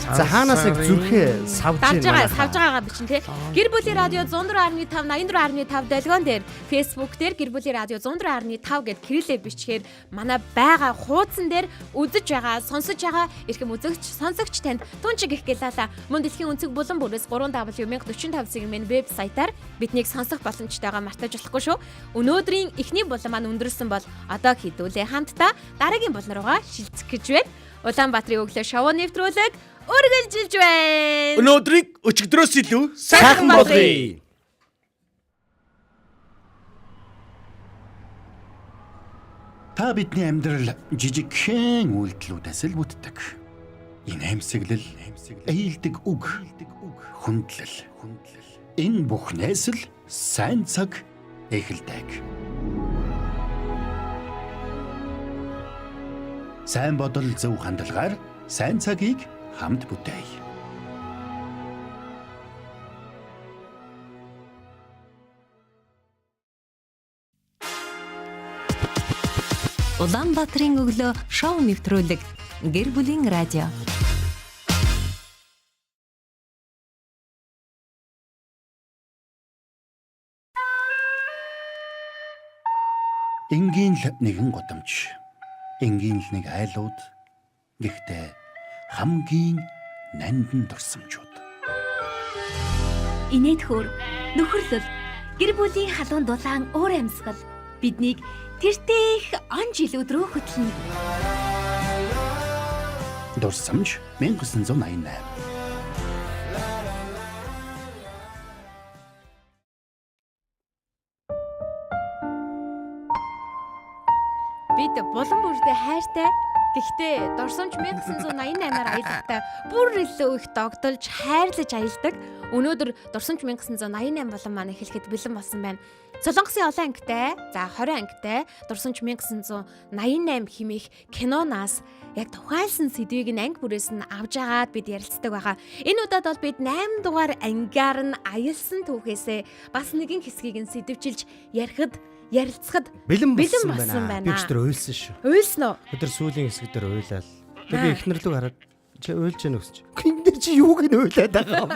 За хаанаас зүрхээ савж байгаагаа бичин те. Гэр бүлийн радио 104.5 84.5 долгион дээр Facebook дээр гэр бүлийн радио 104.5 гэд кириллээр бичгээр манай байгаа хуудсан дээр үзэж байгаа, сонсож байгаа эрхэм үзэгч, сонсогч танд тунчиг их гэлаалаа. Мөн дэлхийн өнцөг булан бүрээс 3W1045 цэгмэн вебсайтаар биднийг сонсох боломжтойгоо мартаж болохгүй шүү. Өнөөдрийн эхний булан маань өндөрлсөн бол одоо хідүүлээ хамтдаа дараагийн булан руугаа шилжих гэж байна. Улаанбаатарын өглөө шоу нэвтрүүлэг үргэлжилж байна. Өнөөдрийг өчигдрөөс илүү сайхан болгоё. Та бидний амьдрал жижигхэн үйлдэлүүдээс л бүтдэг. Инээмсэглэл, ээлдэг үг, хүндлэл. Энэ бүхнээс л сайн цаг эхэлдэг. Сайн бодол зөв хандлагаар сайн цагийг хамт бүтээе. Улаанбаатарын өглөө шоу нэвтрүүлэг гэр бүлийн радио. Энгийн л нэгэн гудамж. Энгийн л нэг айлууд. Гэхдээ хамгийн нандин дурсамжууд. Инээдхүүр, нөхөрлөл, гэр бүлийн халуун дулаан уур амьсгал биднийг тэртех он жилүүд рүү хөтлөнө. Дурсамж 1988. Бид булан бүрдээ хайртай. Гэхдээ дурсамж 1988-аар аялдахтай бүр илүү их догдолж, хайрлаж аялдаг. Өнөөдөр дурсамж 1988 болон маань эхлэхэд бэлэн болсон байна. Солонгосын олон ангитай, за 20 ангитай дурсамж 1988 хэмээх киноноос яг тухайлсан сэдвийг анги бүрээс нь авж агаад бид ярилцдаг байгаа. Энэ удаад бол бид 8 дугаар ангиар нь аялсан түүхээсээ бас нэгэн хэсгийг нь сэдвчилж ярилцахад бэлэн болсон байна. Би ч тэр уйлсан шүү. Уйлсан уу? Өдөр сүүлийн хэсэг дээр уйлал. Тэр би эхнэр лүг хараад чи уйлж яах вэ? Энд чи юуг нь уйлаад байгаа юм?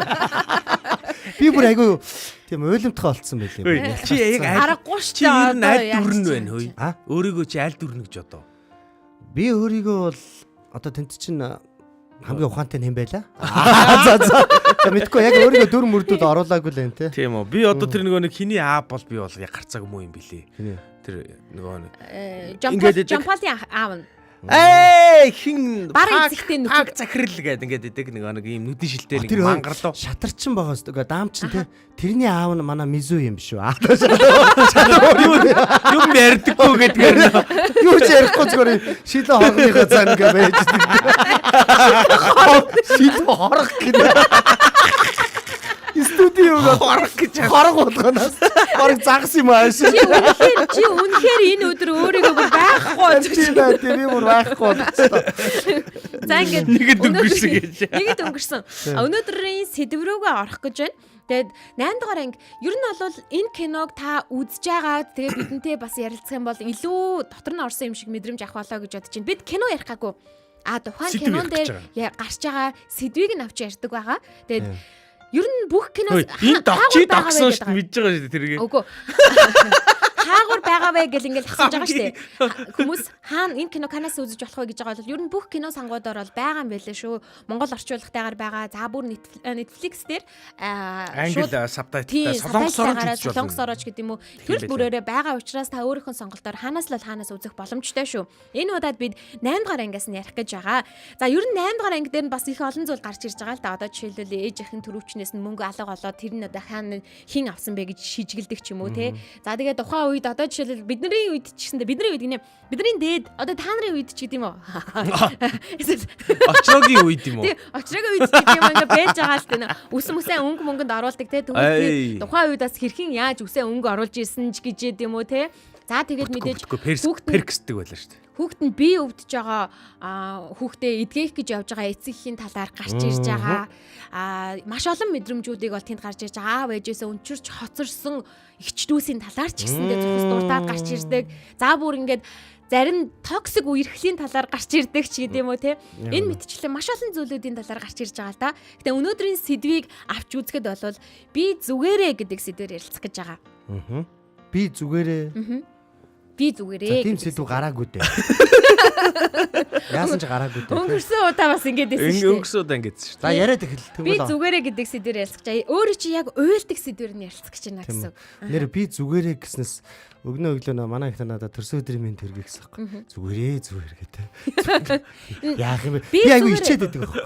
Би бүр айгүй тийм уйламтгай болцсон байлээ. Чи яг аргагүй шүү. Чи ер нь аль дүрн байна хөөе? Өөрийгөө чи аль дүрнэ гэж одоо? Би өөрийгөө бол одоо тэнт чинь хамгийн ухаантай юм байла. За мэдгүй яг өөрийгөө дүр мөрдүүд оруулаагүй л юм те. Тийм үү. Би одоо тэр нэг хиний аав бол би бол яг гарцааг юм уу юм бэлээ. Тэр нэг Жампалын аав нь. Хин баг эзэгтэй нөхөр захирал гэдэг ингээд идэг нэг ийм нүдэн шилтэй нэг мангарлуу. Шатарчин байгаас тэгээ даам чин те. Тэрний аав нь манай мизүү юм биш үү? Юм ярьдаггүй гэдгээр юу ч ярихгүй зүгээр шилэн хоргоныхоо зан ингээ байж байгаа. Шилэн хорго гэдэг. Студи юу хорог гэж хорог болгоноос хорог загас юм ааш. Чи үнэхээр энэ өдөр өөрийгөө бүр байхгүй гэж. Тийм бүр байхгүй болчихсон. За ингээд нэгэд өнгөрсөн гэж. Нэгэд өнгөрсөн. Өнөөдрийн сэдв рүүгээ орох гэж байна. Тэгээд 8 дугаар анги ер нь бол энэ киног та үзэж байгаа. Тэгээд бидэнтэй бас ярилцах юм бол илүү дотор нь орсон юм шиг мэдрэмж авах болоо гэж бодож байна. Бид кино ярих гаагүй. Тухайн кинон дээр гарч байгаа сэдвийг нь авч ярьдаг байгаа. Тэгээд ер нь бүх киноос энэ чи дагсан шүү дээ мэдж байгаа шүү дээ тэргээ. Үгүй. Хаагур байгаа вэ гэл ингээл асууж байгаа шүү дээ. Хүмүүс хаана энэ кино канаас үзэж болох вэ гэж байгаа бол ер нь бүх кино сангуудаар бол байгаа юм байлээ шүү. Монгол орчуулгатайгаар байгаа. За бүр Netflix дээр англи сабтайтлтай солонгосоор ч гэдэг юм уу. Тэр бүрээрээ байгаа учраас та өөрийнхөө сонголтоор хаанаас үзэх боломжтой шүү. Энэ удаад бид 8 дугаар ангиас нь ярих гэж байгаа. За ер нь 8 дугаар анги дээр нь бас их олон зүйл гарч ирж байгаа л да. Одоо жишээлбэл ээжийнхэн төрөвчнээс нь мөнгө алга болоод тэр нь одоо хаана хин авсан бэ гэж шижгэлдэг ч юм уу те. За тэгээд тухайн үед одоо жишээлбэл бидний үед ч гэсэндээ бидний үед гинэ бидний дээд одоо та нарын үед ч гэдэм үү. Очрогийн үед юм уу? Тий, очрогийн үед ч гэдэм юм ингээ байж байгаа л тээ. Үс мүсээ өнгө мөнгөнд оруулдаг те. Тэгвэл тухайн үед бас хэрхэн яаж үсээ өнгө оруулж ирсэн ч гэж юм уу те. За тэгээд мэдээж перксдэг байлаа шүү дээ. Хүүхэд нь бие өвдөж байгаа хүүхдээ эдгээх гэж явж байгаа эцэгхийн талаар гарч ирж байгаа. Маш олон мэдрэмжүүдийг бол тэнд гарч ирж байгаа. Аав ээжээсээ өнчирч хоцорсон эгчдүүсийн талаар ч гэсэндээ зөвхөн дуртаад гарч ирдэг. За бүр ингээд зарим токсик үерхлийн талаар гарч ирдэг ч гэдэм үү те. Энэ мэтчлэн маш олон зүйлүүдийн талаар гарч ирж байгаа л да. Гэтэ өнөөдрийн сэдвийг авч үзэхэд бол би зүгээрээ гэдэг сэдвээр ярилцах гэж байгаа. Би зүгээрээ. Би зүгээрээ. Тийм сэдв гараагүй дээ. Яасан ч гараагүй дээ. Өнгөрсөн удаа бас ингэж байсан шүү дээ. Өнгөрсөн удаа ингэж шүү. За яриад эхэл. Би зүгээрээ гэдэг сэдвээр ярилцах гэж. Өөрөө чи яг уйлдаг сэдвээр нь ярилцах гэж байна гэсэн. Нэр би зүгээрээ гэснээс өгнө өглөө манай их надад төрсөн өдрийн минь төргий гэсэн юм. Зүгээр гэдэг. Яах юм бэ? Би айгу ичээд байдаг байхгүй.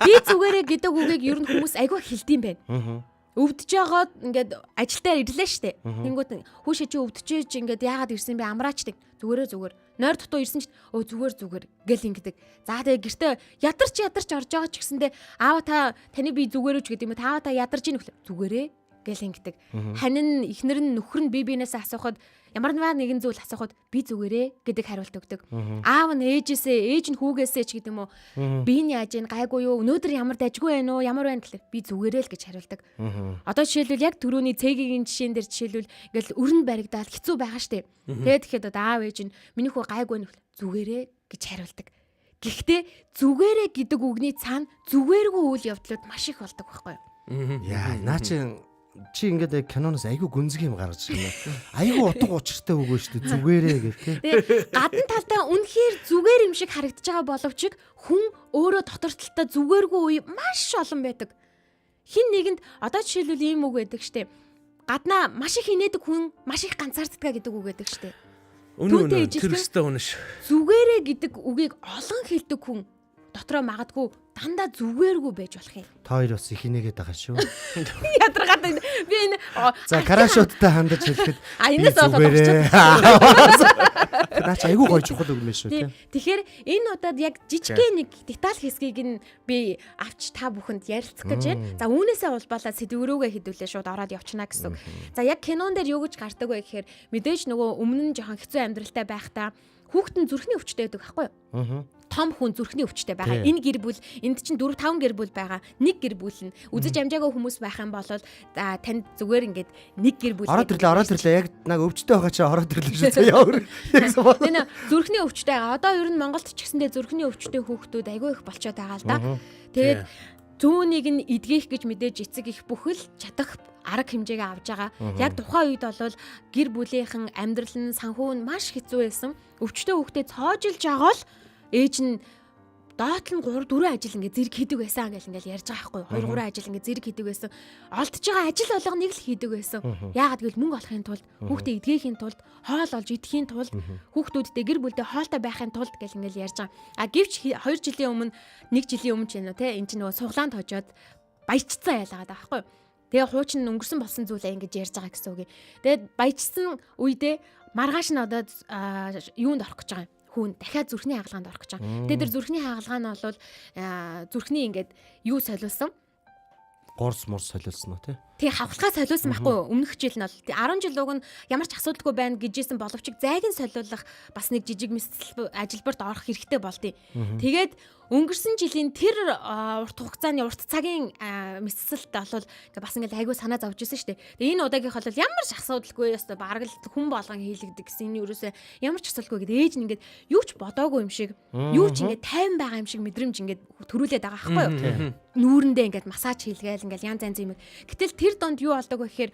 Би зүгээрээ гэдэг үгийг ер нь хүмүүс айгу хэлдэм байна. Өвдөж байгаад ингээд ажилдаа ирлээ штэ. Тэнгүүт хүүшээ чи өвдөж ингээд яагаад ирсэн бэ амраачдаг. Зүгээр. Нойр дутуу ирсэн ч зүгээр гэл ингэдэг. За тэгээ гэртээ ядарч орж байгаа ч гэсэндээ аава та таны би зүгээрөө ч гэдэг юм. Аава та ядарч ийн зүгээрээ гэл ингэдэг. Ханин ихнэр нь нөхөр нь биенээс асуухад ямар нэгэн зүйл асуухад би зүгээрээ гэдэг хариулт өгдөг. Аав нь ээж нь хүүгээсээ ч гэдэг юм уу. Би нь яаж ийн гайгүй юу? Өнөөдөр ямар дажгүй байна уу? Ямар байна гэхэл би зүгээрээ л гэж хариулдаг. Одоо жишээлбэл яг түрүүний цэгийн жишээн дээр жишээлбэл ингээл өрн баригдаад хэцүү байгаа штеп. Тэгээд тэгэхэд одоо аав ээж нь миний хүү гайгүй нөхөл зүгээрээ гэж хариулдаг. Гэхдээ зүгээрээ гэдэг үгний цаана зүгээргүй үйл явдлууд маш их болдог байхгүй юу? Яа, наа чи ингээд киноноос айгүй гүнзгий юм гаргаж байна. Айгүй утга учиртай үг шүү дээ. Зүгээрээ гэх тээ. Гадна талдаа үнэхээр зүгээр юм шиг харагдаж байгаа боловч хүн өөрөө дотор талдаа зүгээргүй үе маш олон байдаг. Хин нэгэнд одоо жишээлбэл ийм үг байдаг штэ. Гаднаа маш их инээдэг хүн маш их ганцаарддаг гэдэг үг байдаг штэ. Үнэн тэр өстэй үнэш. Зүгээрээ гэдэг үгийг олон хэлдэг хүн дотроо магадгүй дандаа зүгээргүй байж болох юм. Та хоёр бас их инээгээд байгаа шүү. Ядаргаад би энэ за карашоттой хандаж хэлэхэд энэс болоод очиж. Наач айгүй гоё чухал үг мэн шүү тий. Тэгэхээр энэ удаад яг жижигхэн нэг деталь хэсгийг нь би авч та бүхэнд ярилцах гэж байна. За үүнээсээ улбалаад сэдвэрүүгээ хэдүүлээ шууд ороод явчихна гэсэн. За яг кинон дээр юу гэж гардаг вэ гэхээр мэдээж нөгөө өмнө нь жоохон хэцүү амьдралтай байхдаа хүүхдэн зүрхний өвчтэй байдаг байхгүй юу? Том хүн зүрхний өвчтэй байгаа. Энэ гэр бүл энд чинь 4-5 гэр бүл байгаа. Нэг гэр бүл нь үзэж амжаагүй хүмүүс байх юм бол танд зүгээр ингээд нэг гэр бүл ороод ирлээ яг нэг өвчтэй байгаа чи ороод ирлээ шүү заяа. Энэ зүрхний өвчтэй. Одоо ер нь Монголд ч гэсэндээ зүрхний өвчтэй хүүхдүүд айгүй их болчиход байгаа л да. Тэгээд зүүнийг нь эдгэх гэж мэдээж эцэг их бүхэл чадах арга хэмжээгээ авж байгаа. Яг тухайн үед бол гэр бүлийнхэн амьдрал нь санхүү нь маш хэцүү байсан. Өвчтөе хүүхдээ цоожилж байгаа л ээж нь доот нь 3-4 ажил ингээд зэрэг хийдэг байсан гэл ингээд ярьж байгаа байхгүй 2-3 ажил ингээд зэрэг хийдэг байсан. Олдож байгаа ажил болгоныг л хийдэг байсан. Яагаад гэвэл мөнгө олохын тулд хүүхдээ эдгэхийн тулд хоол олж идэхийн тулд хүүхдүүдтэй гэр бүлдээ хоолтой байхын тулд гэл ингээд ярьж байгаа. А гэвч 2 жилийн өмнө 1 жилийн өмнө ч юм уу те энэ чинь нөгөө суглаанд хожоод баяжцсан ялгаад байгаа байхгүй. Тэгээ хуучин өнгөрсөн болсон зүйлээ ингэж ярьж байгаа гэсэн үг. Тэгээд баяжсан үедээ маргааш нь одоо юунд орох гэж байгаа юм. Хүн дахиад зүрхний хагалгаанд орох гэж байгаа. Тэгээд тэр зүрхний хагалгаа нь бол зүрхний ингээд юу солиулсан? Горс морс солиулсан уу те? тий хавхлаа солиулсан байхгүй өмнөх жил нь бол 10 жил уг нь ямар ч асуудалгүй байна гэжсэн боловч зайгийн солиулах бас нэг жижиг мэсэл ажилбарт орох хэрэгтэй болдیں۔ Тэгээд өнгөрсөн жилийн тэр урт хугацааны урт цагийн мэсэлт бол бас ингээд айгүй санаа зовж исэн шүү дээ. Тэгээ энэ удаагийнх бол ямар ч асуудалгүй ёстой бараг л хүн болгон хийлэгдэг гэсэн энэ юусоо ямар ч асуудалгүй гэдэг ээж нь ингээд юу ч бодоогүй юм шиг юу ч ингээд тайван байгаа юм шиг мэдрэмж ингээд төрүүлээд байгаа байхгүй юу. Нүүрэндээ ингээд массаж хийлгээл ингээд янз янз юм. Гэтэл тэр донд юу болдог вэ гэхээр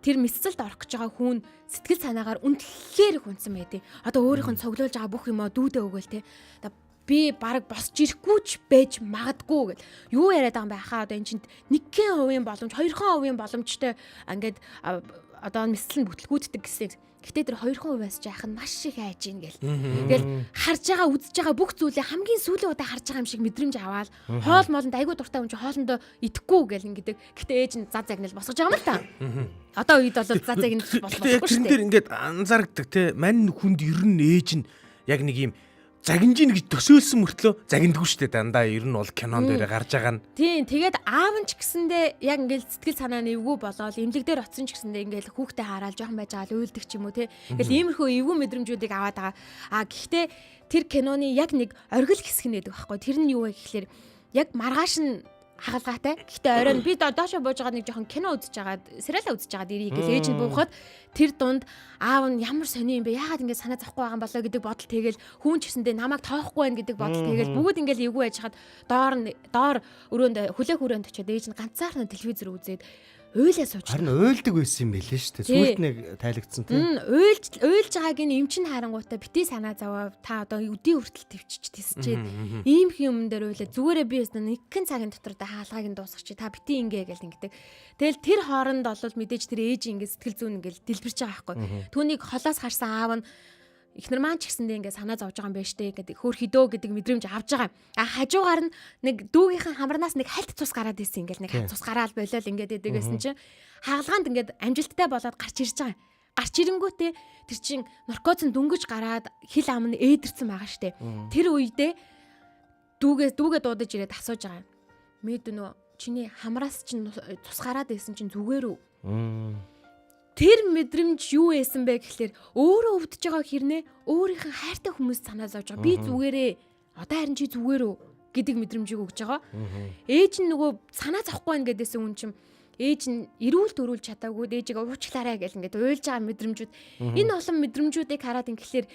тэр мэсэлд орох гэж байгаа хүн сэтгэл санаагаар үнэхээр их унсан байдیں۔ Одоо өөрийнх нь цуглуулж байгаа бүх юмаа дүүдээ өгөөл те. Би бараг босч ирэхгүй ч байж магадгүй гэл. Юу яриад байгаа юм бэ хаа одоо эн чинь 1% боломж 2% боломжтой ингээд одоо мэсэл нь бүтлгүүддэг гэсэн. Гэтэ тэр 2%-аас жаах нь маш их айж ийн гэл. Тэгэл харж байгаа үзэж байгаа бүх зүйлээ хамгийн сүүлийн удаа харж байгаа юм шиг мэдрэмж аваад хоол моолнд айгүй дуртай хүн чи хоолндоо идэхгүй гэл ингээд. Гэтэ ээж нь заа загнал босгож байгаа юм л та. Одоо үед бол заа загнал босгохгүй шүү дээ. Тэр ингээд анзаардаг те мань хүнд ер нь ээж нь яг нэг юм загинжин гэж төсөөлсөн мөртлөө загиндгүй шүү дээ дандаа ер нь бол кинон дээр гарч байгаа нь. Тийм тэгээд аав нь ч гэсэндээ яг ингээл сэтгэл санаа нь эвгүй болоод эмнэлэг дээр оцсон ч гэсэндээ ингээл хүүхдээ хараад жоохон байж байгаа л уйлдаг ч юм уу те. Ингээл иймэрхүү эвгүй мэдрэмжүүдийг аваад байгаа. Гэхдээ тэр киноны яг нэг оргил хэсэг нь байдаг байхгүй. Тэр нь юу вэ гэхэлэр яг маргааш нь хагалгаатай. Гэхдээ оройн би доошо бууж байгаа нэг жоохон кино үзэж байгаад сериал үзэж байгаад ирье гэж ээж нь буухад тэр дунд аав нь ямар сони юм бэ? Яагаад ингэ санаа зовхгүй байгаа юм болоо гэдэг бодол тэгэл хүн ч гэсэндээ намайг тоохгүй байх гэдэг бодол тэгэл бүгд ингээл эвгүй байж хаад доор өрөөнд хүлээх хүрээнд очиод ээж нь ганцаархан телевизээр үзээд уйлаа сууж. Харин уйлдаг байсан юм билээ шүү дээ. Сүүлд нэг тайлагдсан тийм. Уйлж байгааг нь эмчин харангуйтаа бити санаа зовоо та одоо өдийн хүртэл төвчж тисчээд ийм юм дээр уйлаа зүгээрээ би нэгэн цагийн дотор да хаалгааг нь дуусгах чи та бити ингээ гэл ингэдэг. Тэгэл тэр хооронд бол мэдээж тэр ээж ингээ сэтгэл зүйн ингээл дэлбэрч байгаа байхгүй. Түүнийг холоос харсан аав нь ихнэр маань ч гэсэндээ ингээ санаа зовж байгаа юм байна штэ гэдэг хөөр хідөө гэдэг мэдрэмж авж байгаа. Хажуугаар нь нэг дүүгийнхэн хамарнаас нэг хальт цус гараад ирсэн ингээл нэг цус гараал болол ингээд идэг гэсэн чинь хаалгаанд ингээд амжилттай болоод гарч ирж байгаа. Гарч ирэнгүүтээ тэр чин наркоцын дүнгэж гараад хил ам нь ээдэрсэн байгаа штэ. Тэр үедээ дүүгээ дуудаж ирээд асууж байгаа. Мэд нөө чиний хамраас чин цус гараад ирсэн чин зүгээр үү? Тэр мэдрэмж юу байсан бэ гэхэлэр өөрөө өвдөж байгаа хэрнээ өөрийнх нь хайртай хүмүүс санаа зовж байгаа. Би зүгээрээ одоо харин чи зүгээр үү гэдэг мэдрэмжийг өгж байгаа. Ээж нь нөгөө санаа зовхгүй байна гэдээсэн хүн чим ээж нь эрүүл төрүүлж чадаагүй ээжигээ уучлаарай гэл ингээд уйлж байгаа мэдрэмжүүд. Энэ олон мэдрэмжүүдийг хараад ингэхлээр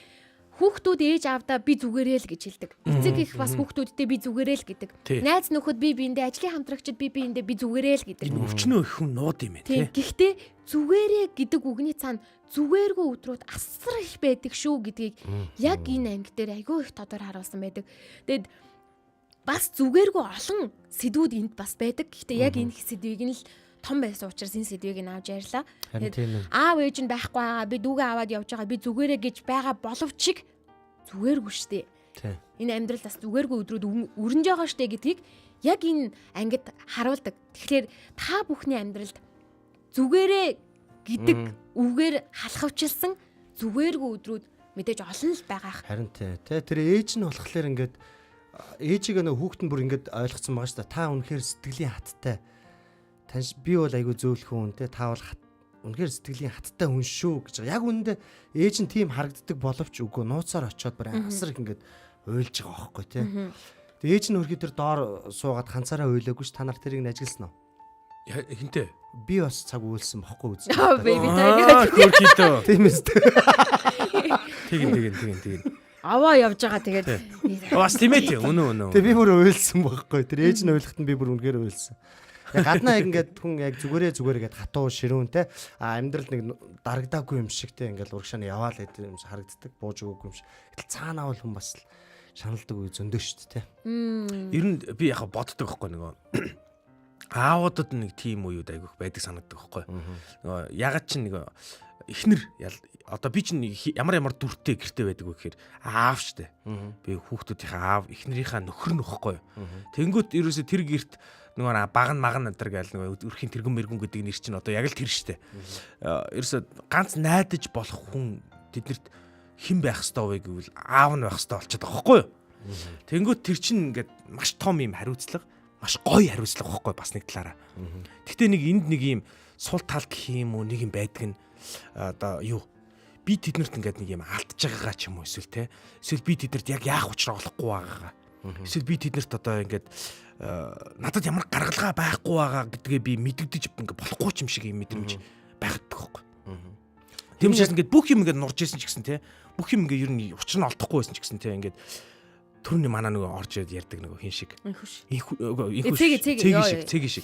хүүхдүүд ээж аавдаа би зүгээрээ л гэж хэлдэг. Эцэг их бас хүүхдүүдтэй би зүгээрээ л гэдэг. Найз нөхөд би биэндээ ажлын хамтрагчид би биэндээ би зүгээрээ л гэдэг. Энэ өвчнөө их хүн нууд юм байна тий. Гэхдээ зүгээрээ гэдэг үгний цаана зүгээргүй өдрүүд асар их байдаг шүү гэдгийг яг энэ анги дээр айгүй их тодор харуулсан байдаг. Тэгэд бас зүгээргүй олон сэдвүүд энд бас байдаг. Гэхдээ яг энэ сэдвийг нь л том байсан учраас энэ сэдвийг нь авч ярьлаа. Аав ээж нь байхгүй байгаа би дүүгээ аваад явж байгаа би зүгээрээ гэж байгаа боловч зүгээргүй штэ. Энэ амьдрал бас зүгээргүй өдрүүд өрнөж байгаа штэ гэдгийг яг энэ ангид харуулдаг. Тэгэхээр та бүхний амьдралд зүгээрээ гэдэг үгээр халахвчилсан зүгээргүй өдрүүд мэдээж олон л байгаа. Харин тий. Тэр ээж нь болохоор ингээд ээжигээ нөө хүүхэд нь бүр ингээд ойлгоцсон байгаа шүү дээ. Та үнэхээр сэтгэлийн хаттай. Би бол айгүй зөөлхөн хүн те та бол үнэхээр сэтгэлийн хаттай хүн шүү гэж байгаа. Яг үнэндээ ээж нь тийм харагддаг боловч үгүй нууцаар очиод бүр асар их ингээд уйлж байгаа байхгүй те. Тэгээ ээж нь хөрхий тэр доор суугаад ганцаараа уйлаагүй ш та нар тэрийг нь ажигласан уу? Хинтээ. Би бас цаг уйлсан бохгүй үз. Baby таа. Хөрхийдөө. Тийм ээ. Тэгин. Аваа явж байгаа тэгээд. Бас тийм ээ өнөө. Тэгээ би бүр уйлсан бохгүй. Тэр ээж нь уйлахад нь би бүр үнэхээр уйлсан. Гаднаа яг ингээд хүн яг зүгээрээ гээд хатуу ширүүн те амьдрал нэг дарагдаагүй юм шиг те ингээд урагшааны яваал гэдэг юм харагддаг бууж өгөөгүй юм шиг. Тэгэл цаанаа бол хүн бас л шаналдаг үе зөндөө шүү дээ те. Ер нь би яг боддог байхгүй нөгөө аавуудад нэг тийм үеуд айгүйх байдаг санагддаг байхгүй. Нөгөө ягаад ч нэг эхнэр одоо би чинь ямар дүртэй гэртэй байдаг вэ гэхээр аав штэ. Би хүүхдүүдийнхээ аав эхнэрийнхээ нөхөр нөхгүй. Тэнгүүт ерөөсө тэр гэрт нөгөө баг надар гээл нөгөө өрхийн тэргэн мэргэн гэдэг нэр чинь одоо яг л тэр штэ. Ерөөсө ганц найдаж болох хүн тэднэрт хэн байх ёстой вэ гэвэл аав нь байх ёстой болчиход байгаа байхгүй юу? Тэнгүүт тэр чинь ингээд маш том юм хариуцлага маш гоё хариуцлага واخхой бас нэг талаараа. Гэхдээ нэг энд нэг юм сул тал гэх юм уу нэг юм байдаг нь одоо юу би тэднэрт ингээд нэг юм алдж байгаагаа ч юм уу эсвэл те эсвэл би тэднэрт яг яах учраа олохгүй байгаагаа эсвэл би тэднэрт одоо ингээд надад ямар гаргалгаа байхгүй байгаа гэдгээ би мэдэгдэж ингээд болохгүй ч юм шиг юм мэдрэмж байгаад байхгүй. Тийм учраас ингээд бүх юм ингээд нурж исэн ч гэсэн те бүх юм ингээд ер нь учир нь олдохгүй байсан ч гэсэн те ингээд түрүүний манаа нөгөө орж ирээд ярьдаг нөгөө хин шиг. Цэгийн шиг.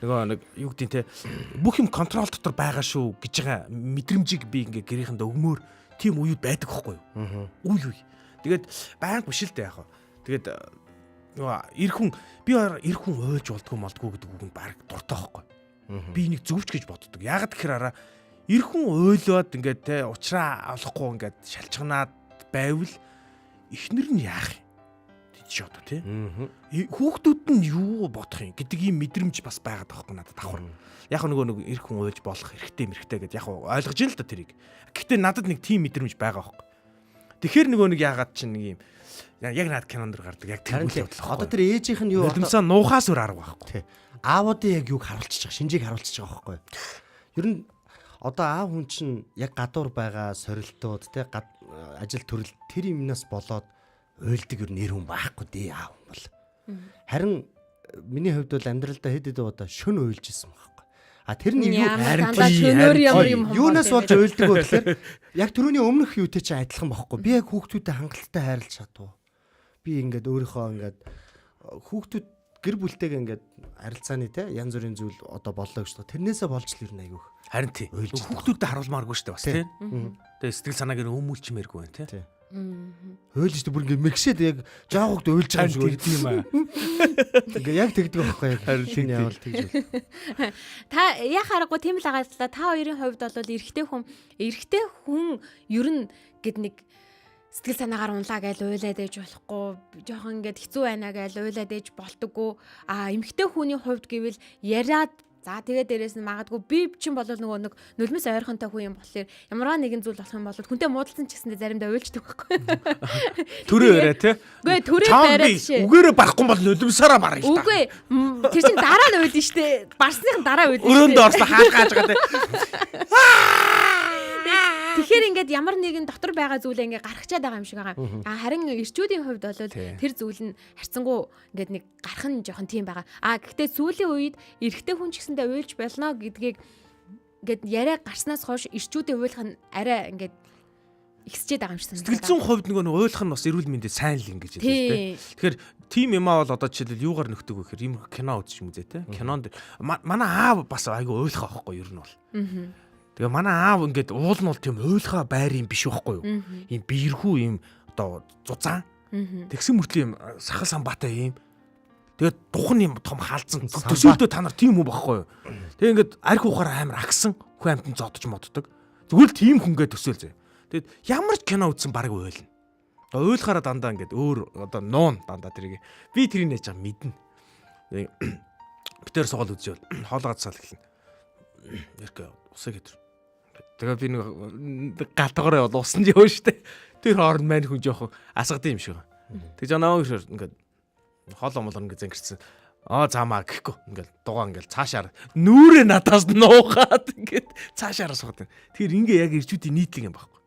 Нөгөө нэг юу гэдیں те бүх юм контрол дотор байгаа шүү гэж байгаа мэдрэмжийг би ингээ гэрийнхэндээ өгмөр тийм үеуд байдаг байхгүй юу? Үйл. Тэгээд байнга биш л дээ яг. Тэгээд нөгөө эр хүн ойлж болдгоо молдгоо гэдэг үг нь баг дуртай байхгүй. Би нэг зөвч гэж боддог. Яг тэгэхээр араа эр хүн ойлоод ингээ те уучраа олохгүй ингээ шалчганаад байвал эхнэр нь яах юм? Одоо тий. Хүүхдүүд нь юу бодох юм гэдэг ийм мэдрэмж бас байгаад байгаа байхгүй надад давхар. Яг нөгөө нэг эр хүн уйлж болох хэрэгтэй гэдэг яг ойлгож ин л да тэрийг. Гэхдээ надад нэг тийм мэдрэмж байгаа байхгүй. Тэгэхээр нөгөө нэг яагаад чинь нэг юм яг над кинонд гардаг яг тэр үйл явдал. Одоо тэр ээжийнх нь юу болоо нуухаас өөр арга байхгүй. Аавуудын яг юг харуулчих байгаа, шинжийг харуулчих байгаа байхгүй. Ер нь одоо аав хүн чинь яг гадуур байгаа сорилтууд тий ажил төрөл тэр юмнаас болоод уйлдаг ер нь нэр хүн байхгүй дээ аав юм бол. Харин миний хувьд бол амьдралдаа хэд удаа шөн уйлж исэн байхгүй. А тэр нь юунаас болж уйлдаг вэ гэхээр яг түрүүний өмнөх юутэй чинь адилхан байхгүй. Би яг хүүхдүүдэд хангалттай хайрлаж чадав. Би ингээд өөрийнхөө ингээд хүүхдүүд гэр бүлтэйгээ ингээд харилцааны те янз бүрийн зүйл одоо боллоо гэж байна. Тэрнээсээ болж л ер нь айгүйх. Харин тий. Хүүхдүүдэд харуулмааргүй шүү дээ бас тий. Тэгээ сэтгэл санааг нь өмүүлчмээргүй байна тий. Ойлж бүр ингээ мэгшээд яг жаагт ойлж байгаа юм шиг тийм аа. Ингээ яг тэгдэг байхгүй яг харин явал тэгж. Та яг харахгүй тийм л агаалаа. Та хоёрын хувьд бол эрэгтэй хүн ер нь гэд нэг сэтгэл санаагаар унлаа гэж уйлаад ээж болохгүй. Жохон ингээд хэцүү байна гэж уйлаад ээж болдоггүй. Эмэгтэй хүний хувьд гэвэл яриад за тэгээ дээрээс нь магадгүй би чинь бол нөгөө нэг нулимс ойрхонтой хүн юм болохоор ямарваа нэгэн зүйл болох юм бол хүнтэй муудалцсан ч гэсэндээ заримдаа уйлждаг байхгүй. Төрөө яриа тий. Үгүй төрөө яриа шээ. Үгээрээ барахгүй бол нулимсаараа барна шүү дээ. Үгүй тэр чинь дараа нь уйлж штэ. Барсныхан дараа уйлж. Өрөөндөө орсон хааж байгаа тий. Тэгэхээр ингээд ямар нэгэн дотор байгаа зүйлээ ингээд гаргачаад байгаа юм шиг байгаа. Харин эрчүүдийн хувьд бол тэр зүйл нь харцсангуу ингээд нэг гарах нь жоохон тийм байгаа. Гэхдээ сүүлийн үед эрэгтэй хүн ч гэсэндээ уйлж болно гэдгийг ингээд яриа гарснаас хойш эрчүүдийн уйлах нь арай ингээд ихсчээд байгаа юм шиг санагдав. Сэтгэл зүйн хувьд нөгөө уйлах нь бас эрүүл мэндэд сайн л ингэж хэлж байна. Тэгэхээр тим юмаа бол одоо жишээлбэл юугаар нөхдөг вэ гэхээр ийм кино үзчих юм үзээ те. Кинонд манай аав бас айгүй уйлах байхгүй юу ер нь бол. Тэгээ манай аав ингээд уул нь бол тийм уйлахаа байр юм биш байхгүй юу? Ийм биерхүү ийм одоо зузаан. Тэгсэн мөртлөө ийм сахал самбаатай ийм. Тэгээд духан юм том хаалцсан. Төсөөлдөө та нар тийм хүн байхгүй юу? Тэгээ ингээд арх ухаар амар агсан хүн амтан зодож моддог. Зүгээр л тийм хүнгээ төсөөл зөө. Тэгээд ямар ч кино үзсэн барыг уйлна. Уйлахаараа дандаа ингээд өөр одоо нуун дандаа тэрийг би тэрийг нээж байгаа мэднэ. Битээр сугал үзвэл хоолойгоо цаал эхэлнэ. Ярка усаа гэтэр. Тэгээ би нэг галтгаараа бол усан явна штэ. Тэр хооронд маань хүн жоохон асгад юм шиг. Тэг жанаа ингээд хоол омлоор ингээд зангирсан. Заамаа гэхгүй ингээд дугаа ингээд цаашаар нүүрээ надаас нуугаад ингээд цаашаараа суугаад. Тэгэхээр ингээ яг ирчүүдийн нийтлэг юм байхгүй.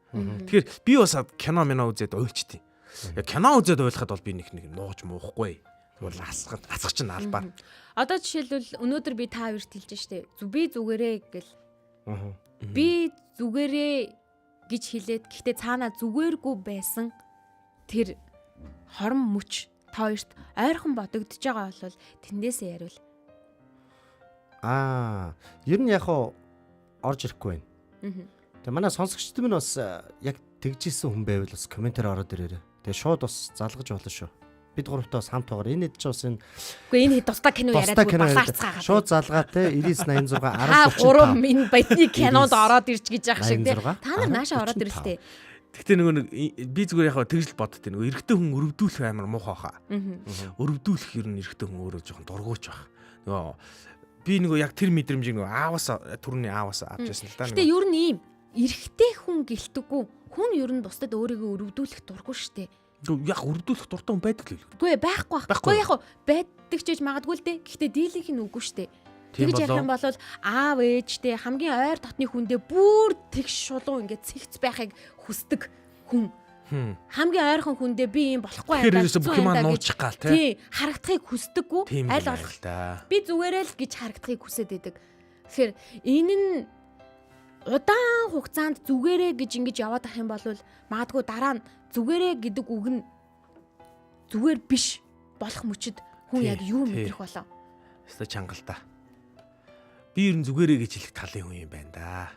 Тэгэхээр би бас кино үзээд уйлчтий. Яг кино үзээд уйлахад бол би нэг нууж муухгүй. Тэгвэл асах чинь албаа. Одоо жишээлбэл өнөөдөр би та хоёрт хэлж штэ. Би зүгээрээ гэл. Би зүгээрээ гэж хэлээд гэхдээ цаанаа зүгээргүй байсан тэр хорон мөч та хоёрт ойрхон бодогдож байгаа бол тэндээсээ яриул. Ер нь яг орж ирэхгүй байна. Тэгээ манай сонсогчд минь бас яг тэгжсэн хүн байвал бас комментээр ороод ирээрэй. Тэгээ шууд бас залгаж болно шүү. Бид гуравтаа бас хамт байгаа. Энэ хэд ч бас энэ үгүй энэ тусдаа кино яриад балаарцгаа. Шууд залгаад те 9986 10 минь баяны кинонд ороод ирж гэж яах шиг те. Та нар наашаа ороод ирлээ. Гэхдээ нөгөө нэг би зүгээр яхаа тэгж л боддтой нөгөө эрэгтэй хүн өрөвдүүлэх амар муухай хаа. Өрөвдүүлэх ер нь эрэгтэй хүн өөрөө жоохон дургуйч баг. Нөгөө би нөгөө яг тэр мэдрэмжийг нөгөө ааваас түрүүний ааваас авч яасан л да. Гэхдээ ер нь ийм эрэгтэй хүн гэлтэггүй хүн ер нь бусдад өөрийгөө өрөвдүүлэх дурггүй штэ. Яг өрдүүлэх дуртай хүн байдаг л үү? Үгүй байхгүй. Үгүй яг байдаг ч гэж магадгүй л дээ. Гэхдээ дийлийнх нь үгүй штэ. Тэгж ярих юм бол аав ээжтэй хамгийн ойр дотны хүндээ бүр тэгш шулуу ингээд цэгц байхыг хүсдэг хүн. Хамгийн ойрхон хүндээ би юм болохгүй байх бүх юм нуучих гал тий. Харагдахыг хүсдэггүй. Аль болох би зүгээрээ л гэж харагдахыг хүсэж байдаг. Тэгэхээр энэ нь удаан хугацаанд зүгээрээ гэж ингэж яваад ах юм бол магадгүй дараа нь зүгээрээ гэдэг үг нь зүгээр биш болох мөчөд хүн яг юу мэдрэх болоо. Өстө чангалтай. Би ер нь зүгээрээ гэж хэлэх талын хүн юм байна да.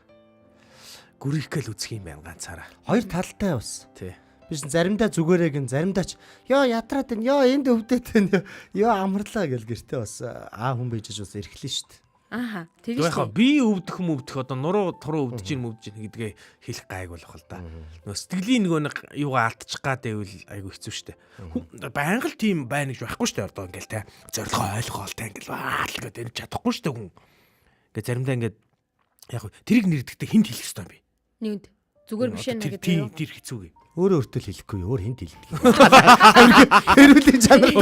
Гүрийхгээл үзэх юм байна ганцаараа. Хоёр талтай бас. Тий. Биш заримдаа зүгээрээ гин заримдаа ч ёо ятраад байна. Ёо энд өвдөд байна. Ёо амарлаа гэл гэртээ бас хүн бийжж бас эрхлэн штт. Ааха. Тэгээ шүү. Би өвдөх одоо нуруу туруу өвдөж ийн гэдгээ хэлэх гайг болох л да. Нөгөө сэтгэлийн нөгөө юугаа алдчих гад байвал айгу хэцүү штэ. Байнга л тийм байна гэж байхгүй штэ одоо ингээл те. Зорилгоо ойлгоолтай ингээл баал гэдэг энэ чадахгүй штэ хүн. Ингээ заримдаа ингээд яг тэрийг нэрдэгтэй хинт хэлэх ёстой юм би. Нэгд зүгээр биш ээ гэдэг юм. Тэр хэцүүгээ. Өөрөө өөртөө хэлэхгүй өөр хинт хэлдэг. Хэрүүлийн чанар.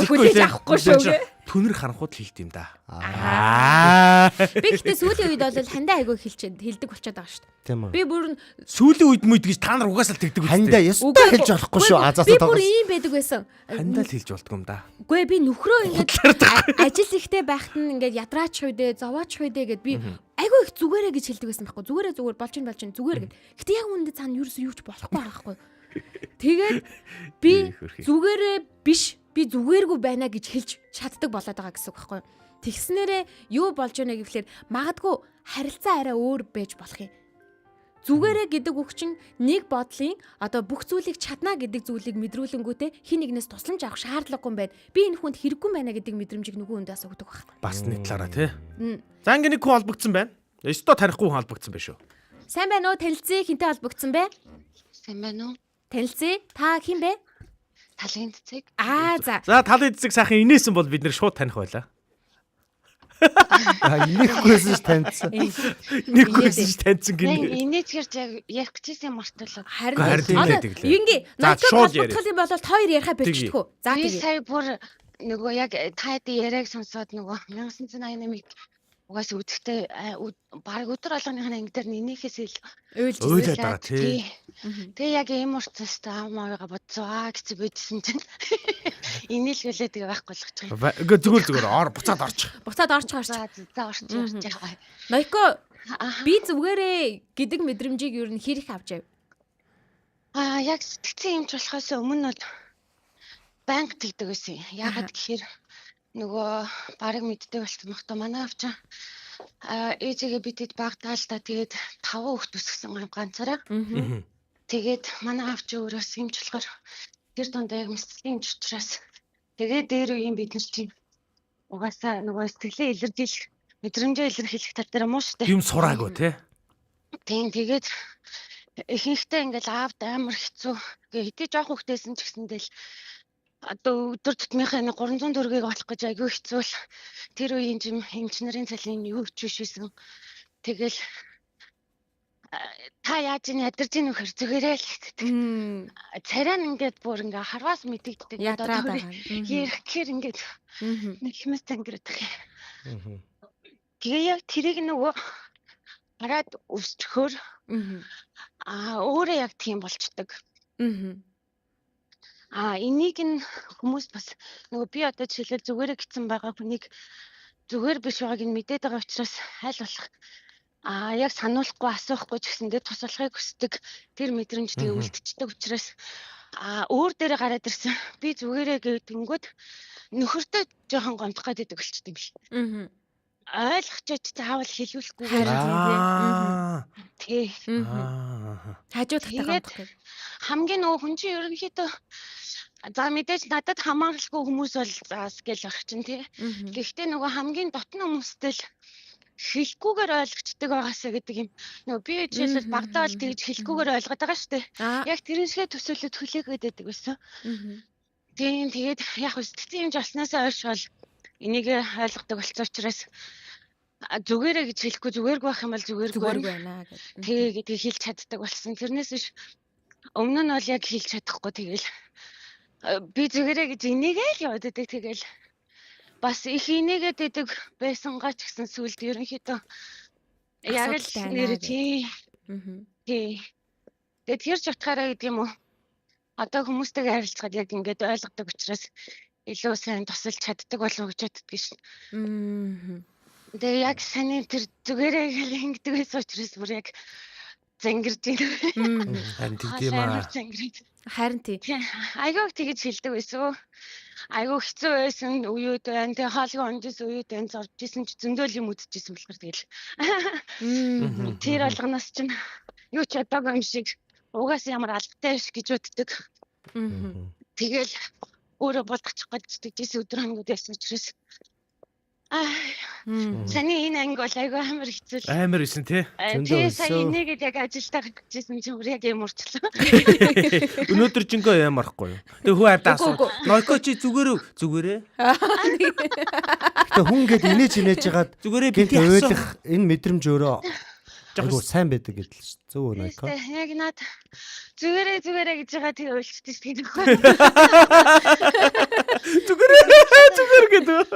Хүлээж авахгүй шүү. Түнэр харанхууд хэлт юм да. Би гэхдээ сүүлийн үед бол хандаа айгүй хэлдэг болчиход байгаа шүү дээ. Тийм үү. Би бүр сүүлийн үед мэд гэж та нар угаасаа тэгдэг үү? Хандаа ястаа хэлж болохгүй шүү. Би бүр ийм байдаг байсан. Хандаа л хэлж болдгоо юм да. Үгүй би нөхрөө ингээд ажил ихтэй байхад нь ингээд ядраач хуйдэ, зовооч хуйдэ гэд би айгүй их зүгээрээ гэж хэлдэг байсан байхгүй. Зүгээр болж ин зүгээр гэд. Гэтэ яг үүндээ цаана юу ч болохгүй байхгүй. Тэгээд би зүгээрээ биш би зүгээргүй байна гэж хэлж чаддаг болоод байгаа гэсэн үг байхгүй. Тэгснээрээ юу болж байна гэвэл магадгүй харилцаа арай өөр байж болох юм. Зүгээрээ гэдэг үг чинь нэг бодлын одоо бүх зүйлийг чадна гэдэг зүйлийг мэдрүүлэнгүүтээ хин нэгнээс тусламж авах шаардлагагүй юм байна. Би энэ хүнд хэрэггүй байна гэдэг мэдрэмжийг нөгөө хүндээс өгдөг байна. Бас нэг талаараа тий. За ингэ нэг хүн холбогдсон байна. Өстө танихгүй хүн холбогдсон байх шүү. Сайн байна уу? Танилцъя. Хинтэй холбогдсон бэ? Сайн байна уу? Танилцъя. Та хэн бэ? Талын цэцэг. За. За талын цэцэг сайхан инээсэн бол бид нэр шууд таних байлаа. Инээхгүйсэн ш таньсан. Инээхгүйсэн ш таньсан гинэ. Инээцгэр яг чийсэн мартуулаа. Харин ингээ надад холбогдох юм бол хоёр яриа болчихдгоо. За би сая бүр нөгөө яг таад яриаг сонсоод нөгөө 1988-ыг угаас үзэхдээ баг өдөр болгоныхаа анги дээр инээхээс ил ойлаад байгаа тий. Тэгээ яг ийм уртаас та амаагаа бодсоо гэсэн бидсэн чинь инээлгэлээ тэгээ байхгүй болгож байгаа. Ингээ зүгээр ор буцаад орч. За орч яах. Ноёко би зүгээрээ гэдэг мэдрэмжийг юу н хэрэг авч яв. Яг сэтгцэн юмч болохоос өмнө бол банк тэгдэг байсан. Яагаад гэхээр нөгөө барыг мэддэг болсон мохто манай авчаа ээжигээ бидэд багтаал та тэгээд 5 хүүхд өсгсөн ганцаараа. Тэгээд манай авч өөрөөс юмч болохоор тэр дундаа яг мэслийн юмч учраас тэгээд дээр үеийн бид нар чинь угаасаа нөгөө сэтгэлээ илэрхийлэх мэдрэмжээ илэрхийлэх тал дээр муу штэ. Юм сураагүй тий. Тийм тэгээд ихэнхдээ ингээл аавд амар хэцүү. Хэдий жоох хүүхдээсэн ч гэсэндээ л одоо өдөр тутмынхаа 300 төгрөгийг олох гэж айгүй хэцүү л тэр үеийн эмчнэрийн цалин юу ч биш байсан. Тэгэл та яаж ин ядарч ийн нөхөр зүгээрээ л гэдэг. Царай нь ингээд бүр ингээ харваас мэдэгддэг. Одоо ярих гэхээр ингээд нэг хэмээс зангираад байгаа. Тэгээ яг тэрийг нөгөө хараад өсчөхөр өөрөө яг тийм болчдөг. Энийг нь хүмүүс бас нөгөө би одоо жишээлбэл зүгээрээ гитсэн байгаа хүнийг зүгээр биш байгааг нь мэдээд байгаа учраас аль болох яг сануулахгүй асуухгүй ч гэсэндээ туслахыг хүсдэг тэр мэдрэмж тэгээ үлдчихдэг учраас өөр дээрээ гараад ирсэн би зүгээрээ гэнгүүт нөхөртөө жоохон гомдох гэдэг болчтой юм шиг. Ойлгочооч заавал хэлүүлэхгүй. Тий. Хажуу татаад хамгийн нөгөө хүн чинь ерөнхийдөө за мэдээж надад хамааралгүй хүмүүс бол заас гэл орох чинь тий. Гэхдээ нөгөө хамгийн дотны хүмүүстэй л хэлэхгүйгээр ойлгочдөг байгаасаа гэдэг юм. Нөгөө би жишээлбэл багтаа бол тэгж хэлэхгүйгээр ойлгоод байгаа шүү дээ. Яг тэрэн шиг төсөөлөд хүлээгээд байдаг байсан. Тийм тэгээд яг үстгэцэн юмж олсноосоо ойш бол энийг ойлгодог болсон учраас зүгээрээ гэж хэлэхгүй зүгээргүй байх юм бол зүгээргүй байна гэдэг. Тэгээ хэлж чаддаг болсон. Тэрнээс биш Өмнө нь бол яг хэлж чадахгүй тэгэл би зүгээрээ гэж энийгээ л яваад байдаг тэгэл бас их инээгээд байдаг байсангаа ч гэсэн сүлд ерөнхийдөө яг л нэр тий. Тэгээд тэрч утгаараа гэдэг юм уу? Одоо хүмүүстэйгээ харилцахад яг ингээд ойлгодог учраас илүү сайн тусалж чаддаг болов уу гэж боддог шин. Тэгээ яг саний тэр зүгээрээ ингэдэг байсан учраас бүр яг зангирж байна. Харин тийм аа. Харин тий. Айгуу тэгэж хэлдэг байсан. Айгуу хэцүү байсан үеуд байна. Тэгээ хаалгын ондис үеуд байна. Зоржсэн ч зөндөөл юм үдчихсэн болохоор тэгэл. Тэр алганаас чинь юу ч ядаагүй юм шиг угаас ямар алдтай биш гэж боддог. Тэгэл өөрөө болдочих гэж өдөр хангууд байсан учраас саний энэ анги бол айгүй амар хэцүү. Амар исэн тий. Тэгээ сая нэгэд яг ажилдаа гэжсэн чинь яг юм урчлаа. Өнөөдөр жинхэнэ ямархгүй юу? Тэгээ хүү авдаа асуу. Нойко чи зүгээрээ? Тэгээ хүн гээд инээж жагаад зүгээрээ бити асуу. Энэ мэдрэмж өөрөө айгүй сайн байдаг гэдэл ш. Зөв Нойко. Яг наад зүгээрээ гэж байгаа тэгээ уйлчихдээ тийм үү. Зүгээр гэдэг.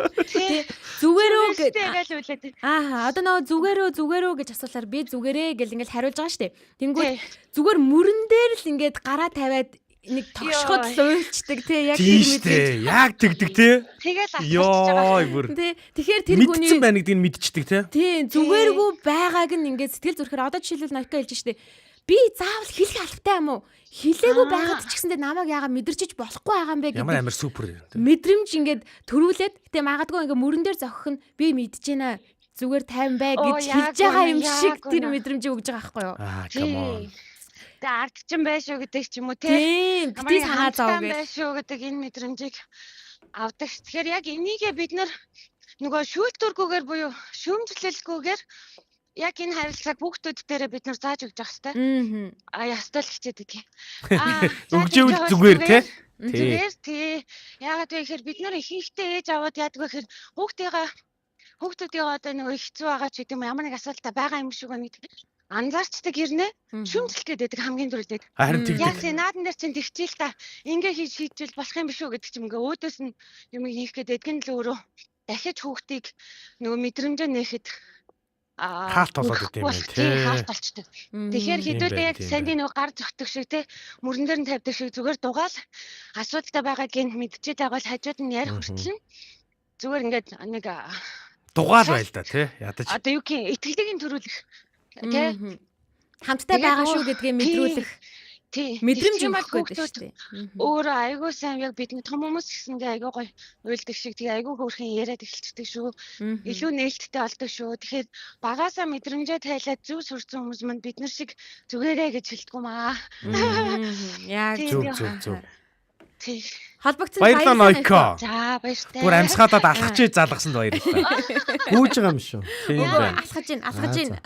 Зүгээрөө тэгэл үлээд. Одоо нөгөө зүгээрөө гэж асуулаар би зүгээрээ гэл ингээл хариулж байгаа штэ. Тэнгүүд зүгээр мөрөн дээр л ингээд гараа тавиад нэг тогшход л уйлчдаг тий яг тийм үү. Яг тэгдэг тий. Тэгэл ёо бүр. Тий. Тэгэхээр тэр хүний мэдсэн байна гэдгийг нь мэдчихдэг тий. Тий зүгээргүй байгааг нь ингээд сэтгэл зүрхээр одоо жишээлбэл Нойко хэлж штэ. Би заавал хэлэх албатай юм уу? Хилээгүй байгаад ч гэсэндээ намайг яагаад мэдэрчиж болохгүй байгаа юм бэ гэдэг. Ямар амар супер. Мэдрэмж ингээд төрүүлээд гэтээ магадгүй ингээд мөрөн дээр зогих нь би мэдэж байна. Зүгээр тайван бай гэж хэлж байгаа юм шиг тэр мэдрэмжийг өгж байгаа байхгүй юу? Come on. Тэ ардчин байшгүй гэдэг ч юм уу тий. Тийм, бити санаа зов гэж. Байшгүй гэдэг энэ мэдрэмжийг авдаг. Тэгэхээр яг энийгээ бид нөгөө шүүлтүргүүгээр буюу шүүмжлэлгүйгээр яг энэ харилцааг бүгдүүд дээрээ бид нар зааж өгч явах хэрэгтэй. Ястал хичээдэг юм. Өгжээвэл зүгээр тий. Зүгээр тий. Яагаад вэ гэхээр бид нар ихэнхдээ ээж аваад яадаг вэ гэхээр хүүхдүүдийн одоо нөгөө хэцүү байгаа ч гэдэг юм ямар нэг асуудалтай байгаа юм шиг байна гэдэг. Анзаарчдаг ирнэ. Шүмжлэхэд байдаг хамгийн түрүүлээд. Харин тэгдэг. Яг наадан дээр чинь тэгчихэл та ингээ хийжүүл болох юм биш үү гэдэг чим ингээ өөдөөс нь юм хийх гээд эдгэн л өөрөө дахиж хүүхдийг нөгөө мэдрэмжээ нээхэд хаалт болоод идэв юм тий. Хаалт болчдөг. Тэгэхээр хэдүүлээ яг саний нөгөө гар зөгтөг шиг тий мөрөн дээр нь тавьдаг шиг зүгээр дугаал асуудалтай байгааг нь мэдчихээд байгаа бол хажууд нь ярих хүртэл зүгээр ингээд нэг дугаал байл да тий. Ядаж. Одоо юу гэх итгэлийг нь төрүүлэх тий хамттай байгаа шүү гэдгээ мэдрүүлэх тий мэдрэмж өгөх гэдэг шүү дээ. Өөрөө айгуу сайн яг бидний том хүмүүс гэсэндээ айгуу гоё уйлдаг шиг тэгээ айгуу хөөрхөн яриад эхэлчихдэг шүү. Илүү нээлттэй болдог шүү. Тэгэхээр багаасаа мэдрэмжээ тайлаад зүг сурцсан хүмүүс манд бид нар шиг зүгээрээ гэж хэлдэггүй маа. Яг зүг. Тий. Холбогдсон баярлалаа Нойко. За баяртай. Бүр амьсгаадаад алхачиж залгасанд баярлалаа. Гүүж байгаа юм шүү. Тийм байна. Алхаж гин.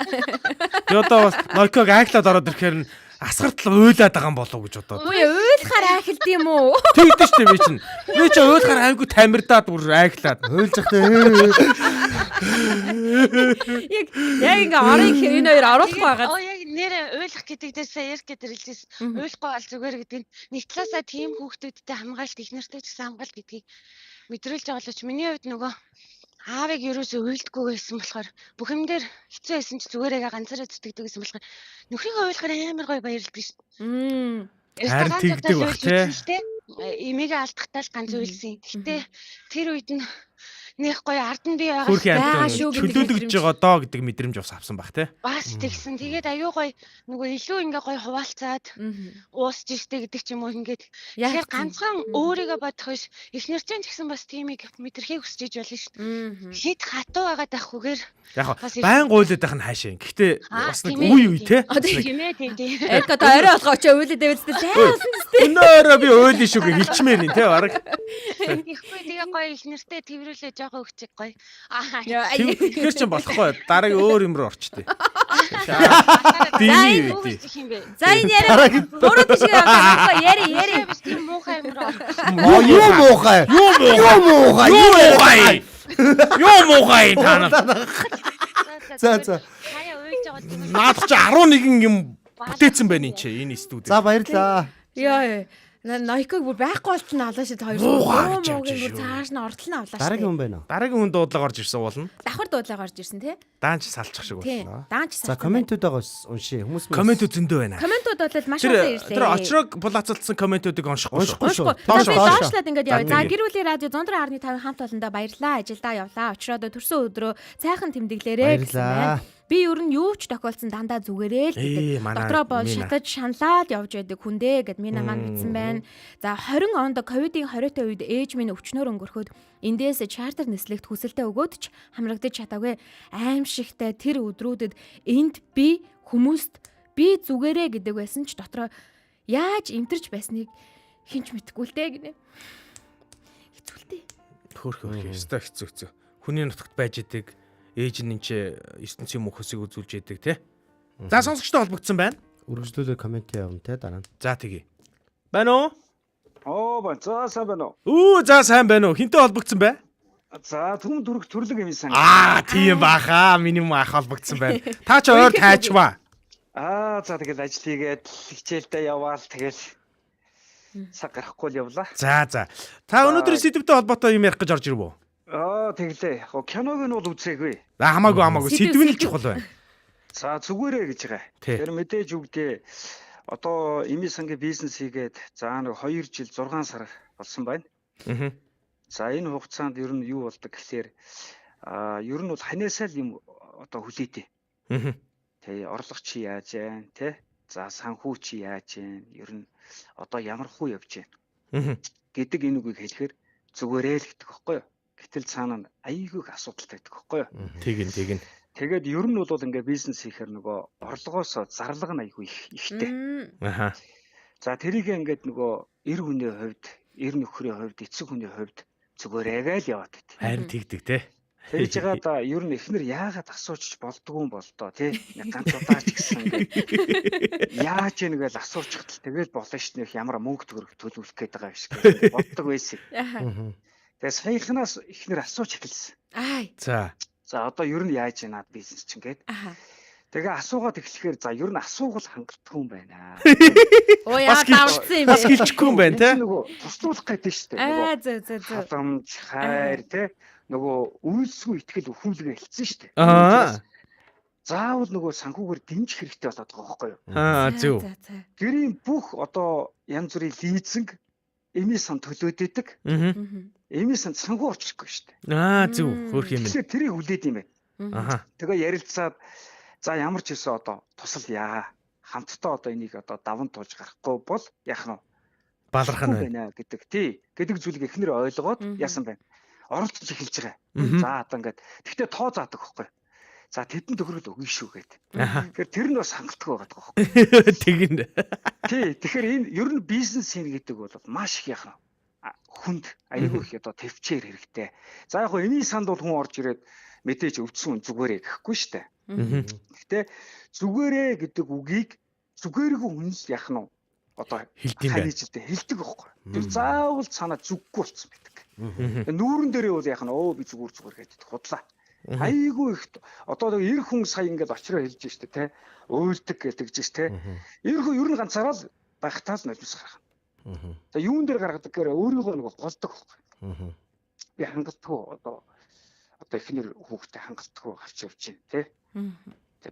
Би одоо бас Нойког айхлаад ороод ирэхээр нь асгартал уйлаад байгаа юм болов уу гэж бодоод. Үгүй уйлахаар айхалд юм уу? Тэгдэж штэ би чинь. Би ч уйлахаар айгүй тамирдаад бүр айхлаад. Уйлж захтай. Яг ингээ орын хэр энэ хоёр оруулахгүй байгаа. Яг нэрээ уйлах гэдэгдээсээ ярих гэдэр хэлжсэн. Уйлахгүй бол зүгээр гэдэг нь нэг талаасаа тийм хүүхдүүдтэй хамгаалт их нартай ч гэсэн хамгаалт гэдгийг мэдрүүлж байгаа л ч миний хувьд нөгөө аавыг ерөөсөө уйлдаггүй байсан болохоор бүх юм дээр хэцүү байсан ч зүгээрээ ганцаараа зүтгэдэг гэсэн болохоор нөхрийгөө уйлахаар амар гоё баярлдаг шин. Харин тэгдэг бах тий. Эмигээ алдахтаа л ганц уйлсан. Гэтэ тэр үед нь нэх гоё ард нь би байгаа шүү гэдэг чөлөөлөгж байгаа доо гэдэг мэдрэмж ус авсан бах тий. Бас тэгсэн. Тэгээд аюу гоё нөгөө илүү ингээ гоё хуваалцаад уусч штэ гэдэг ч юм уу ингээд тэгэхээр ганцхан өөрийгөө бодох биш эхнэр чинь ч гэсэн бас тиймийг мэдрэхийг хүсэж иж болно шүү. Хэд хатуу байгаад ахгүйгээр яг байн гуйлаад байх нь хаашаа. Гэхдээ бас нэг үе тий. Тийм ээ тийм. Яг одоо орой болгоо очоо уйлаад байвал тайлсан тест. Өнөөрөө би уйлын шүү гэж хэлчмээр нь тий бараг. Ихгүй тэгээ гоё эхнэртэй тэрвэрлээ жоо өгчих гоё. Тэгэхээр ч болохгүй. Дараагийн өөр юм руу орчтой. Тийм үү. За энэ яриа буруу тийш яри. Биш тийм муухай юм руу. Юу муухай та нар. За. Хаяа уйлж байгаа тийм. Наад чи 11 юм бүтээсэн байна энэ чи энэ студи. За баярлаа. Яа. Найког бүр байхгүй болтон алаа шид хоёр. Муугийн бүр цааш нь ордол нь авлаа шүү. Дараагийн хүн байна уу? Дараагийн хүн дуудлага орж ирсэн уулна. Давхар дуудлага орж ирсэн тий. Даанч салчих шиг боллоо. Даанч За салчих. комментүүдээс уншия. Хүмүүс Комментүүд зөндөө байна. Комментууд бол маш олон ирлээ. Тэр очрог булаацалсан комментүүдийг уншихгүй шүү. Доошлаад ингээд яваа. За гэр бүлийн радио 104.5 хамт олондоо баярлаа. Ажилдаа явлаа. Очроод төрсөн өдрөө цайхан тэмдэглээрээ гэсэн байна. Би ер нь юу ч тохиолдсон дандаа зүгээрээ л гэдэг. Дотроо бол шатаж шаналаад явж байдаг хүндээ гэд Мина маань мэдсэн байна. За 20 онд ковидын 20-т үед ээж минь өвчнөр өнгөрөхөд эндээс чартер нислэгт хүсэлтэд өгөөд ч хамрагдаж чадаагүй. Аимшигтай тэр өдрүүдэд энд би хүмүүст би зүгээрээ гэдэг байсан ч дотроо яаж имтэрч байсныг хинч мэдэхгүй л дээ гинэ. Хэцүүлтэй. Хөөх хэцүү. Хүний нутагт байж идэг ээж нь энэ ертөнцийн мөнхөсийг үзүүлж яадаг тий. За сонсогчтой холбогдсон байна. Үргэлжлүүлээ коммент явна те дараа нь. За тэгье. Байна уу? Оо за сайн байна уу? За сайн байна уу? Хинтээ холбогдсон бай? За түн дүрх төрлөг юм сан. Тийм баха. Миний ах холбогдсон байна. Та ч ойр тайчваа. За тэгэл ажил хийгээд хичээлдээ яваал тэгэл цаг гарахгүй л явлаа. За. Та өнөөдөр сэдвтэй холбоотой юм ярих гэж орж ирв үү? Тэглээ. Киног нь бол үзээгүй. Хамаагүй. Сэдв нь л чухал байна. За зүгээрээ гэж байгаа. Тэр мэдээж үгдээ одоо эми сангийн бизнес хийгээд за нэг 2 жил 6 сар болсон байна. За энэ хугацаанд ер нь юу болдог гэхээр ер нь бол ханиасаа л юм одоо хүлээдэй. Тэ орлого чи яаж вэ? Тэ за санхүү чи яаж вэ? Ер нь одоо ямар хуу явж байна гэдэг энэ үгийг хэлэхээр зүгээрээ л гэдэг байхгүй юу? Гэтэл цаана айгүй их асуудалтай байдаг байхгүй юу? Тэгин. Тэгээд ер нь бол ингээ бизнес хийхээр нөгөө орлогоос зарлага нь айгүй ихтэй. За тэрийг ингээд нөгөө эр хүний хувьд, эр нөхрийн хувьд, эцэг хүний хувьд зүгээрээгээ л яваад байт. Харин тэгдэг те. Тэгж байгаа ер нь эхнэр яагаад асуучч болдгоо юм бол тоо тий. Ганц удаач гэсэн ингээд яаж нэгээл асуучихтал тэгэл болно шнэ ямар мөнгө төгрөг төлөвлөх гээд байгаа биш гэж боддог байсан. Тэгээ саяхнаас эхнэр асууж эхэлсэн. За одоо ер нь яаж яанад бизнес ч ингээд. Тэгээ асуугаад эхлэхээр за ер нь асуугал хангалтгүй юм байна. Яа давсан юм бэ? Бас хэлчихгүй юм байна те. Нөгөө туслуулах гэдэг шүү дээ. За. Халамж хайр те. Нөгөө үйлсгүй итгэл өхүүлгээ хэлсэн шүү дээ. Заавал нөгөө санхүүгээр дэмжих хэрэгтэй болоод байгаа байхгүй юу? Зөв. Гэрийн бүх одоо янз бүрийн лизинг эми сан төлөөд идэг. Эми сан санхүү орчихгүй шүү дээ. Зөв. Хөөх юм. Тэгэхээр тэрийг хүлээд юм байна. Тэгээ ярилцаад за ямар ч хэсэ одоо тусалъя. Хамтдаа одоо энийг одоо даван туулж гарахгүй бол яах нь баларх нь байна гэдэг гэдэг зүйлийг эхнэр ойлгоод яасан байна. Оролцож эхэлж байгаа. За одоо ингээд тэгтээ тоо заадаг байхгүй. За тэдэн төгрөг өгнө шүү гэдэг. Тэгэхээр тэр нь бас хангалттай байгаа байхгүй. Тэгнэ. Тэгэхээр энэ ер нь бизнес хийнэ гэдэг бол маш их яах нь хүнд айгүй их одоо төвчээр хэрэгтэй. За яг хөө эний санд бол хүн орж ирээд мэдээж өвдсөн зүгээрээ гэхгүй шүү дээ. Гэхдээ зүгээрээ гэдэг үгийг зүгээргүй хүнс яах нь одоо ханийчтэй хэлдэг байхгүй. Тэр заавал цаана зүггүй болсон байдаг. Нүүрэн дээрээ бол яах нь би зүгээр гэдэг худлаа. Айгүй их одоо эр хүн сая ингээд очроо хэлж штэ те уйлдаг гэдэг жиш те. Эр хүн ер нь ганцаараа л байхтаа л нулимс гарах. За юун дээр гаргадаг гэхээр өөрийгөө нэг голдог байхгүй. Би хангалтгүй одоо эхнэр хүүхдэд хангалтгүй авч явж байна те.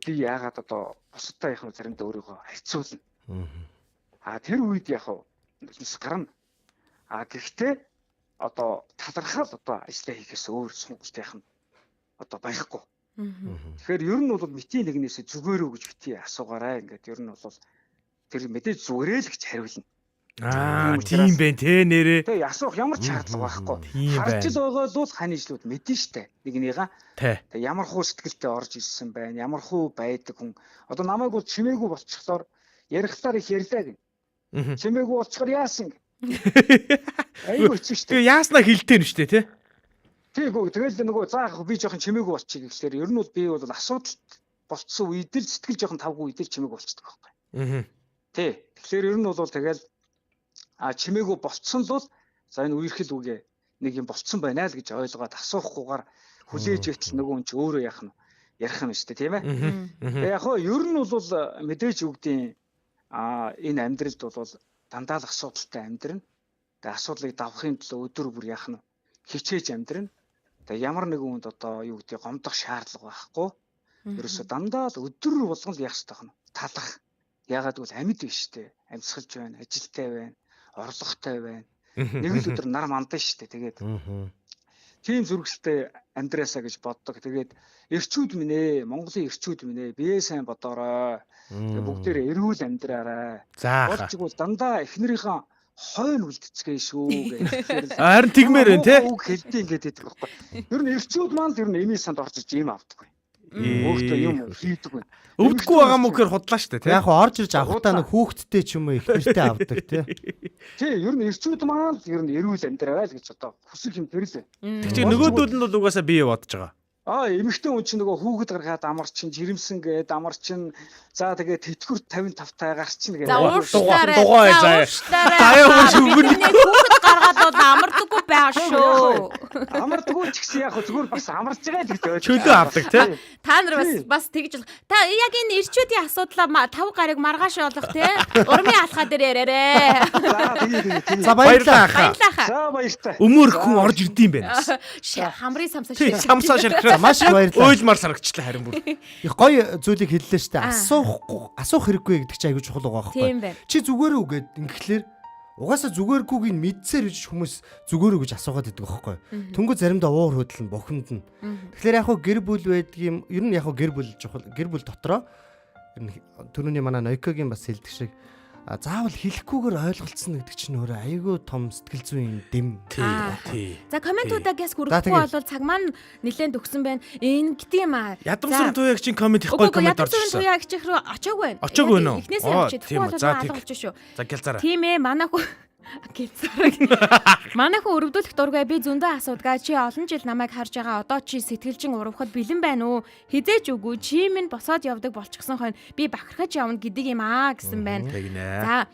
Би яагаад одоо бусадтай яхаа заримдаа өөрийгөө хайцуулна. Тэр үед яг нулимс гарна. Гэхдээ одоо талархал одоо ажиллаа хийхээс өөр сонголт яах нь одоо байхгүй. Тэгэхээр ер нь бол мэтийн нэгнээс зүгээрөө гэж битгий асуугаарай. Ингээд ер нь бол тэр мэдээж зүгээрээ л гэж хариулна. Тийм байх те нэрээ. Тэгээ асуух ямар ч шаардлага байхгүй. Харж л байгаа л ханийжлууд мэдэн штэ. Нэгнийга. Тэгээ ямар хуу сэтгэлтэй орж ирсэн байна. Ямар хуу байдаг хүн. Одоо намайг бол чимээгүй болчихлоор ярихлаар их ярьлаа гин. Чимээгүй болчихоор яасан. Айгүй хэцүү штэ. Тэгээ яаснаа хилтэй нь штэ те. Тэгвэл нөгөө заах би жоохон чимээгүй болчих гэхлээр ер нь бол би бол асуудал болцсон үед л сэтгэл жоохон тавгүй үед л чимээгүй болчихдог байхгүй. Тэгэхээр ер нь бол тэгэл чимээгүй болцсон л за энэ үерхэл үгээ нэг юм болцсон байна л гэж ойлгоод асуухгүйгээр хүлээж итэл нөгөө хүн чи өөрөө яах нь ярих юм шүү дээ, тийм ээ. Тэгээ яг хоо ер нь бол мэдээж үгдийн энэ амьдралд бол дандаа л асуудалтай амьдрна. Тэгээ асуудлыг давахын тулд өдөр бүр яах нь хичээж амьдрна. Тэгээ ямар нэгэн хүнд одоо юу гэдэг гомдох шаардлага байхгүй. Ерөөсө дандаа л өдөр болгон л яах хэрэгтэй байна. Талах. Ягаад гэвэл амьд биш шүү дээ. Амьсгалж байна, ажилтай байна, орлоготой байна. Нэг л өдөр нар мандаа шүү дээ. Тэгээд тийм зүрхсэлтэй амьдраасаа гэж боддог. Тэгээд эрчүүд минь ээ, Монголын эрчүүд минь ээ, бие сайн бодоорой. Тэгээд бүгдээрээ эрүүл амьдраарай. Болчгүй дандаа эхнэрийнхээ хойно үлдцгээ шүү гэж. Харин тэгмээр байна те. Үг хэлдэг ингээд байдаг байхгүй. Ер нь эрчүүд маань ер нь эмээ санд орж ийм авдаг. Өөртөө юм хийдэг байна. Өвдөхгүй байгаа мөөр худлаа штэ тий. Яг орж ирж авахтаа нэг хүүхдтэй ч юм уу их нэртэй авдаг тий. Тий, ер нь эрчүүд маань ер нь эрүүл амьдраа л гэж одоо хүсэл юм тэрэлээ. Тэг чи нөгөөдөл нь бол угаасаа бие бодож байгаа. Эмэгтэй хүн чинь нөгөө хүүхэд гаргаад амарчин, жирэмсэн гээд амарчин. За тэгээд тэтгэвэр 55 таа гарчин гээд. За уушлаарай. Хүүхэд гаргаад бол амардаггүй байгаа шүү. Амардаггүй ч гэсэн яг зүгээр бас амарч байгаа л гэж. Чөлөө авдаг тий. Та нар бас тэгж та яг энэ эрчүүдийн асуудлаа 5 гарыг маргааш олох тий. Урмын алхаа дээр яриарэ. За баярлалаа. За баяртай. Өмөр хүн орж ирдэм байна. Хамрын самсаа тий. Самсаа ширхрээ. Маш баярлалаа. Уйлмар сарагчлаа харин бүр. Их гоё зүйлийг хэллээ штэ. Асуух хэрэггүй гэдэг чинь аягүй чухал байгаа байхгүй. Чи зүгээр үү гэд ингэхлээр угаасаа зүгээргүйг нь мэдсээр гэж хүмүүс зүгээр үү гэж асуугаад байдаг байхгүй. Тэнгүү заримдаа уур хөдөл нь бухимдна. Тэгэхээр яг хөө гэр бүл байдаг юм. Ер нь яг хөө гэр бүл чухал. Гэр бүл дотроо түрүүний манай Нойкогийн бас хэлдэг шиг заавал хэлэхгүйгээр ойлголцсон гэдэг чинь өөрөө айгүй том сэтгэл зүйн дэм. Тий. За комментуудаагаас хүрэхгүй бол цаг маань нэлээд өгсөн байна. Энэ гэдэг юм аа. Ядамсрын туяаг чинь коммент их гоё коммент орж Ядамсрын ирсэн. туяаг чих рүү очоогүй байна. Очоогүй байна уу? Эхнээсээ авчиж тэгвэл алгуулж шүү. За гялзаараа. Тийм ээ, манайх Манайхан өрөвдүүлэх дургүй би зөндөө асуудгаа чи олон жил намайг харж байгаа одоо чи сэтгэлжин урвахад бэлэн байна уу хизээч үгүй чи минь босоод явдаг болчихсон хойно би бахархаж явна гэдэг юм аа гэсэн байна. За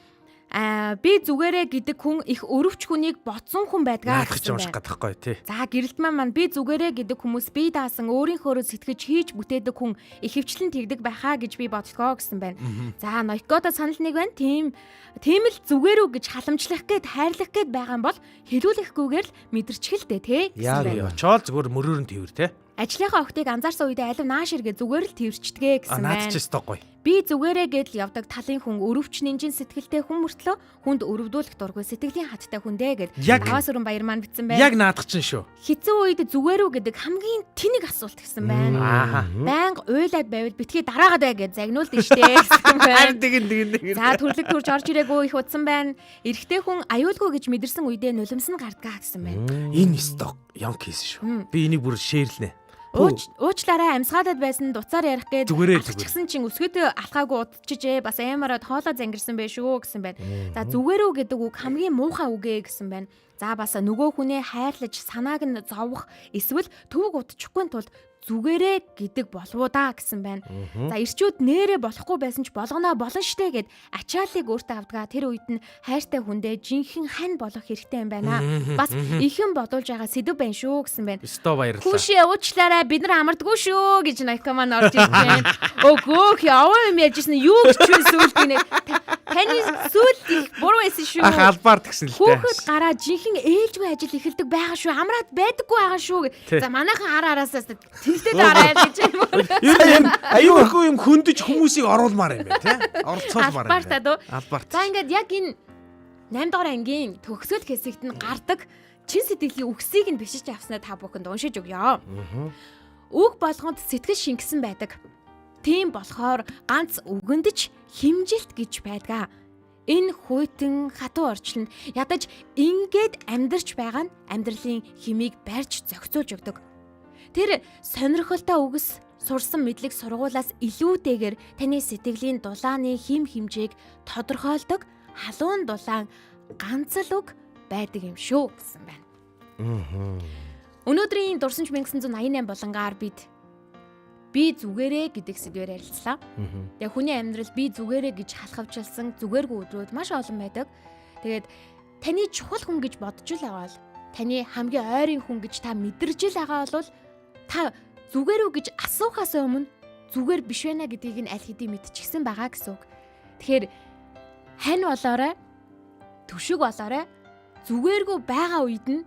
би зүгээрээ гэдэг хүн их өрөвч хүнийг бодсон хүн байдгаа гэсэн байна. Гадахгүй тий. За гэрэлт маань би зүгээрээ гэдэг хүмүүс би даасан өөрийнхөө сэтгэж хийж бүтээдэг хүн их хөвчлэн тэгдэг байхаа гэж би боддгоо гэсэн байна. За Нойкодо санал нэг байна. Тийм л зүгээрүү гэж халамжлах гээд хайрлах гээд байгаа юм бол хэлүүлэхгүйгээр л мэдэрчгэлтэй тий гэсэн байна. Очоод зүгээр мөрөөр нь тэрвэр тий. Ажлынхаа охтыг анзаарсан үедээ алив нааш иргээ зүгээр л тэрчдгээ гэсэн байна. Наад ч ёстой гоё. Би зүгээрээ гэдэл явдаг талын хүн өрөвч нинжин сэтгэлтэй хүн мөртлөө хүнд өрөвдүүлэх дургүй сэтгэлийн хаттай хүндээ гэд аваас өрөн баяр маань битсэн байна. Яг наадах чинь шүү. Хэцүү үед зүгээрүү гэдэг хамгийн тэнэг асуулт гэсэн байна. Байнга уйлаад байвал битгий дараагаад бай гэж загнуулдаг штэ гэсэн байна. Тэгин. За төрлөг төрж орж ирээгүй их удсан байна. Эрэгтэй хүн аюулгүй гэж мэдэрсэн үедээ нулимс нь гардгаа гэсэн байна. Энэ сток янг кейс шүү. Би энийг бүр шеэрлнэ. Уучлаарай амсгаадад байсан дуцаар ярих гээд алччихсан чинь өсгөөд алхаагүй удчихжээ бас аймараад хоолоо зангирсан байх шүү гэсэн байна. За зүгээрүү гэдэг үг хамгийн муухай үг гэсэн байна. За бас нөгөө хүнээ хайрлаж санааг нь зовох эсвэл төвөг удчихгүй тулд зүгээрээ гэдэг болов да гэсэн байна. За ирчүүд нэрээ болохгүй байсан ч болгоноо болно штэ гэд ачааллыг өөртөө авдгаа тэр үед нь хайртай хүндээ жинхэнэ хань болох хэрэгтэй юм байна. Бас ихэн бодуулж байгаа сэдв байна шүү гэсэн байна. Өстөө баярлалаа. Хүүшээ уучлаарай бид нар амардгүй шүү гэж Нойко маань орж ирж байна. Өгөөх яваа юм ярьжсэн юу гэж сүлд гинэ. Таны сүлд их буруу байсан шүү. Ах албаар тэгсэн л дээ. Хүүхэд гараа жинхэнэ ээлжгүй ажил эхэлдэг байгаа шүү. Амраад байдаггүй байгаа шүү. За манайхан араасаа Тэд арай гэж юм. Аюулгүй юм хөндөж хүмүүсийг оруулмаар юм байна тий. Оролцоолмаар байна. Албарт. За ингээд яг энэ 8 дугаар ангийн төгсгөл хэсэгт нь гардаг чин сэтгэлийн үгсийг нь бишиж авснаа та бүхэнд уншиж өгье. Үг болгонд сэтгэл шингэсэн байдаг. Тийм болохоор ганц үгэндж химжилт гэж байдаг. Энэ хуйтан хатуу орчлонд ядаж ингээд амьдарч байгаа нь амьдралын химийг барьж зохицуулж өгдөг. Тэр сонирхолтой үгс сурсан мэдлэг сургуулаас илүүтэйгээр таны сэтгэлийн дулааны хим хэмжээг тодорхойлдог халуун дулаан ганц л үг байдаг юм шүү гэсэн байна. Өнөөдрийн дурсамж 1988 болонгаар би зүгээрээ гэдэг сэдвээр ярилцлаа. Тэгээ хүний амьдрал би зүгээрээ гэж халахвчилсан зүгээргүй өдрүүд маш олон байдаг. Тэгээд таны чухал хүн гэж бодож л байгаа бол таны хамгийн ойрын хүн гэж та мэдэрж л байгаа бол та зүгээр үү гэж асуухаас өмнө зүгээр биш байна гэдгийг нь аль хэдийн мэдчихсэн байгаа гэсэн үг. Тэгэхээр хань болоорой, түшиг болоорой, зүгээргүй байгаа үед нь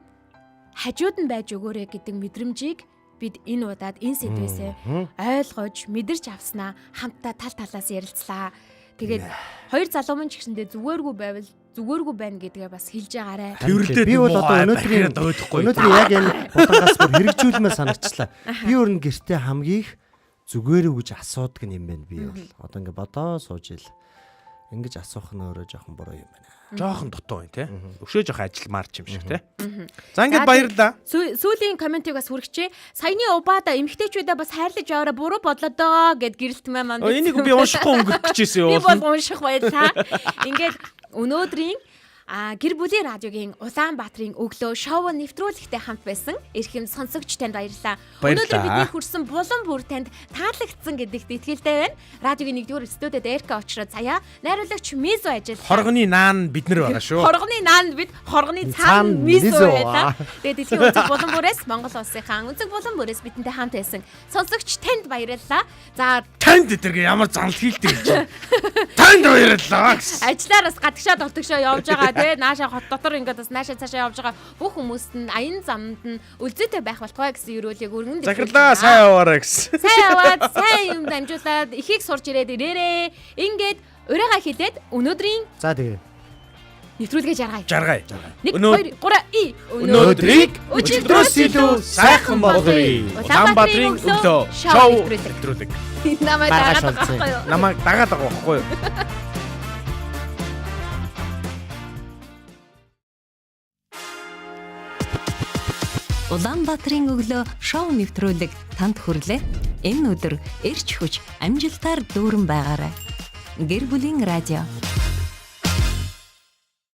хажууд нь байж өгөөрэй гэдэг мэдрэмжийг бид энэ удаад энэ сэдвээсээ ойлгож, мэдэрч авснаа хамтдаа тал талаас ярилцлаа. Тэгээд хоёр залуу мань ч гэсэндээ зүгээргүй байвал зүгээргүй байна гэдгээ бас хэлж байгаарэ. Тэрвэрлээд би бол одоо өнөөдрийн яг энэ утгаас бүр хэрэгжүүлмээр санагчлаа. Би өөр нь гэртээ хамгийн их зүгээр үү гэж асуудаг юм байна би бол. Одоо ингээ бодоо сууж ил. Ингэж асуух нь өөрөө жоохон буруу юм байна. Жоохон дутуу байна те. Өшөө жоох ажилмаарч юм шиг те. За ингээд баярлалаа. Сүүлийн комментиг бас хүргэчээ. Саяны убаада эмгтээчүүдээ бас хайрлаж яваараа буруу бодлоо доо гэд гэрэлтмээ маань. Энийг би уншихгүй өнгөрөх гэжсэн юм. Би бол унших байлаа. Ингээд өнөөдрийн гэр бүлийн радиогийн Улаанбаатарын өглөө шоу нэвтрүүлэгтэй хамт байсан эрхэм сонсогч танд баярлалаа. Өнөөдөр бидний хүрсэн булан бүр танд таалагдсан гэдэгт итгэлтэй байна. Радиогийн 1-р студиуд Эрка очроо заяа найруулагч Мизо ажил. Хоргоны наан бид нар байгаа шүү. Хоргоны наанд бид хоргоны цаана Мизо байлаа. Тэгээд дэлхийн өнцөг булан бүрээс Монгол улсынхаа өнцөг булан бүрээс бидэнтэй хамт байсан сонсогч танд баярлалаа. За танд эдэргээ ямар занал хийлдэг гэж. Танд баярлалаа. Ажлаараас гадагшаад олдогшоо явж байгаа. Тэгээ нааша хот дотор ингээд бас нааша цаашаа явж байгаа бүх хүмүүст нь аян замд нь үлзээтэй байх болтугай гэсэн ерөөлийг өргөн захирлаа сайн яваарай гэсэн. Сайн яваад сайн юм дамжуулаад ихийг сурч ирээд ирээрээ. Ингээд урайгаа хилээд өнөөдрийн За тэгээ нэвтрүүлгээ жаргая. 1 2 3 өнөөдрийг өчигдрөөс илүү сайхан болгоё. Улаанбаатарын өглөө шоу нэвтрүүлэг. Намайг дагаад байгаа байхгүй юу? Намайг дагаад байгаа байхгүй юу? Улаанбаатарын өглөө шоу нэвтрүүлэг танд хүрлээ. Энэ өдөр эрч хүч амжилтаар дүүрэн байгаарай. Гэр бүлийн радио